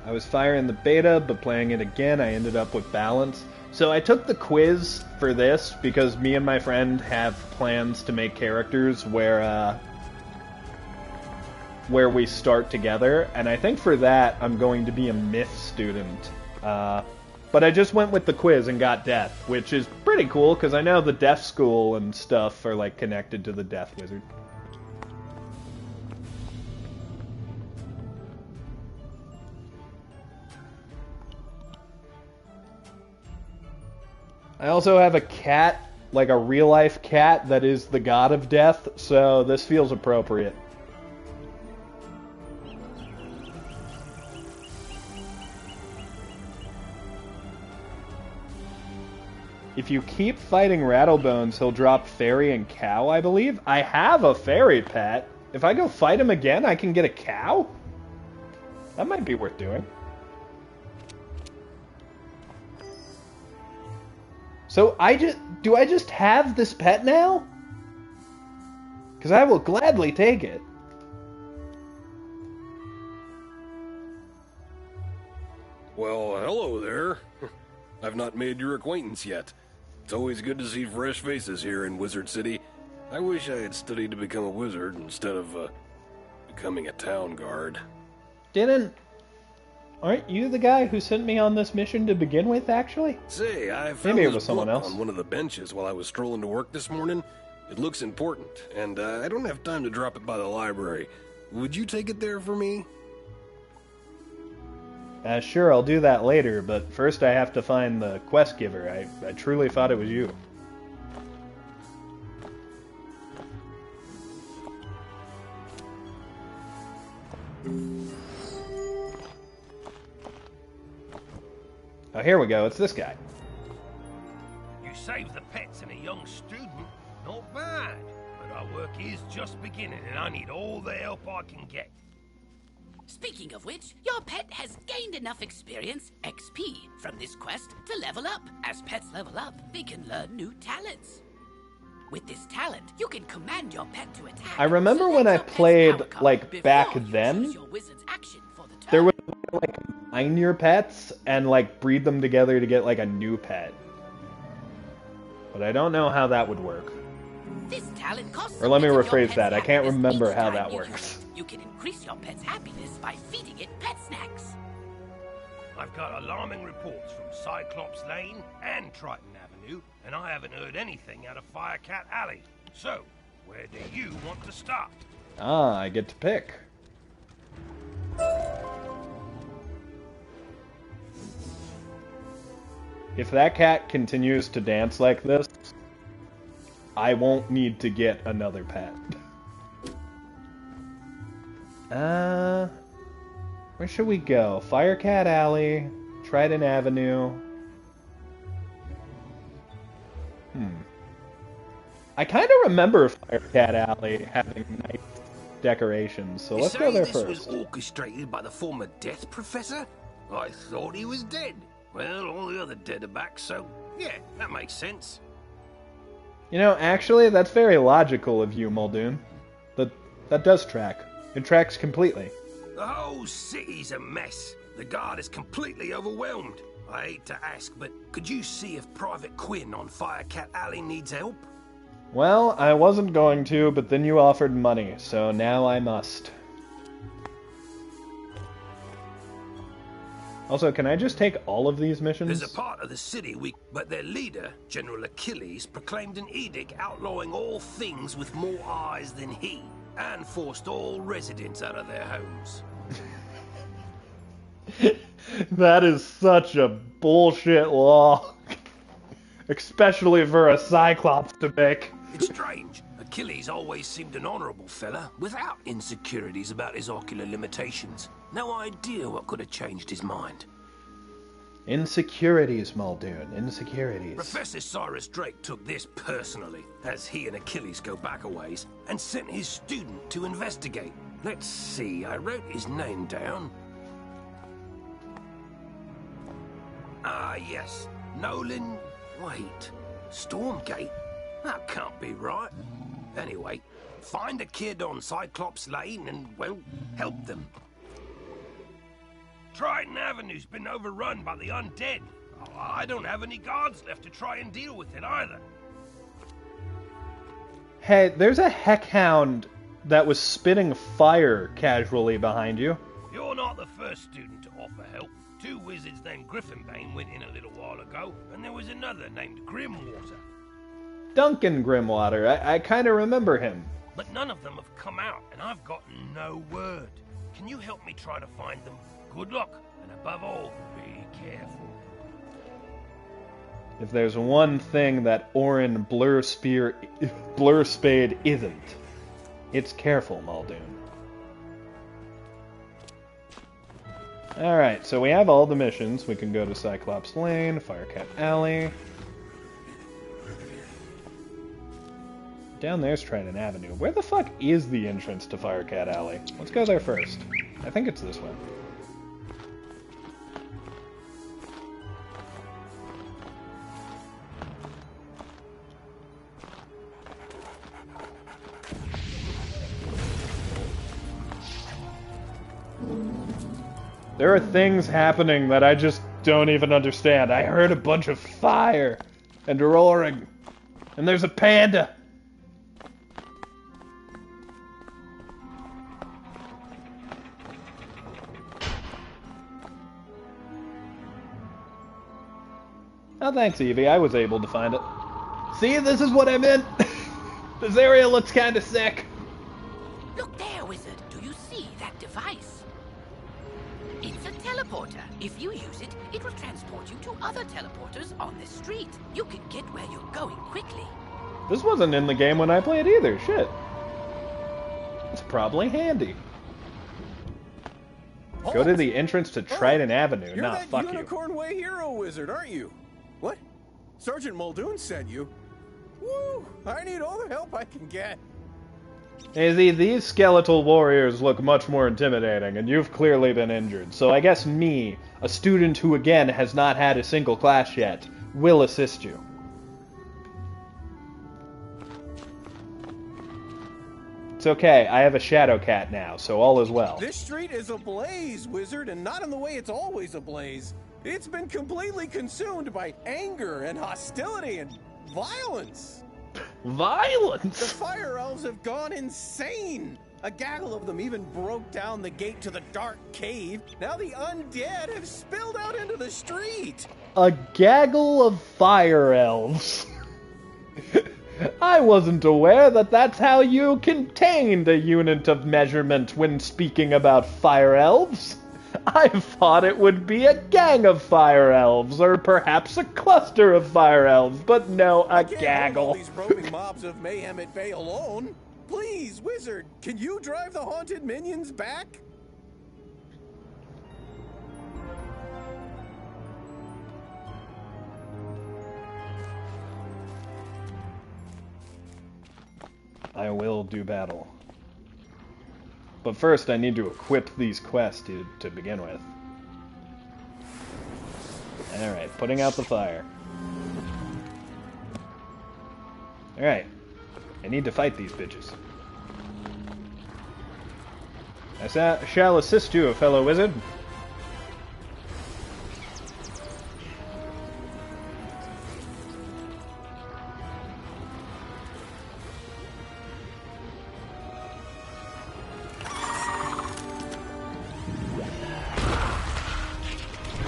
I was firing the beta, but playing it again, I ended up with balance. So I took the quiz for this because me and my friend have plans to make characters where we start together, and I think for that I'm going to be a myth student. But I just went with the quiz and got death, which is pretty cool because I know the death school and stuff are like connected to the death wizard. I also have a cat, like a real-life cat that is the god of death, so this feels appropriate. If you keep fighting Rattlebones, he'll drop fairy and cow, I believe. I have a fairy pet. If I go fight him again, I can get a cow? That might be worth doing. So do I just have this pet now? Because I will gladly take it. Well, hello there. I've not made your acquaintance yet. It's always good to see fresh faces here in Wizard City. I wish I had studied to become a wizard instead of, becoming a town guard. Aren't you the guy who sent me on this mission to begin with, actually? Say, I found Maybe it this was someone book else. on one of the benches while I was strolling to work this morning. It looks important, and I don't have time to drop it by the library. Would you take it there for me? Sure, I'll do that later, but first I have to find the quest giver. I truly thought it was you. Oh, here we go. It's this guy. You saved the pets and a young student. Not bad. But our work is just beginning, and I need all the help I can get. Speaking of which, your pet has gained enough experience, XP, from this quest to level up. As pets level up, they can learn new talents. With this talent, you can command your pet to attack. I remember when I played, like, back then, there was, like, mine your pets and, like, breed them together to get, like, a new pet. But I don't know how that would work. This talent costs Or let me a bit of your rephrase pet's that. I can't happiness remember each how time that you use works. it. You can increase your pet's happiness by feeding it pet snacks. I've got alarming reports from Cyclops Lane and Triton Avenue, and I haven't heard anything out of Firecat Alley. So, where do you want to start? Ah, I get to pick. If that cat continues to dance like this, I won't need to get another pet. Where should we go? Firecat Alley, Triton Avenue. I kind of remember Firecat Alley having nice decorations, so let's go there this first. was orchestrated by the former Death Professor? I thought he was dead. Well, all the other dead are back, so yeah, that makes sense. You know, actually, that's very logical of you, Muldoon. That does track. It tracks completely. The whole city's a mess. The guard is completely overwhelmed. I hate to ask, but could you see if Private Quinn on Firecat Alley needs help? Well, I wasn't going to, but then you offered money, so now I must. Also, can I just take all of these missions? There's a part of the city but their leader, General Achilles, proclaimed an edict outlawing all things with more eyes than he, and forced all residents out of their homes. That is such a bullshit law. Especially for a Cyclops to make. It's strange. Achilles always seemed an honorable fella, without insecurities about his ocular limitations. No idea what could have changed his mind. Insecurities, Muldoon. Insecurities. Professor Cyrus Drake took this personally, as he and Achilles go back a ways, and sent his student to investigate. Let's see, I wrote his name down. Ah, yes. Nolan... Wait. Stormgate? That can't be right. Anyway, find a kid on Cyclops Lane and, well, help them. Triton Avenue's been overrun by the undead. I don't have any guards left to try and deal with it either. Hey, there's a heckhound that was spitting fire casually behind you. You're not the first student to offer help. 2 wizards named Griffinbane went in a little while ago, and there was another named Grimwater. Duncan Grimwater. I kind of remember him. But none of them have come out, and I've gotten no word. Can you help me try to find them? Good luck, and above all, be careful. If there's one thing that Orin Blurspade isn't, it's careful, Muldoon. Alright, so we have all the missions. We can go to Cyclops Lane, Firecat Alley. Down there's Triton Avenue. Where the fuck is the entrance to Firecat Alley? Let's go there first. I think it's this way. There are things happening that I just don't even understand. I heard a bunch of fire and roaring, and there's a panda. Oh, thanks, Evie. I was able to find it. See, this is what I meant. This area looks kind of sick. Look there, wizard. Do you see that device? It's a teleporter. If you use it, it will transport you to other teleporters on this street. You can get where you're going quickly. This wasn't in the game when I played either. Shit. It's probably handy. Go to the entrance to Triton Avenue. You're Nah, that fuck you. Unicorn Way hero wizard, aren't you? What? Sergeant Muldoon sent you? Woo! I need all the help I can get. Izzy, these skeletal warriors look much more intimidating, and you've clearly been injured. So I guess me, a student who again has not had a single class yet, will assist you. It's okay, I have a shadow cat now, so all is well. This street is ablaze, wizard, and not in the way it's always ablaze. It's been completely consumed by anger and hostility and violence. Violence? The fire elves have gone insane. A gaggle of them even broke down the gate to the dark cave. Now the undead have spilled out into the street. A gaggle of fire elves. I wasn't aware that that's how you contained a unit of measurement when speaking about fire elves. I thought it would be a gang of fire elves, or perhaps a cluster of fire elves, but no, a gaggle. All these roving mobs of mayhem at bay alone. Please, wizard, can you drive the haunted minions back? I will do battle. But first, I need to equip these quests to begin with. Alright, putting out the fire. Alright, I need to fight these bitches. I shall assist you, fellow wizard.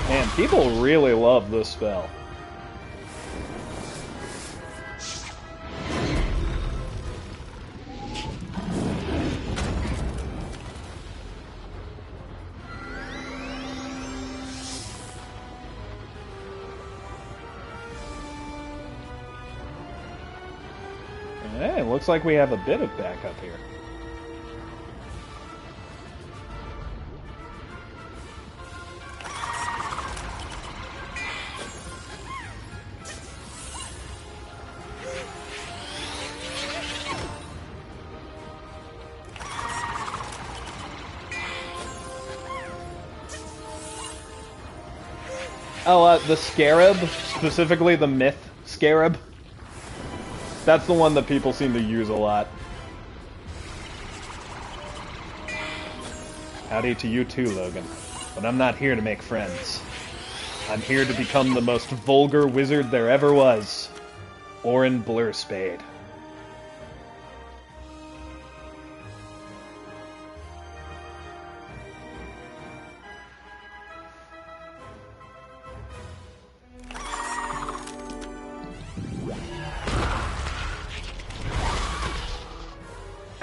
Man, people really love this spell. looks like we have a bit of backup here. Oh, the Scarab, specifically the Myth Scarab. That's the one that people seem to use a lot. Howdy to you too, Logan. But I'm not here to make friends. I'm here to become the most vulgar wizard there ever was. Orin Blurspade.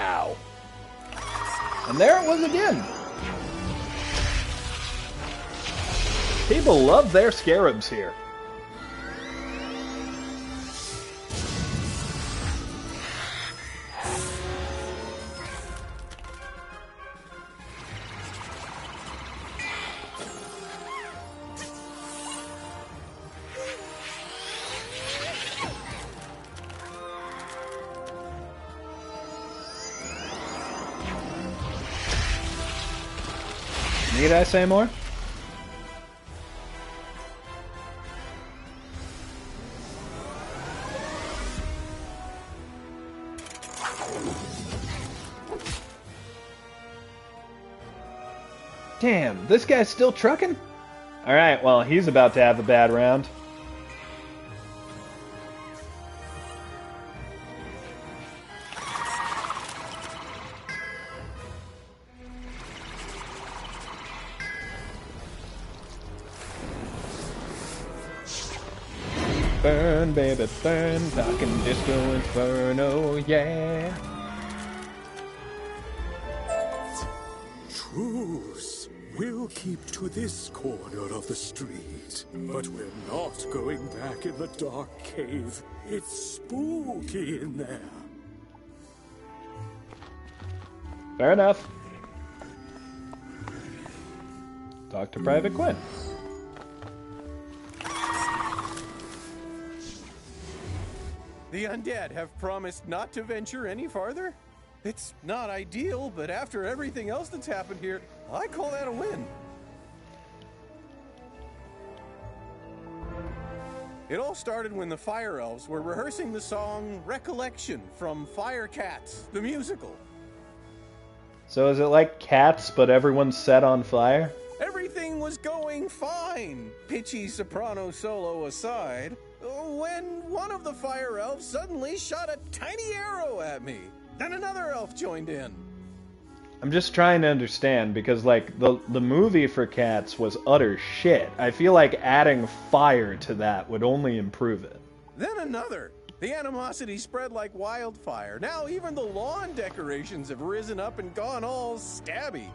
Ow. And there it was again. People love their scarabs here. Need I say more? Damn, this guy's still trucking? Alright, well, he's about to have a bad round. Burn, baby, burn, talking disco inferno, yeah. Truce. We'll keep to this corner of the street, but we're not going back in the dark cave. It's spooky in there. Fair enough. Talk to Private Quinn. The undead have promised not to venture any farther? It's not ideal, but after everything else that's happened here, I call that a win. It all started when the Fire Elves were rehearsing the song Recollection from Fire Cats, the musical. So is it like Cats, but everyone's set on fire? Everything was going fine, pitchy soprano solo aside, when one of the Fire Elves suddenly shot a tiny arrow at me. Then another elf joined in. I'm just trying to understand, because like the movie for Cats was utter shit. I feel like adding fire to that would only improve it. Then another. The animosity spread like wildfire. Now even the lawn decorations have risen up and gone all stabby.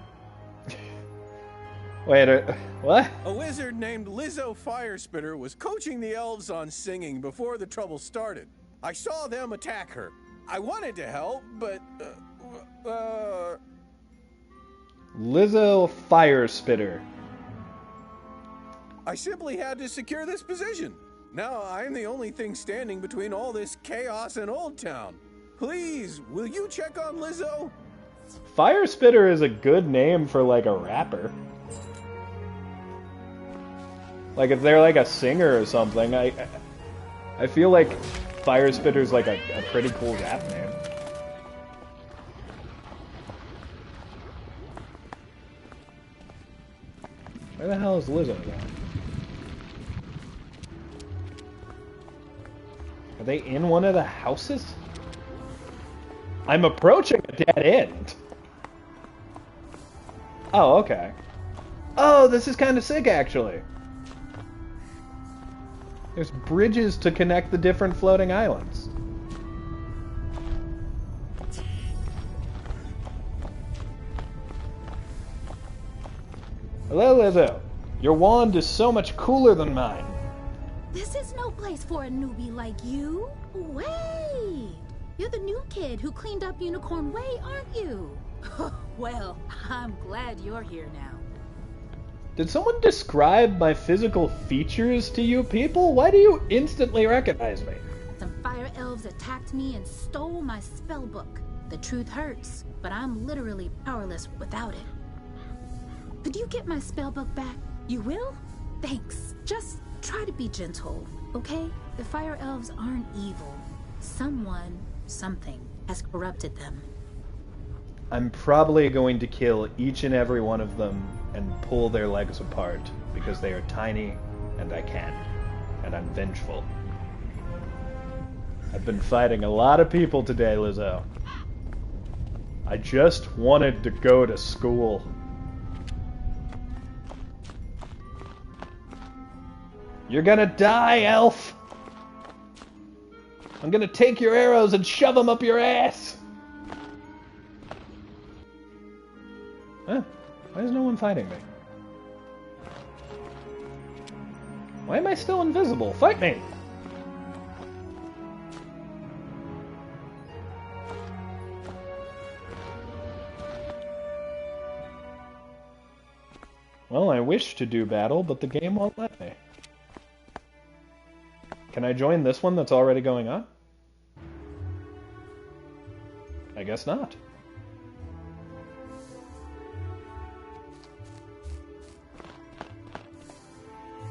Wait, what? A wizard named Lizzo Firespitter was coaching the elves on singing before the trouble started. I saw them attack her. I wanted to help, but, Lizzo Firespitter. I simply had to secure this position. Now I'm the only thing standing between all this chaos and Old Town. Please, will you check on Lizzo? Firespitter is a good name for like a rapper. Like if they're like a singer or something, I feel like Firespitter's like a pretty cool rap name. Where the hell is Lizzo though? Are they in one of the houses? I'm approaching a dead end. Oh, okay. Oh, this is kind of sick actually. There's bridges to connect the different floating islands. Hello, Lizzo. Your wand is so much cooler than mine. This is no place for a newbie like you. Wait! You're the new kid who cleaned up Unicorn Way, aren't you? Well, I'm glad you're here now. Did someone describe my physical features to you people? Why do you instantly recognize me? Some fire elves attacked me and stole my spell book. The truth hurts, but I'm literally powerless without it. Could you get my spell book back? You will? Thanks. Just try to be gentle, okay? The fire elves aren't evil. Someone, something, has corrupted them. I'm probably going to kill each and every one of them and pull their legs apart because they are tiny and I can. And I'm vengeful. I've been fighting a lot of people today, Lizzo. I just wanted to go to school. You're gonna die, elf! I'm gonna take your arrows and shove them up your ass! Huh? Why is no one fighting me? Why am I still invisible? Fight me! Well, I wish to do battle, but the game won't let me. Can I join this one that's already going on? I guess not.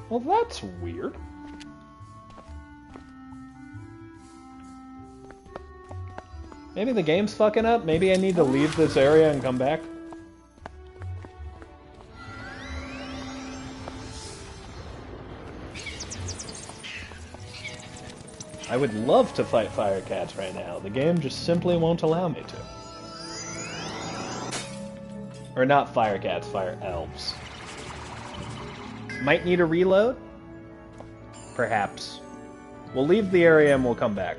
Well, that's weird. Maybe the game's fucking up? Maybe I need to leave this area and come back? I would love to fight fire cats right now. The game just simply won't allow me to. Or not fire cats, fire elves. Might need a reload? Perhaps. We'll leave the area and we'll come back.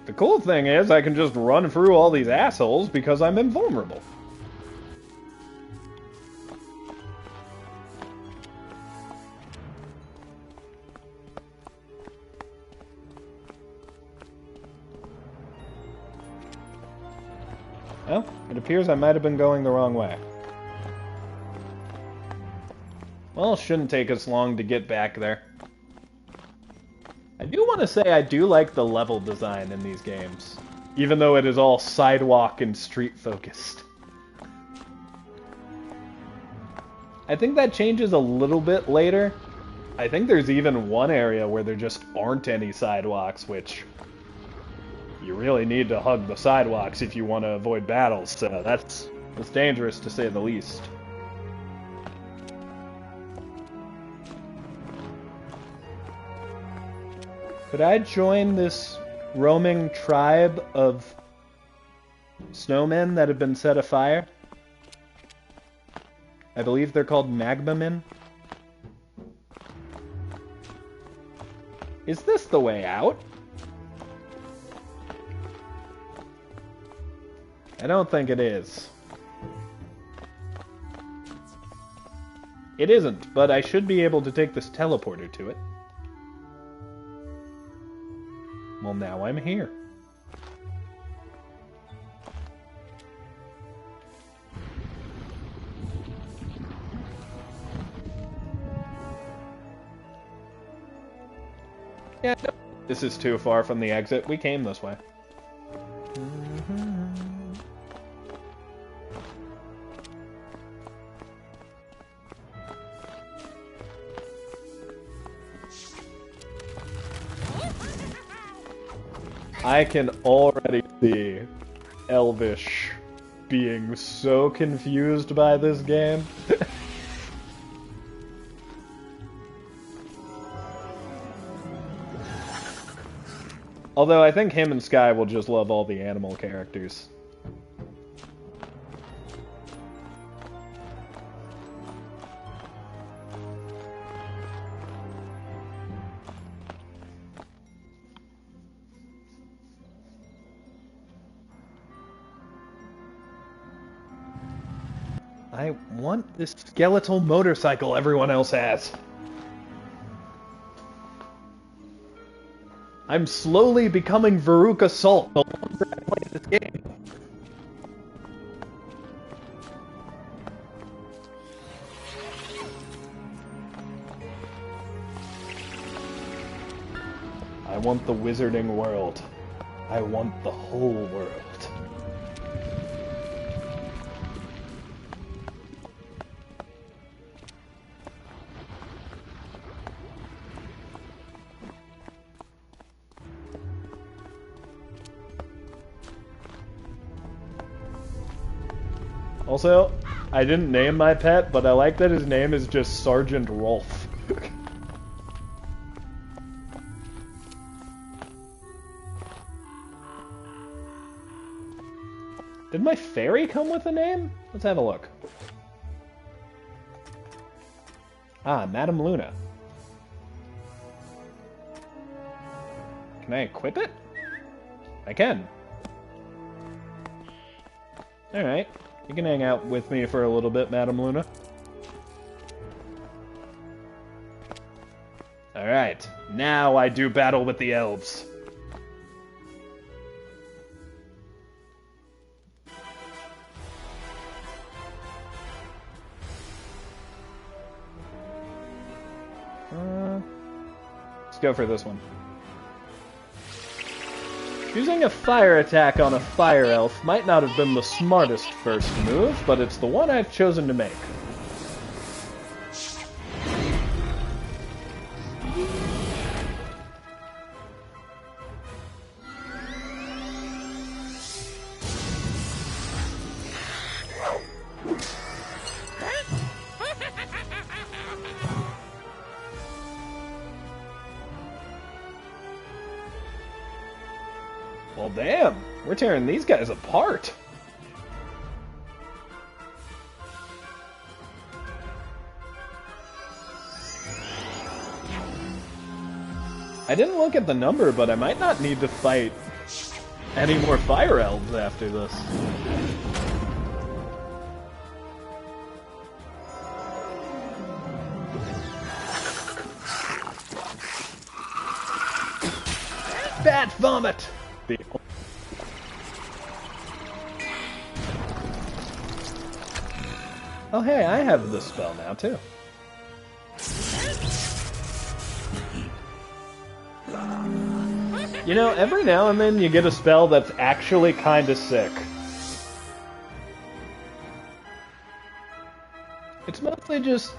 The cool thing is I can just run through all these assholes because I'm invulnerable. Well, it appears I might have been going the wrong way. Well, it shouldn't take us long to get back there. I do want to say I do like the level design in these games, even though it is all sidewalk and street focused. I think that changes a little bit later. I think there's even one area where there just aren't any sidewalks, which you really need to hug the sidewalks if you want to avoid battles, so that's dangerous to say the least. Could I join this roaming tribe of snowmen that have been set afire? I believe they're called magma men. Is this the way out? I don't think it is. It isn't, but I should be able to take this teleporter to it. Well, now I'm here. Yeah, no, this is too far from the exit. We came this way. I can already see Elvish being so confused by this game. Although I think him and Sky will just love all the animal characters. I want this skeletal motorcycle everyone else has. I'm slowly becoming Veruca Salt the longer I play this game. I want the wizarding world. I want the whole world. Also, I didn't name my pet, but I like that his name is just Sergeant Rolf. Did my fairy come with a name? Let's have a look. Ah, Madame Luna. Can I equip it? I can. Alright. You can hang out with me for a little bit, Madame Luna. Alright. Now I do battle with the elves. Let's go for this one. Using a fire attack on a fire elf might not have been the smartest first move, but it's the one I've chosen to make. Well, damn, we're tearing these guys apart. I didn't look at the number, but I might not need to fight any more fire elves after this. Bat vomit! Oh hey, I have this spell now too. You know, every now and then you get a spell that's actually kinda sick. It's mostly just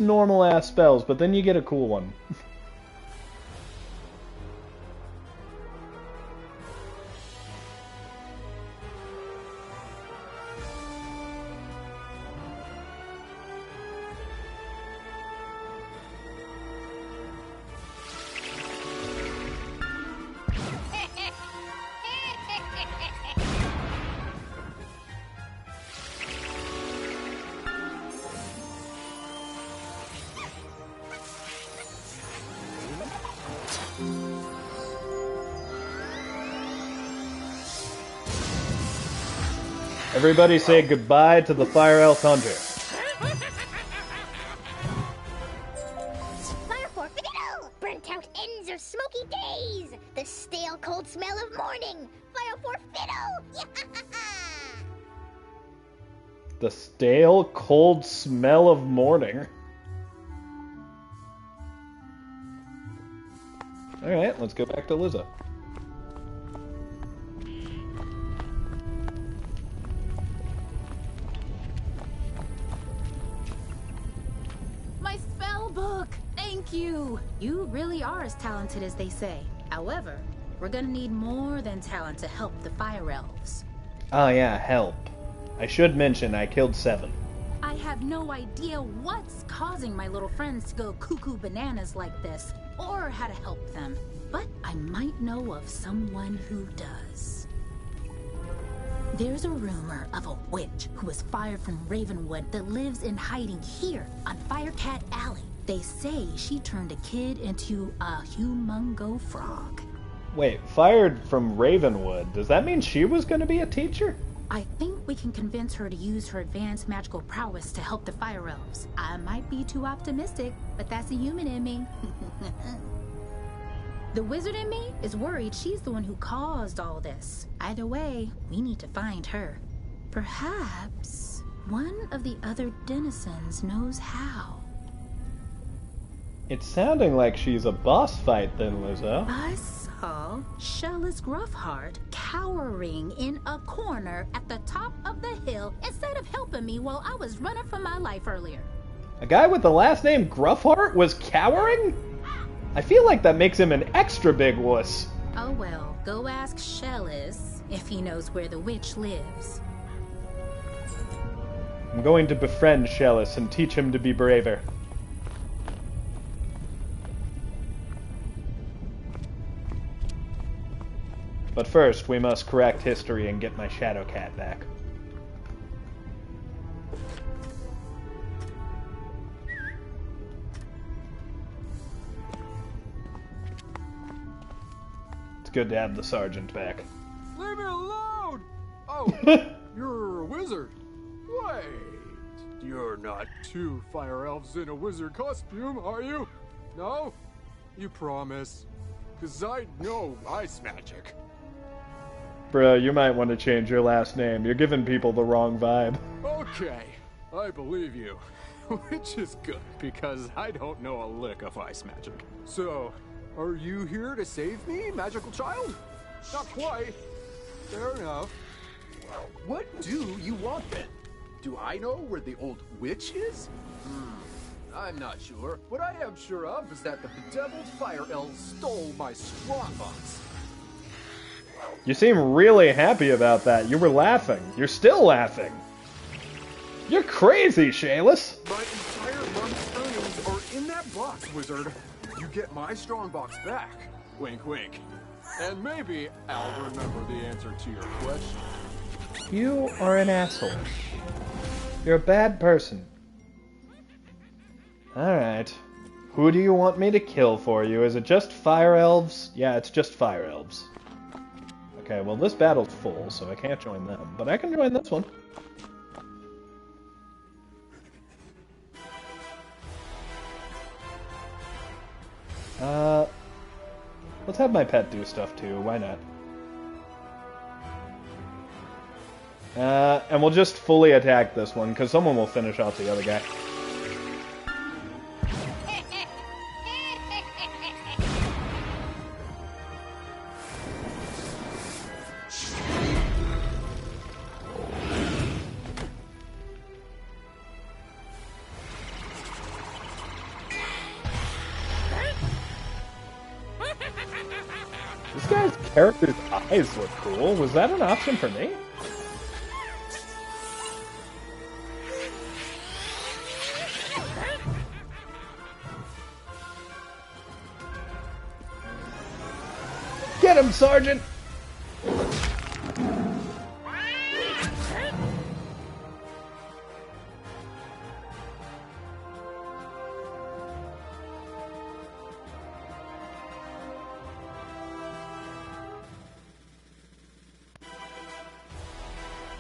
normal ass spells, but then you get a cool one. Everybody say goodbye to the Fire Elf Hunter. Fire for fiddle! Burnt out ends of smoky days! The stale cold smell of morning! Fire for fiddle! The stale cold smell of morning. Alright, let's go back to Liza. Thank you! You really are as talented as they say. However, we're gonna need more than talent to help the fire elves. Oh yeah, help. I should mention I killed 7. I have no idea what's causing my little friends to go cuckoo bananas like this, or how to help them. But I might know of someone who does. There's a rumor of a witch who was fired from Ravenwood that lives in hiding here on Firecat Alley. They say she turned a kid into a humongo frog. Wait, fired from Ravenwood? Does that mean she was going to be a teacher? I think we can convince her to use her advanced magical prowess to help the fire elves. I might be too optimistic, but that's the human in me. The wizard in me is worried she's the one who caused all this. Either way, we need to find her. Perhaps one of the other denizens knows how. It's sounding like she's a boss fight then, Lizzo. I saw Shellis Gruffheart cowering in a corner at the top of the hill instead of helping me while I was running for my life earlier. A guy with the last name Gruffheart was cowering? I feel like that makes him an extra big wuss. Oh well, go ask Shellis if he knows where the witch lives. I'm going to befriend Shellis and teach him to be braver. But first, we must correct history and get my shadow cat back. It's good to have the sergeant back. Leave me alone! Oh, you're a wizard. Wait, you're not two fire elves in a wizard costume, are you? No? You promise? 'Cause I know ice magic. Bruh, you might want to change your last name. You're giving people the wrong vibe. Okay, I believe you. Which is good, because I don't know a lick of ice magic. So, are you here to save me, magical child? Not quite. Fair enough. What do you want then? Do I know where the old witch is? I'm not sure. What I am sure of is that the bedeviled fire elves stole my strongbox. You seem really happy about that. You were laughing. You're still laughing. You're crazy, Shayless. My entire month's earnings are in that box, wizard. You get my strongbox back. Wink, wink. And maybe I'll remember the answer to your question. You are an asshole. You're a bad person. Alright. Who do you want me to kill for you? Is it just fire elves? Yeah, it's just fire elves. Okay, well this battle's full, so I can't join them. But I can join this one. Let's have my pet do stuff too, why not? And we'll just fully attack this one, because someone will finish off the other guy. This guy's character's eyes look cool. Was that an option for me? Get him, Sergeant!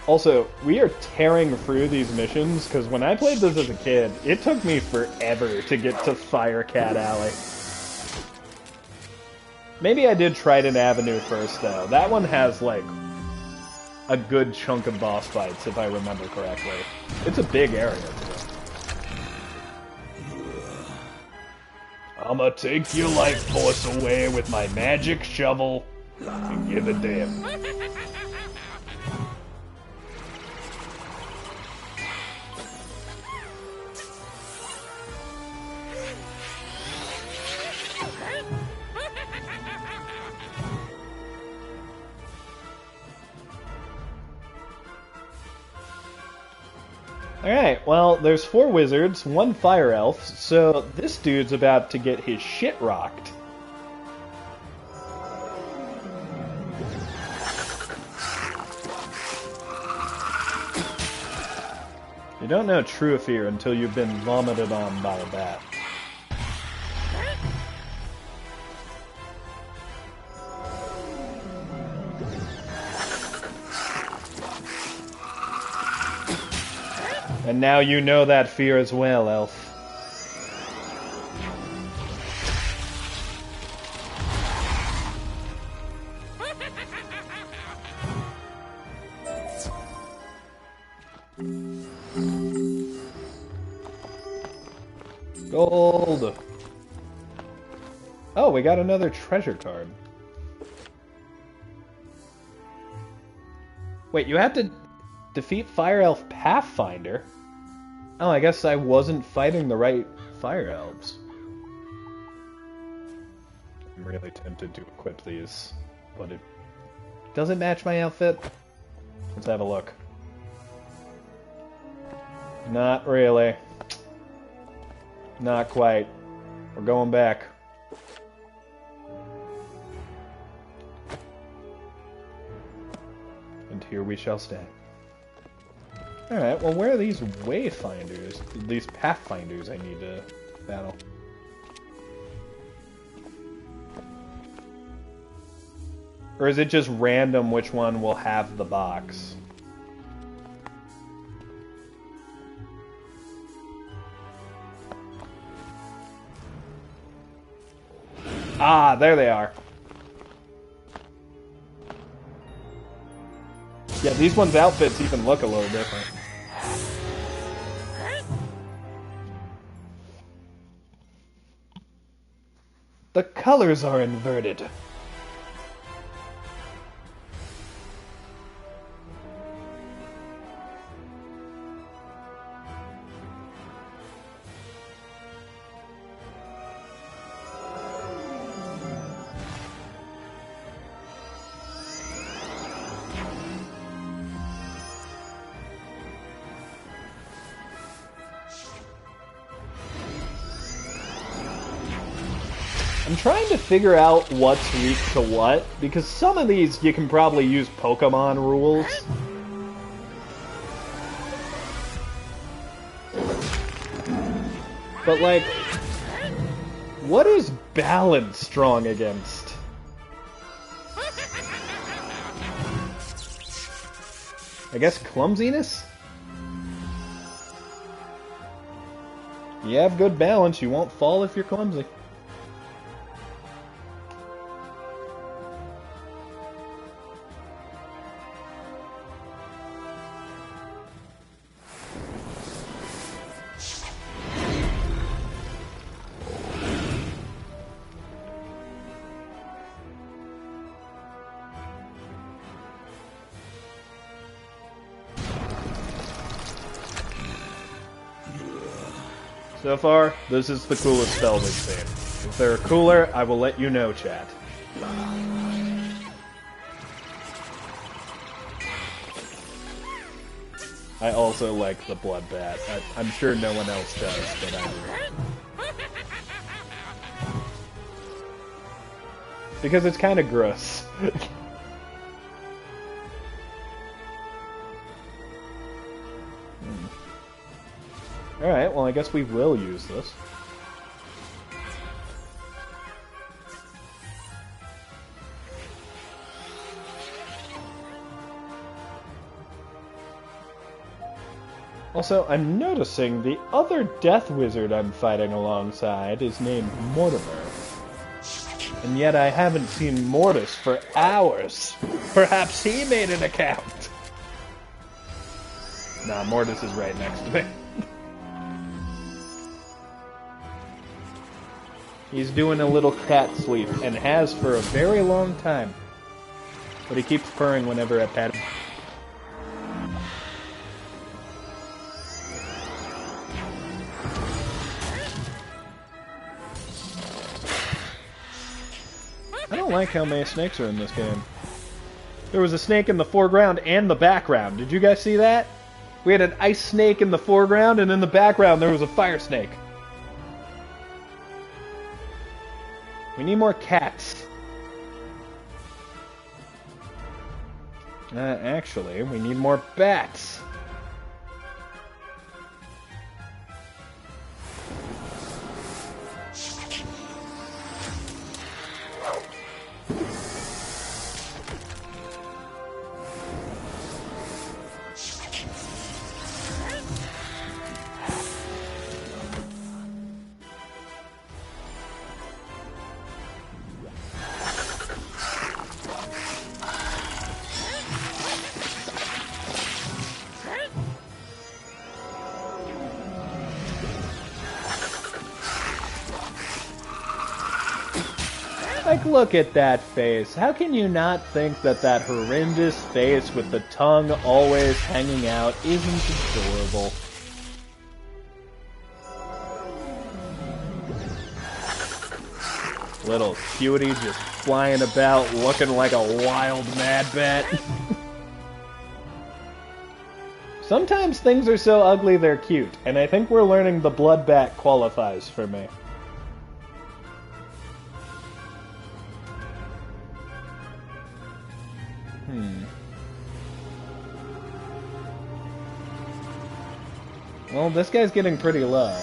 Also, we are tearing through these missions, because when I played this as a kid, it took me forever to get to Firecat Alley. Maybe I did Trident Avenue first, though. That one has, like, a good chunk of boss fights, if I remember correctly. It's a big area, too. I'ma take your life force away with my magic shovel and give a damn. Alright, well, there's 4 wizards, 1 fire elf, so this dude's about to get his shit rocked. You don't know true fear until you've been vomited on by a bat. And now you know that fear as well, elf. Gold! Oh, we got another treasure card. Wait, you have to defeat Fire Elf Pathfinder? Oh, I guess I wasn't fighting the right Fire Elves. I'm really tempted to equip these, but it doesn't match my outfit. Let's have a look. Not really. Not quite. We're going back. And here we shall stay. Alright, well where are these wayfinders? These pathfinders I need to battle. Or is it just random which one will have the box? Ah, there they are. Yeah, these ones' outfits even look a little different. The colors are inverted. I'm trying to figure out what's weak to what, because some of these you can probably use Pokemon rules. But like, what is balance strong against? I guess clumsiness? You have good balance, you won't fall if you're clumsy. So far, this is the coolest spell we've seen. If there are cooler, I will let you know, chat. I also like the Bloodbat. I'm sure no one else does, but I do. Because it's kind of gross. Alright, well I guess we will use this. Also, I'm noticing the other Death Wizard I'm fighting alongside is named Mortimer. And yet I haven't seen Mortis for hours. Perhaps he made an account. Nah, Mortis is right next to me. He's doing a little cat sleep, and has for a very long time. But he keeps purring whenever I pet him. I don't like how many snakes are in this game. There was a snake in the foreground and the background. Did you guys see that? We had an ice snake in the foreground, and in the background there was a fire snake. We need more cats. Actually, we need more bats. Like, look at that face. How can you not think that that horrendous face with the tongue always hanging out isn't adorable? Little cutie just flying about looking like a wild mad bat. Sometimes things are so ugly they're cute, and I think we're learning the blood bat qualifies for me. Well, this guy's getting pretty low.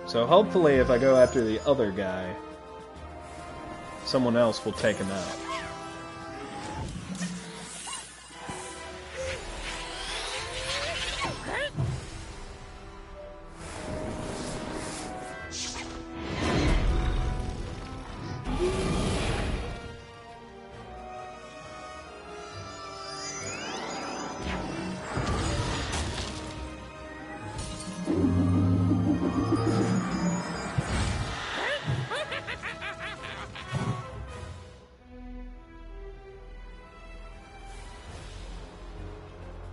So hopefully if I go after the other guy, someone else will take him out.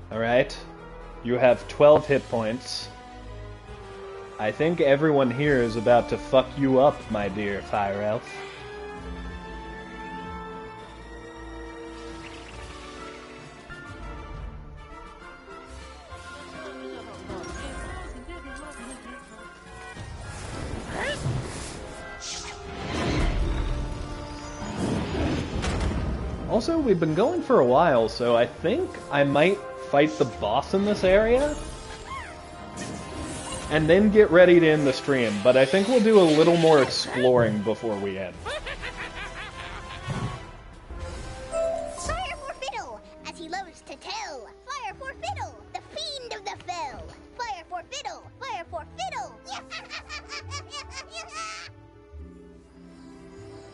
Alright, you have 12 hit points. I think everyone here is about to fuck you up, my dear Fire Elf. Also, we've been going for a while, so I think I might fight the boss in this area and then get ready to end the stream, but I think we'll do a little more exploring before we end. Fire for Fiddle, as he loves to tell. Fire for Fiddle, the fiend of the fell. Fire for Fiddle, fire for Fiddle.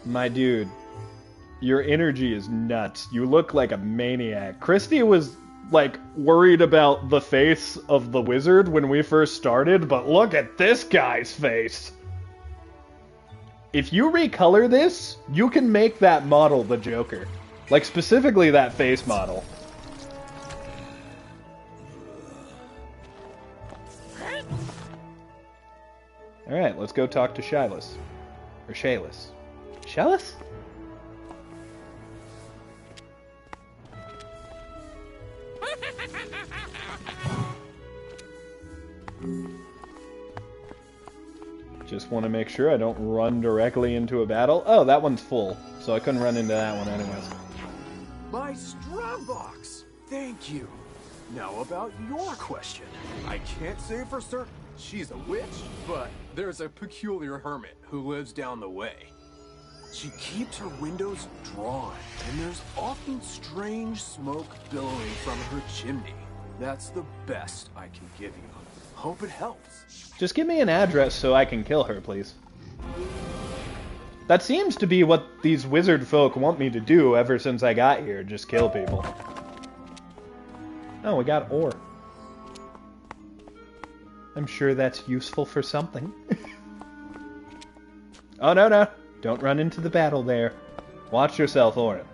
My dude, your energy is nuts. You look like a maniac. Christy was like worried about the face of the wizard when we first started, but look at this guy's face. If you recolor this, you can make that model the Joker. Like specifically that face model. Alright, let's go talk to Shyless. Or Shayless. Shyless? Just want to make sure I don't run directly into a battle. Oh, that one's full, so I couldn't run into that one anyways. My strong box! Thank you. Now about your question. I can't say for certain she's a witch, but there's a peculiar hermit who lives down the way. She keeps her windows drawn, and there's often strange smoke billowing from her chimney. That's the best I can give you. Hope it helps. Just give me an address so I can kill her, please. That seems to be what these wizard folk want me to do ever since I got here, just kill people. Oh, we got ore. I'm sure that's useful for something. Oh, no, no. Don't run into the battle there. Watch yourself, Orin.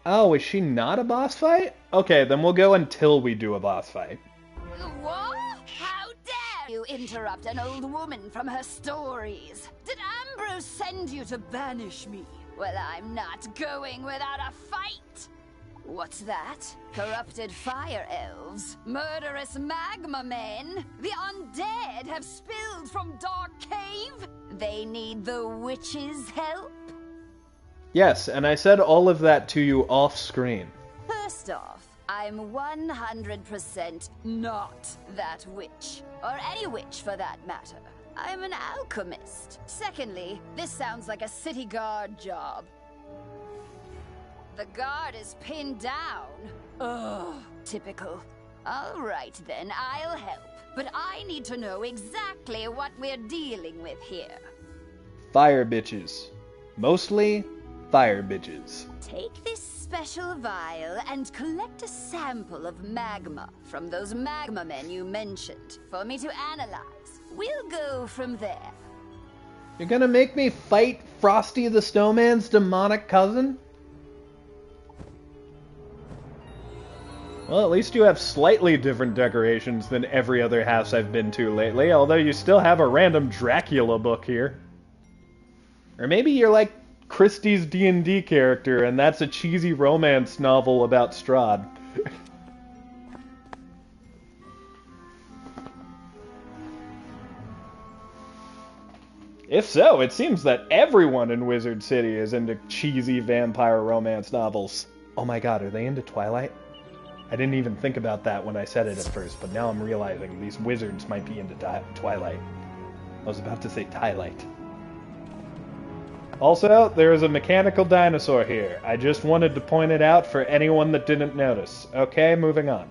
Oh, is she not a boss fight? Okay, then we'll go until we do a boss fight. What? How dare you interrupt an old woman from her stories? Did Ambrose send you to banish me? Well, I'm not going without a fight. What's that? Corrupted fire elves? Murderous magma men? The undead have spilled from Dark Cave? They need the witch's help? Yes, and I said all of that to you off screen. First off, I'm 100% not that witch. Or any witch for that matter. I'm an alchemist. Secondly, this sounds like a city guard job. The guard is pinned down. Ugh, typical. Alright then, I'll help. But I need to know exactly what we're dealing with here. Fire bitches. Mostly fire bitches. Take this special vial and collect a sample of magma from those magma men you mentioned for me to analyze. We'll go from there. You're gonna make me fight Frosty the Snowman's demonic cousin? Well, at least you have slightly different decorations than every other house I've been to lately, although you still have a random Dracula book here. Or maybe you're like Christie's D&D character, and that's a cheesy romance novel about Strahd. If so, it seems that everyone in Wizard City is into cheesy vampire romance novels. Oh my god, are they into Twilight? I didn't even think about that when I said it at first, but now I'm realizing these wizards might be into Twilight. I was about to say Twilight. Also, there is a mechanical dinosaur here. I just wanted to point it out for anyone that didn't notice. Okay, moving on.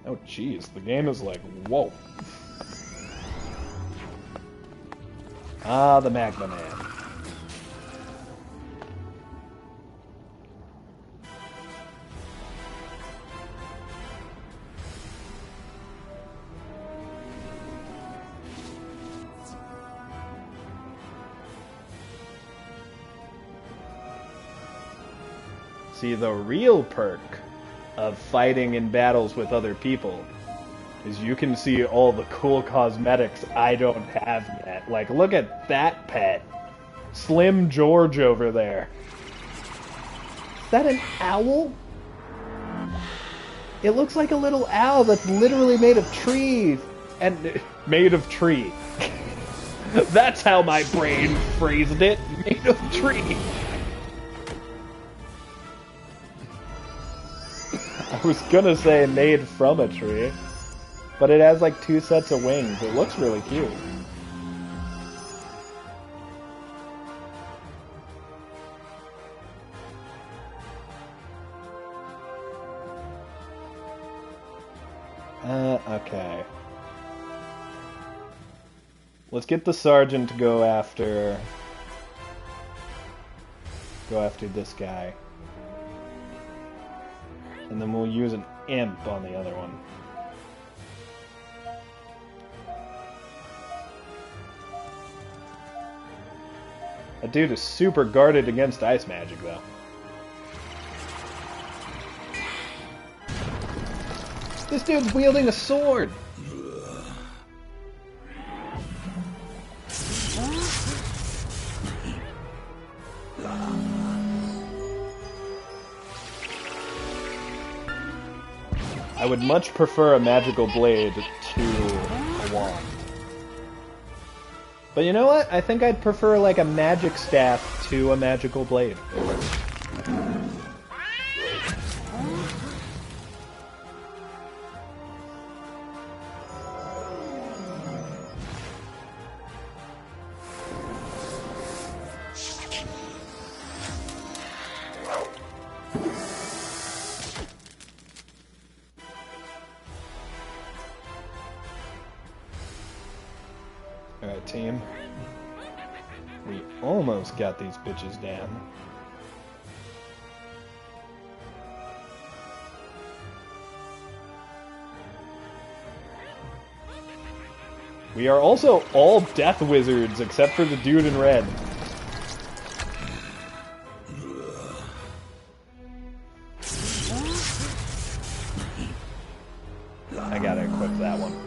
Oh jeez, the game is like, whoa. Ah, the Magma Man. See, the real perk of fighting in battles with other people is you can see all the cool cosmetics I don't have yet. Like, look at that pet. Slim George over there. Is that an owl? It looks like a little owl that's literally made of trees. And made of tree. That's how my brain phrased it. Made of tree. I was gonna say made from a tree, but it has like 2 sets of wings. It looks really cute. Okay. Let's get the sergeant to go after this guy. And then we'll use an imp on the other one. That dude is super guarded against ice magic, though. This dude's wielding a sword! I would much prefer a magical blade to a wand. But you know what? I think I'd prefer like a magic staff to a magical blade. Alright, team. We almost got these bitches down. We are also all death wizards except for the dude in red. I gotta equip that one.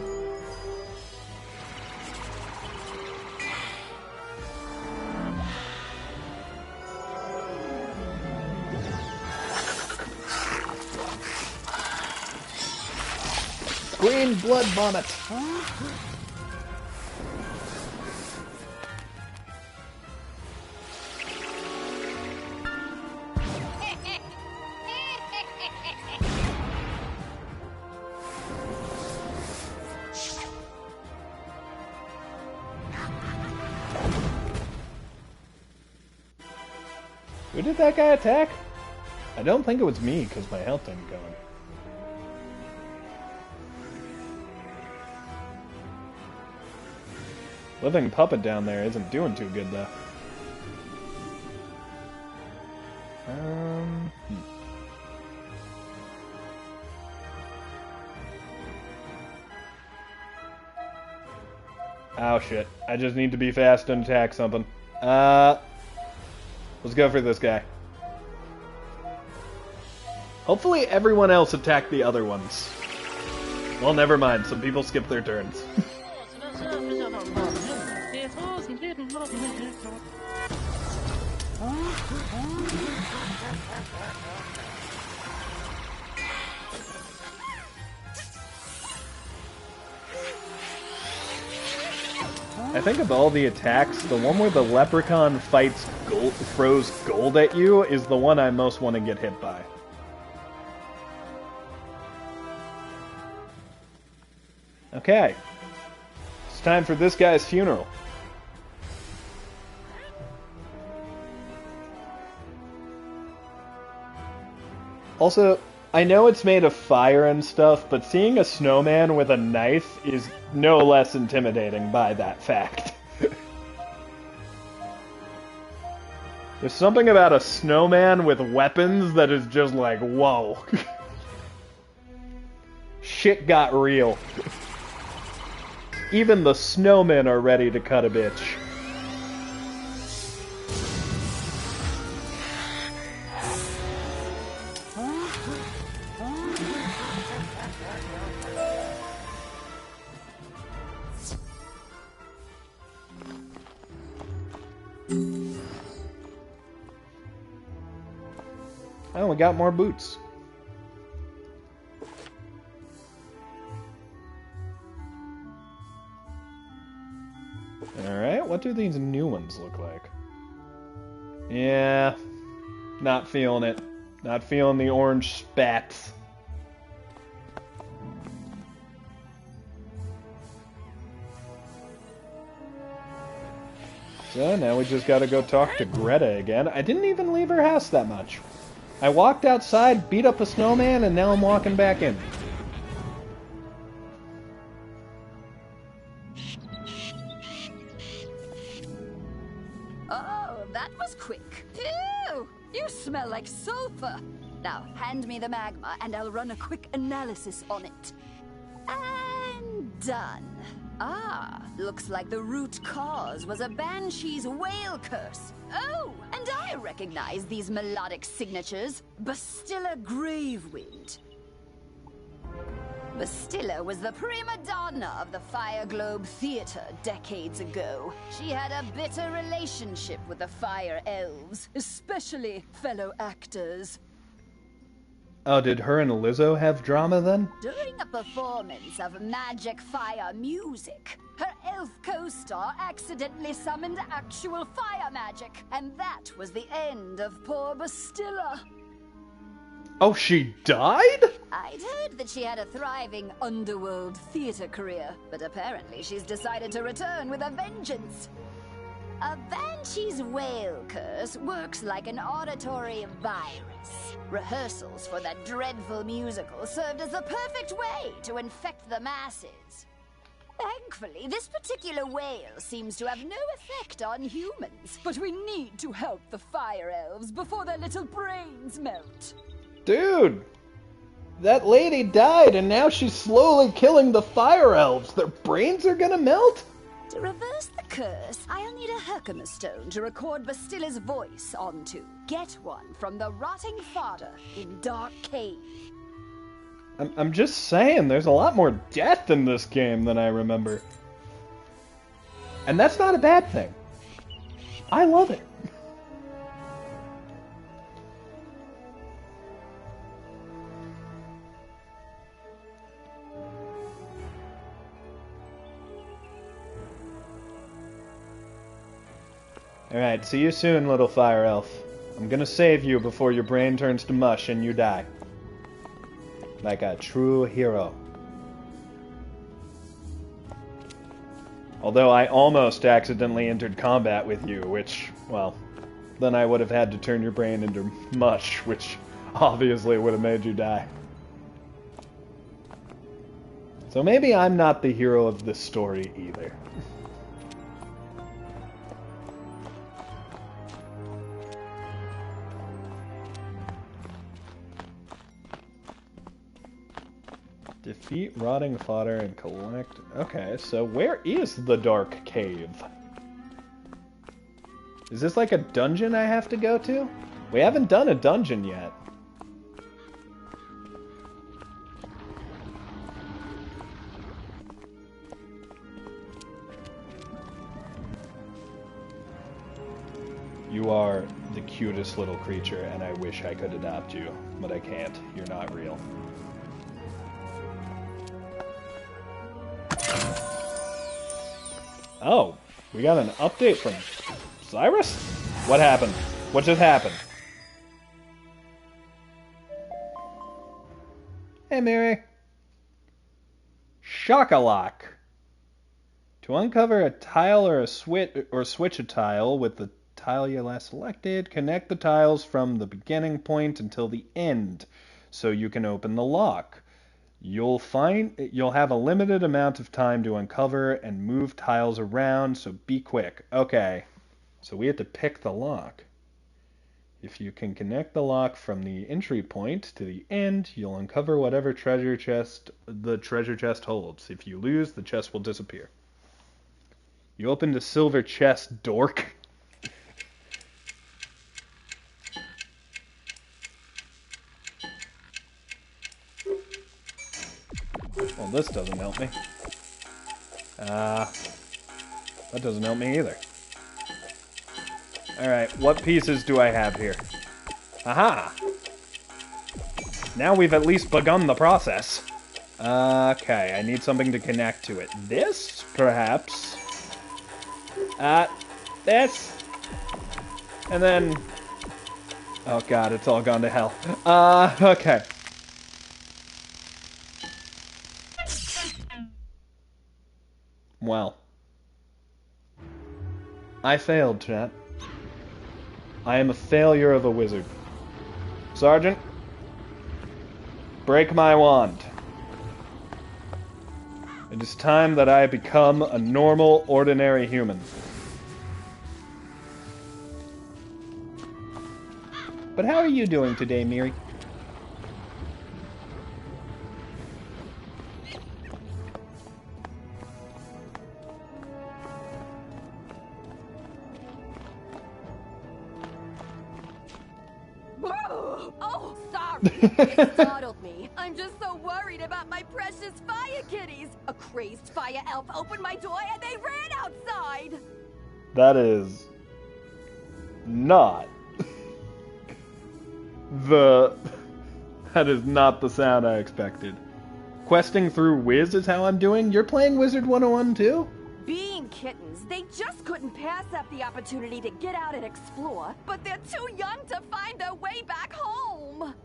Green blood vomit. Who did that guy attack? I don't think it was me because my health didn't go in. Living puppet down there isn't doing too good, though. Oh shit. I just need to be fast and attack something. Let's go for this guy. Hopefully everyone else attacked the other ones. Well, never mind. Some people skip their turns. I think of all the attacks, the one where the leprechaun fights gold, throws gold at you is the one I most want to get hit by. Okay. It's time for this guy's funeral. Also, I know it's made of fire and stuff, but seeing a snowman with a knife is no less intimidating by that fact. There's something about a snowman with weapons that is just like, whoa. Shit got real. Even the snowmen are ready to cut a bitch. Oh, we got more boots. Alright, what do these new ones look like? Yeah, not feeling it. Not feeling the orange spats. So now we just gotta go talk to Greta again. I didn't even leave her house that much. I walked outside, beat up a snowman, and now I'm walking back in. Oh, that was quick. Ew! You smell like sulfur. Now, hand me the magma, and I'll run a quick analysis on it. And done. Ah, looks like the root cause was a banshee's whale curse. Oh, and I recognize these melodic signatures. Bastilla Gravewind. Bastilla was the prima donna of the Fire Globe Theater decades ago. She had a bitter relationship with the Fire Elves, especially fellow actors. Oh, did her and Lizzo have drama then? During a performance of magic fire music, her elf co-star accidentally summoned actual fire magic, and that was the end of poor Bastilla. Oh, she died? I'd heard that she had a thriving underworld theater career, but apparently she's decided to return with a vengeance. A banshee's whale curse works like an auditory virus. Rehearsals for that dreadful musical served as the perfect way to infect the masses. Thankfully, this particular whale seems to have no effect on humans, but we need to help the fire elves before their little brains melt. Dude, that lady died and now she's slowly killing the fire elves. Their brains are gonna melt? To reverse the curse, I'll need a Herkimer stone to record Bastilla's voice onto. Get one from the rotting fodder in Dark Cave. I'm just saying, there's a lot more death in this game than I remember. And that's not a bad thing. I love it. Alright, see you soon, little fire elf. I'm gonna save you before your brain turns to mush and you die. Like a true hero. Although I almost accidentally entered combat with you, which, well, then I would have had to turn your brain into mush, which obviously would have made you die. So maybe I'm not the hero of this story either. Defeat rotting fodder and collect... Okay, so where is the dark cave? Is this like a dungeon I have to go to? We haven't done a dungeon yet. You are the cutest little creature, and I wish I could adopt you, but I can't. You're not real. Oh, we got an update from Cyrus? What happened? What just happened? Hey, Mary. Shock-a-lock. To uncover a tile or switch a tile with the tile you last selected, connect the tiles from the beginning point until the end, so you can open the lock. You'll have a limited amount of time to uncover and move tiles around, so be quick. Okay, so we have to pick the lock. If you can connect the lock from the entry point to the end, you'll uncover whatever treasure chest the treasure chest holds. If you lose, the chest will disappear. You opened a silver chest, dork. Well, this doesn't help me. That doesn't help me either. Alright, what pieces do I have here? Aha! Now we've at least begun the process. Okay, I need something to connect to it. This, perhaps. This. And then... Oh god, it's all gone to hell. Okay. Well. I failed, chat. I am a failure of a wizard. Sergeant, break my wand. It is time that I become a normal, ordinary human. But how are you doing today, Miri? Oh, sorry. It startled me. I'm just so worried about my precious fire kitties. A crazed fire elf opened my door and they ran outside. That is not that is not the sound I expected. Questing through Wiz is how I'm doing? You're playing Wizard 101 too? Being kittens, they just couldn't pass up the opportunity to get out and explore, but they're too young to find their way back home.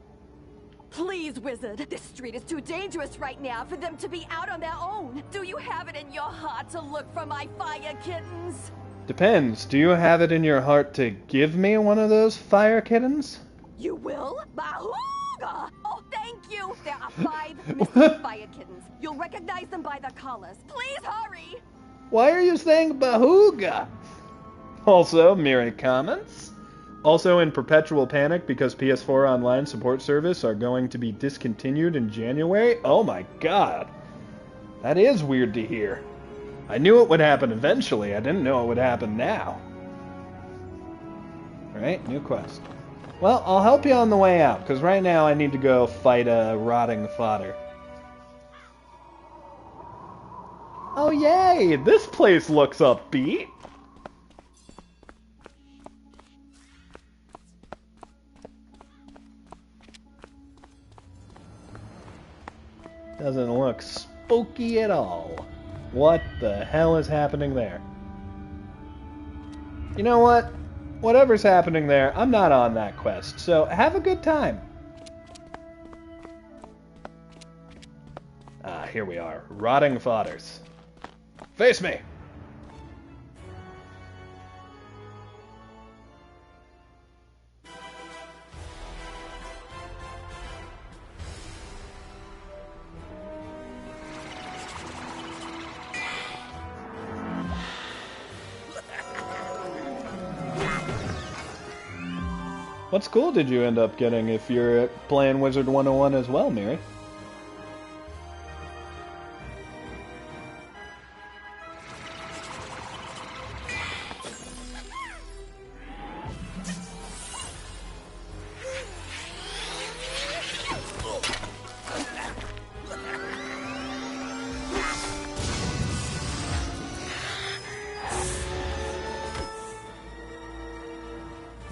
Please, Wizard, this street is too dangerous right now for them to be out on their own. Do you have it in your heart to look for my fire kittens? Depends. Do you have it in your heart to give me one of those fire kittens? You will? Bahooga! Oh, thank you! There are 5 missing fire kittens. You'll recognize them by their collars. Please hurry! Why are you saying bahooga? Also, Miri comments. Also in perpetual panic because PS4 Online support service are going to be discontinued in January. Oh my god. That is weird to hear. I knew it would happen eventually. I didn't know it would happen now. Alright, new quest. Well, I'll help you on the way out, because right now I need to go fight a rotting fodder. Oh yay! This place looks upbeat! Doesn't look spooky at all. What the hell is happening there? You know what? Whatever's happening there, I'm not on that quest, so have a good time. Ah, here we are. Rotting fodders. Face me! What school did you end up getting if you're playing Wizard 101 as well, Miri?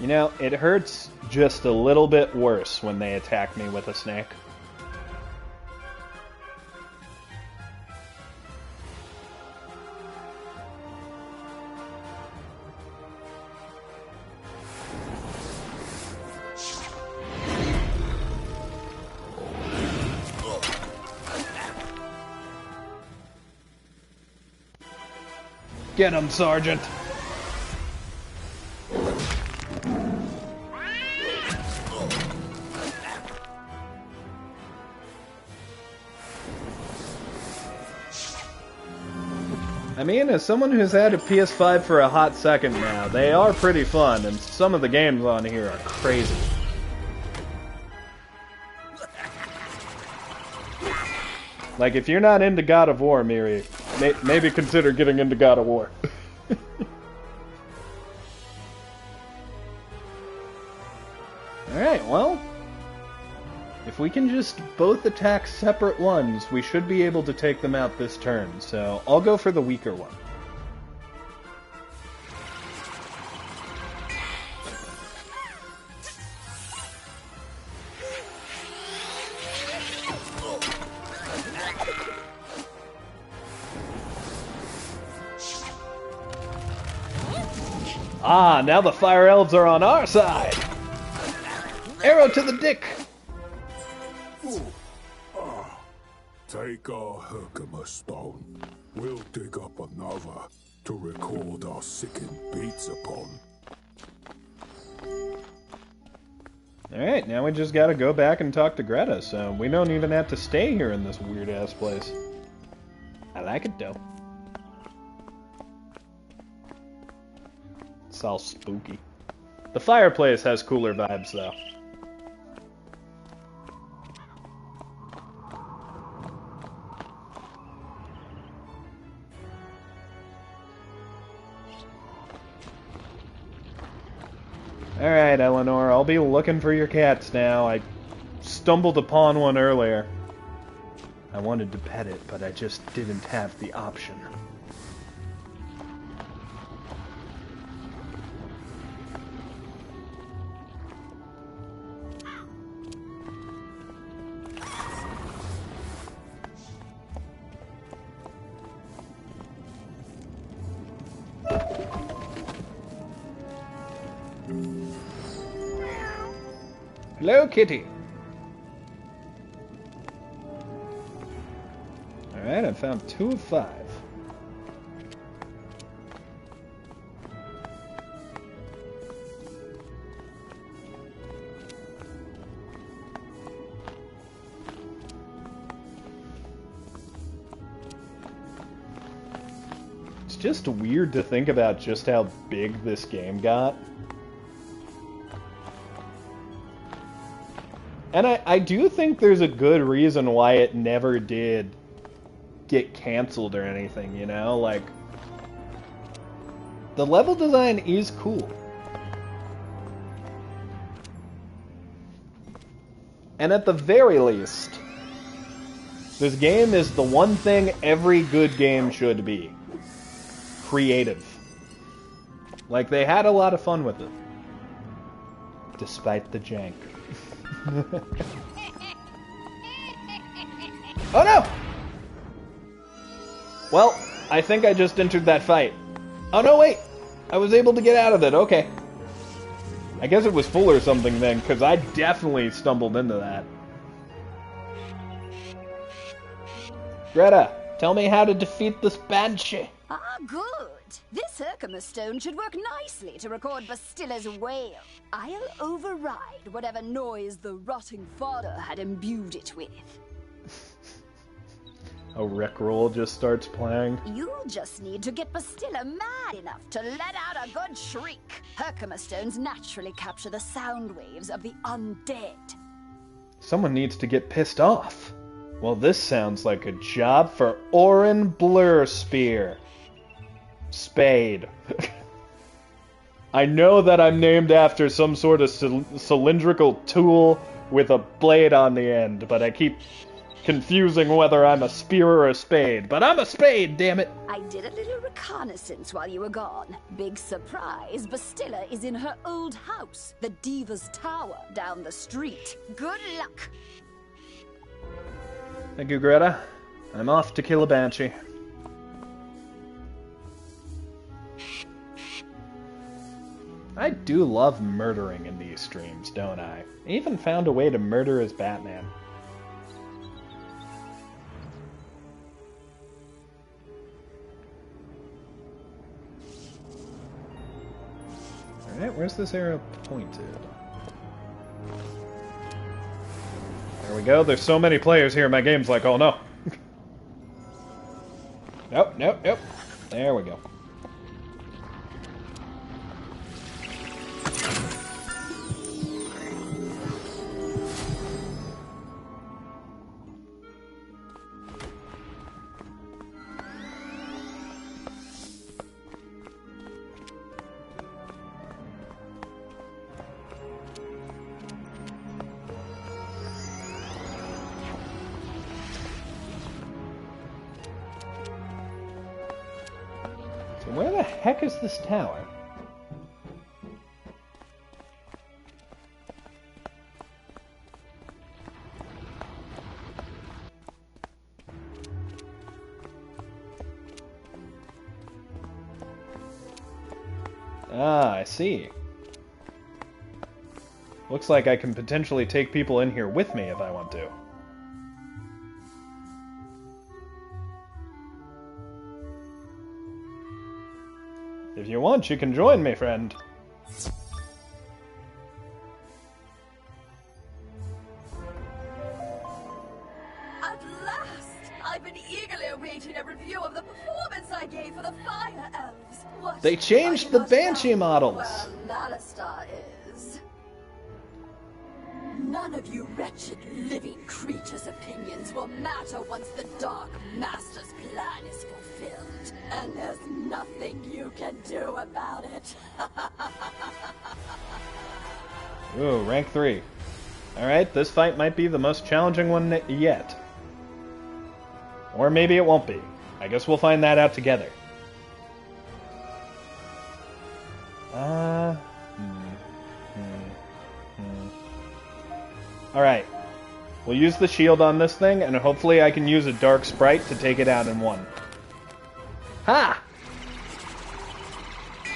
You know, it hurts just a little bit worse when they attack me with a snake. Get him, Sergeant! I mean, as someone who's had a PS5 for a hot second now, they are pretty fun, and some of the games on here are crazy. Like, if you're not into God of War, Miri, maybe consider getting into God of War. Alright, well, if we can just both attack separate ones, we should be able to take them out this turn, so I'll go for the weaker one. Ah, now the fire elves are on our side! Arrow to the dick! Take our Herkimer stone. We'll dig up another to record our sickened beats upon. Alright, now we just gotta go back and talk to Greta, so we don't even have to stay here in this weird-ass place. I like it, though. It's all spooky. The fireplace has cooler vibes, though. Alright, Eleanor, I'll be looking for your cats now. I stumbled upon one earlier. I wanted to pet it, but I just didn't have the option. Hello, kitty. Alright, I found 2 of 5. It's just weird to think about just how big this game got. And I do think there's a good reason why it never did get canceled or anything, you know? Like, the level design is cool. And at the very least, this game is the one thing every good game should be. Creative. Like, they had a lot of fun with it. Despite the jank. Oh no! Well, I think I just entered that fight. Oh no, wait! I was able to get out of it, okay. I guess it was full or something then, because I definitely stumbled into that. Greta, tell me how to defeat this banshee. Ah, good. This Herkimer stone should work nicely to record Bastilla's wail. I'll override whatever noise the rotting fodder had imbued it with. A Rickroll just starts playing. You just need to get Bastilla mad enough to let out a good shriek. Herkimer stones naturally capture the sound waves of the undead. Someone needs to get pissed off. Well, this sounds like a job for Orin Blur-Spear. Spade. I know that I'm named after some sort of cylindrical tool with a blade on the end, but I keep confusing whether I'm a spear or a spade. But I'm a spade, damn it! I did a little reconnaissance while you were gone. Big surprise, Bastilla is in her old house, the Diva's Tower, down the street. Good luck! Thank you, Greta. I'm off to kill a banshee. I do love murdering in these streams, don't I? I even found a way to murder as Batman. Alright, where's this arrow pointed? There we go. There's so many players here, my game's like, oh no. Nope, nope, nope. There we go. Where the heck is this tower? Ah, I see. Looks like I can potentially take people in here with me if I want to. If you want, you can join me, friend. At last! I've been eagerly awaiting a review of the performance I gave for the Fire Elves. What They changed the Banshee models. Well, Alistar is. None of you wretched living creatures' opinions will matter once the Dark Master's plan is fulfilled. And there's nothing you can do about it. Ooh, rank 3. Alright, this fight might be the most challenging one yet. Or maybe it won't be. I guess we'll find that out together. Alright. We'll use the shield on this thing, and hopefully I can use a dark sprite to take it out in one. Ha!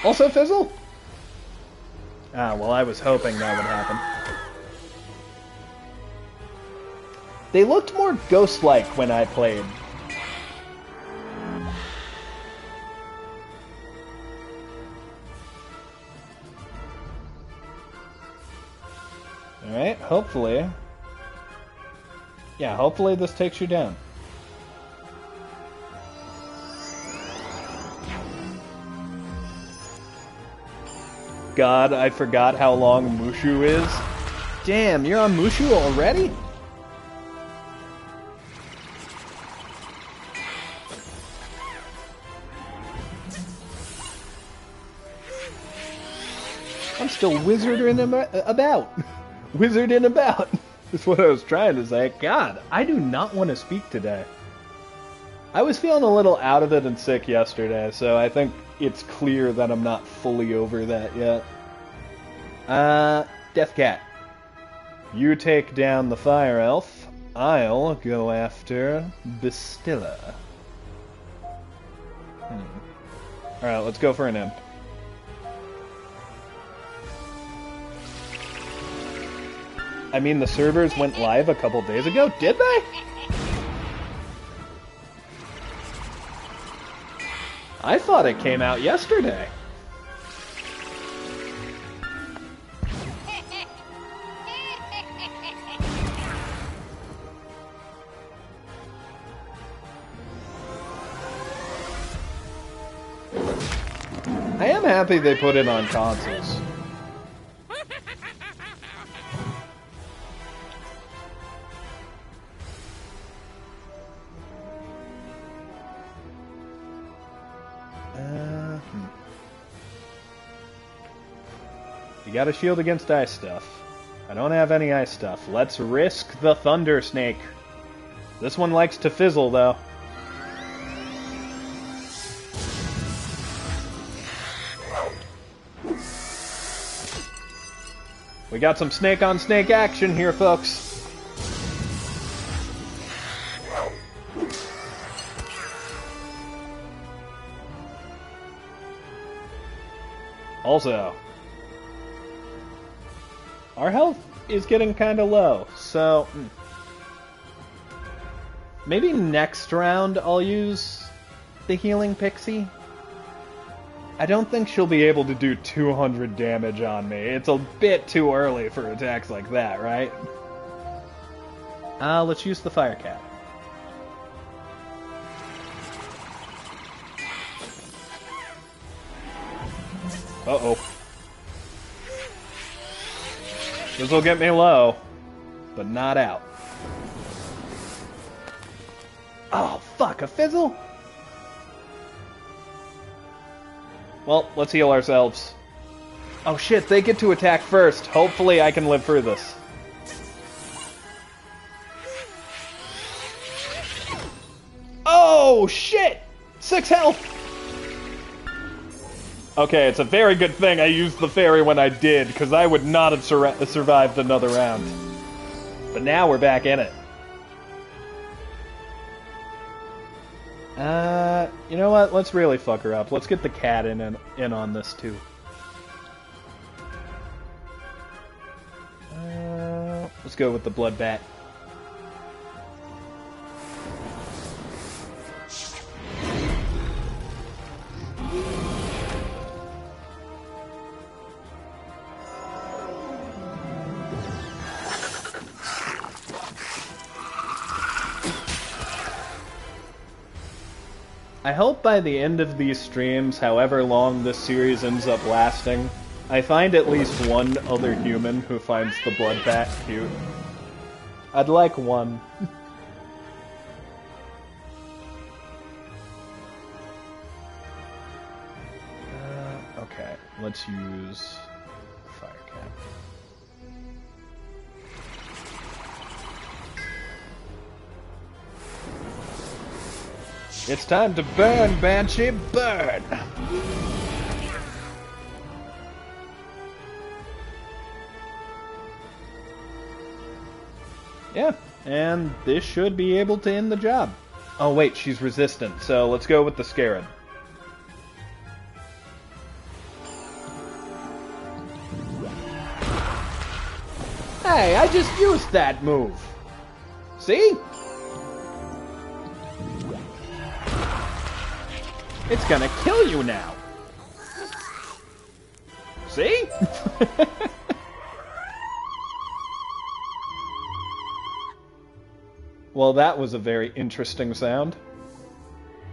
Also fizzle? Ah, well, I was hoping that would happen. They looked more ghost-like when I played. Alright, hopefully. Yeah, hopefully this takes you down. God, I forgot how long Mushu is. Damn, you're on Mushu already? I'm still wizarding about. Wizarding about. That's what I was trying to say. God, I do not want to speak today. I was feeling a little out of it and sick yesterday, so I think it's clear that I'm not fully over that yet. Death Cat. You take down the Fire Elf. I'll go after Bastilla. Alright, let's go for an imp. I mean, the servers went live a couple days ago, did they? I thought it came out yesterday. I am happy they put it on consoles. You got a shield against ice stuff. I don't have any ice stuff. Let's risk the Thunder Snake. This one likes to fizzle, though. We got some snake-on-snake action here, folks. Also, our health is getting kind of low, so maybe next round I'll use the healing pixie. I don't think she'll be able to do 200 damage on me. It's a bit too early for attacks like that, right? Let's use the fire cat. Uh-oh. This will get me low, but not out. Oh, fuck, a fizzle? Well, let's heal ourselves. Oh shit, they get to attack first. Hopefully I can live through this. Oh shit! 6 health! Okay, it's a very good thing I used the fairy when I did, because I would not have survived another round. But now we're back in it. You know what? Let's really fuck her up. Let's get the cat in on this, too. Let's go with the blood bat. I hope by the end of these streams, however long this series ends up lasting, I find at least one other human who finds the blood bat cute. I'd like one. Okay, let's use fire cat. It's time to burn, Banshee, burn! Yeah, and this should be able to end the job. Oh wait, she's resistant, so let's go with the Scarab. Hey, I just used that move! See? It's gonna kill you now. See? Well, that was a very interesting sound.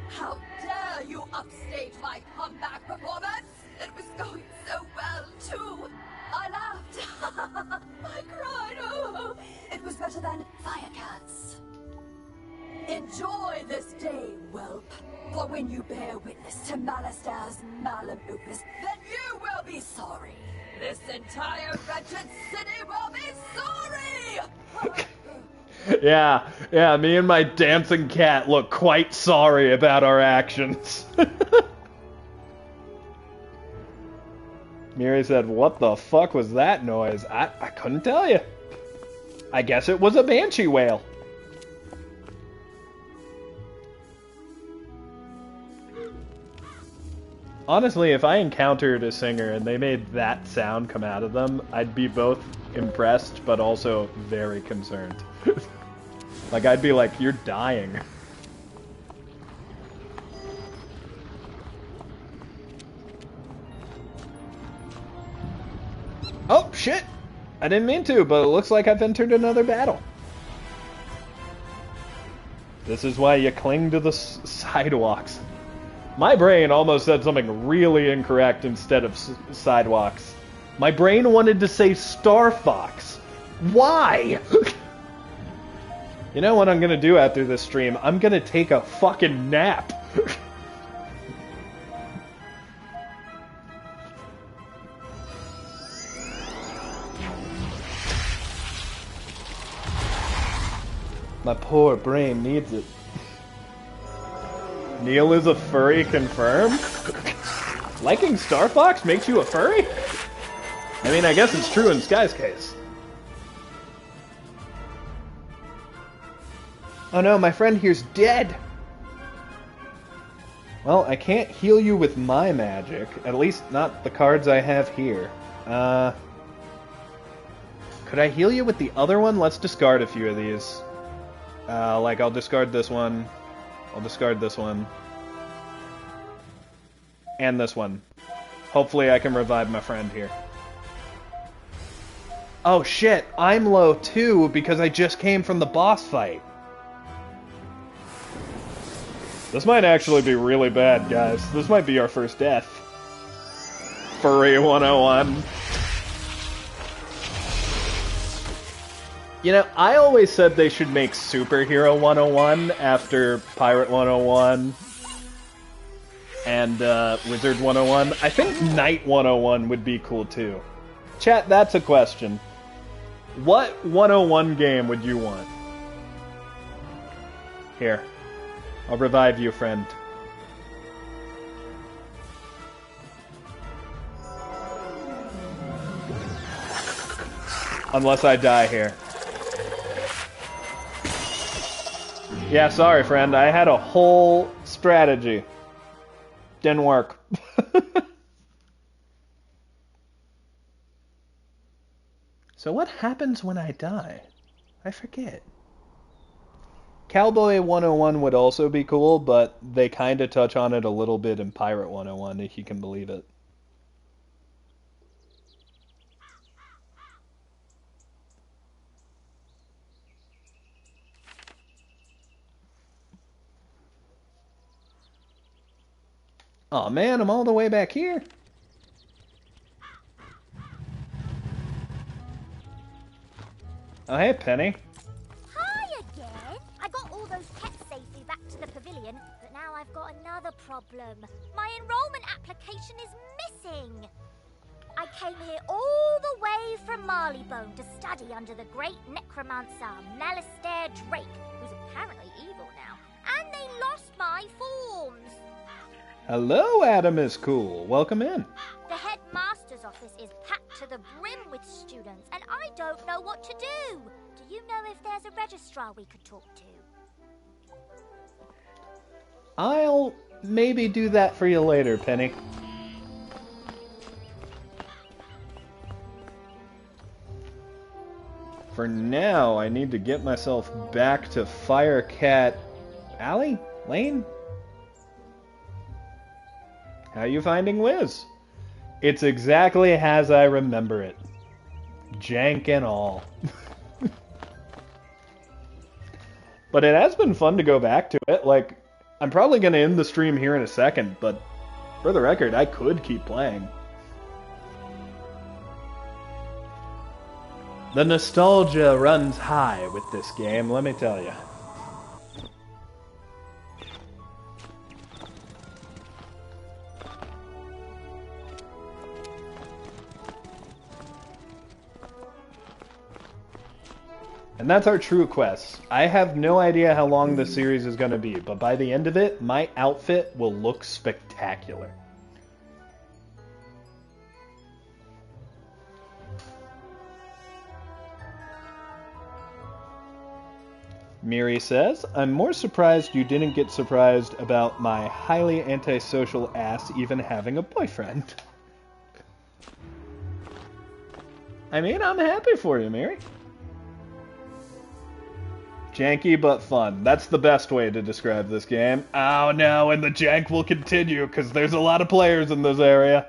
How dare you upstage my comeback performance? It was going so well, too. I laughed. I cried. Oh, it was better than Firecats. Enjoy this day, whelp. For when you bear witness to Malastair's malum opus, then you will be sorry. This entire wretched city will be sorry! Yeah, me and my dancing cat look quite sorry about our actions. Miri said, what the fuck was that noise? I couldn't tell you. I guess it was a banshee wail. Honestly, if I encountered a singer and they made that sound come out of them, I'd be both impressed but also very concerned. Like, I'd be like, you're dying. Oh, shit! I didn't mean to, but it looks like I've entered another battle. This is why you cling to the sidewalks. My brain almost said something really incorrect instead of sidewalks. My brain wanted to say Star Fox. Why? You know what I'm gonna do after this stream? I'm gonna take a fucking nap. My poor brain needs it. Kneale is a furry confirmed? Liking Star Fox makes you a furry? I mean, I guess it's true in Sky's case. Oh no, my friend here's dead! Well, I can't heal you with my magic. At least not the cards I have here. Could I heal you with the other one? Let's discard a few of these. Like, I'll discard this one. I'll discard this one. And this one. Hopefully I can revive my friend here. Oh shit, I'm low too because I just came from the boss fight. This might actually be really bad, guys. This might be our first death. Furry 101. You know, I always said they should make Superhero 101 after Pirate 101 and Wizard 101. I think Knight 101 would be cool too. Chat, that's a question. What 101 game would you want? Here. I'll revive you, friend. Unless I die here. Yeah, sorry, friend. I had a whole strategy. Didn't work. So what happens when I die? I forget. Cowboy 101 would also be cool, but they kind of touch on it a little bit in Pirate 101, if you can believe it. Aw, man, I'm all the way back here. Oh, hey, Penny. Hi again. I got all those pets safely back to the pavilion, but now I've got another problem. My enrollment application is missing. I came here all the way from Marleybone to study under the great necromancer Malistaire Drake, who's apparently evil now, and they lost my forms. Hello, Adam is cool. Welcome in. The headmaster's office is packed to the brim with students, and I don't know what to do. Do you know if there's a registrar we could talk to? I'll maybe do that for you later, Penny. For now, I need to get myself back to Firecat Alley? Lane? How you finding Liz? It's exactly as I remember it. Jank and all. But it has been fun to go back to it. Like, I'm probably going to end the stream here in a second, but for the record, I could keep playing. The nostalgia runs high with this game, let me tell you. And that's our true quest. I have no idea how long this series is going to be, but by the end of it, my outfit will look spectacular. Miri says, I'm more surprised you didn't get surprised about my highly antisocial ass even having a boyfriend. I mean, I'm happy for you, Miri. Janky but fun. That's the best way to describe this game. Oh no, and the jank will continue because there's a lot of players in this area.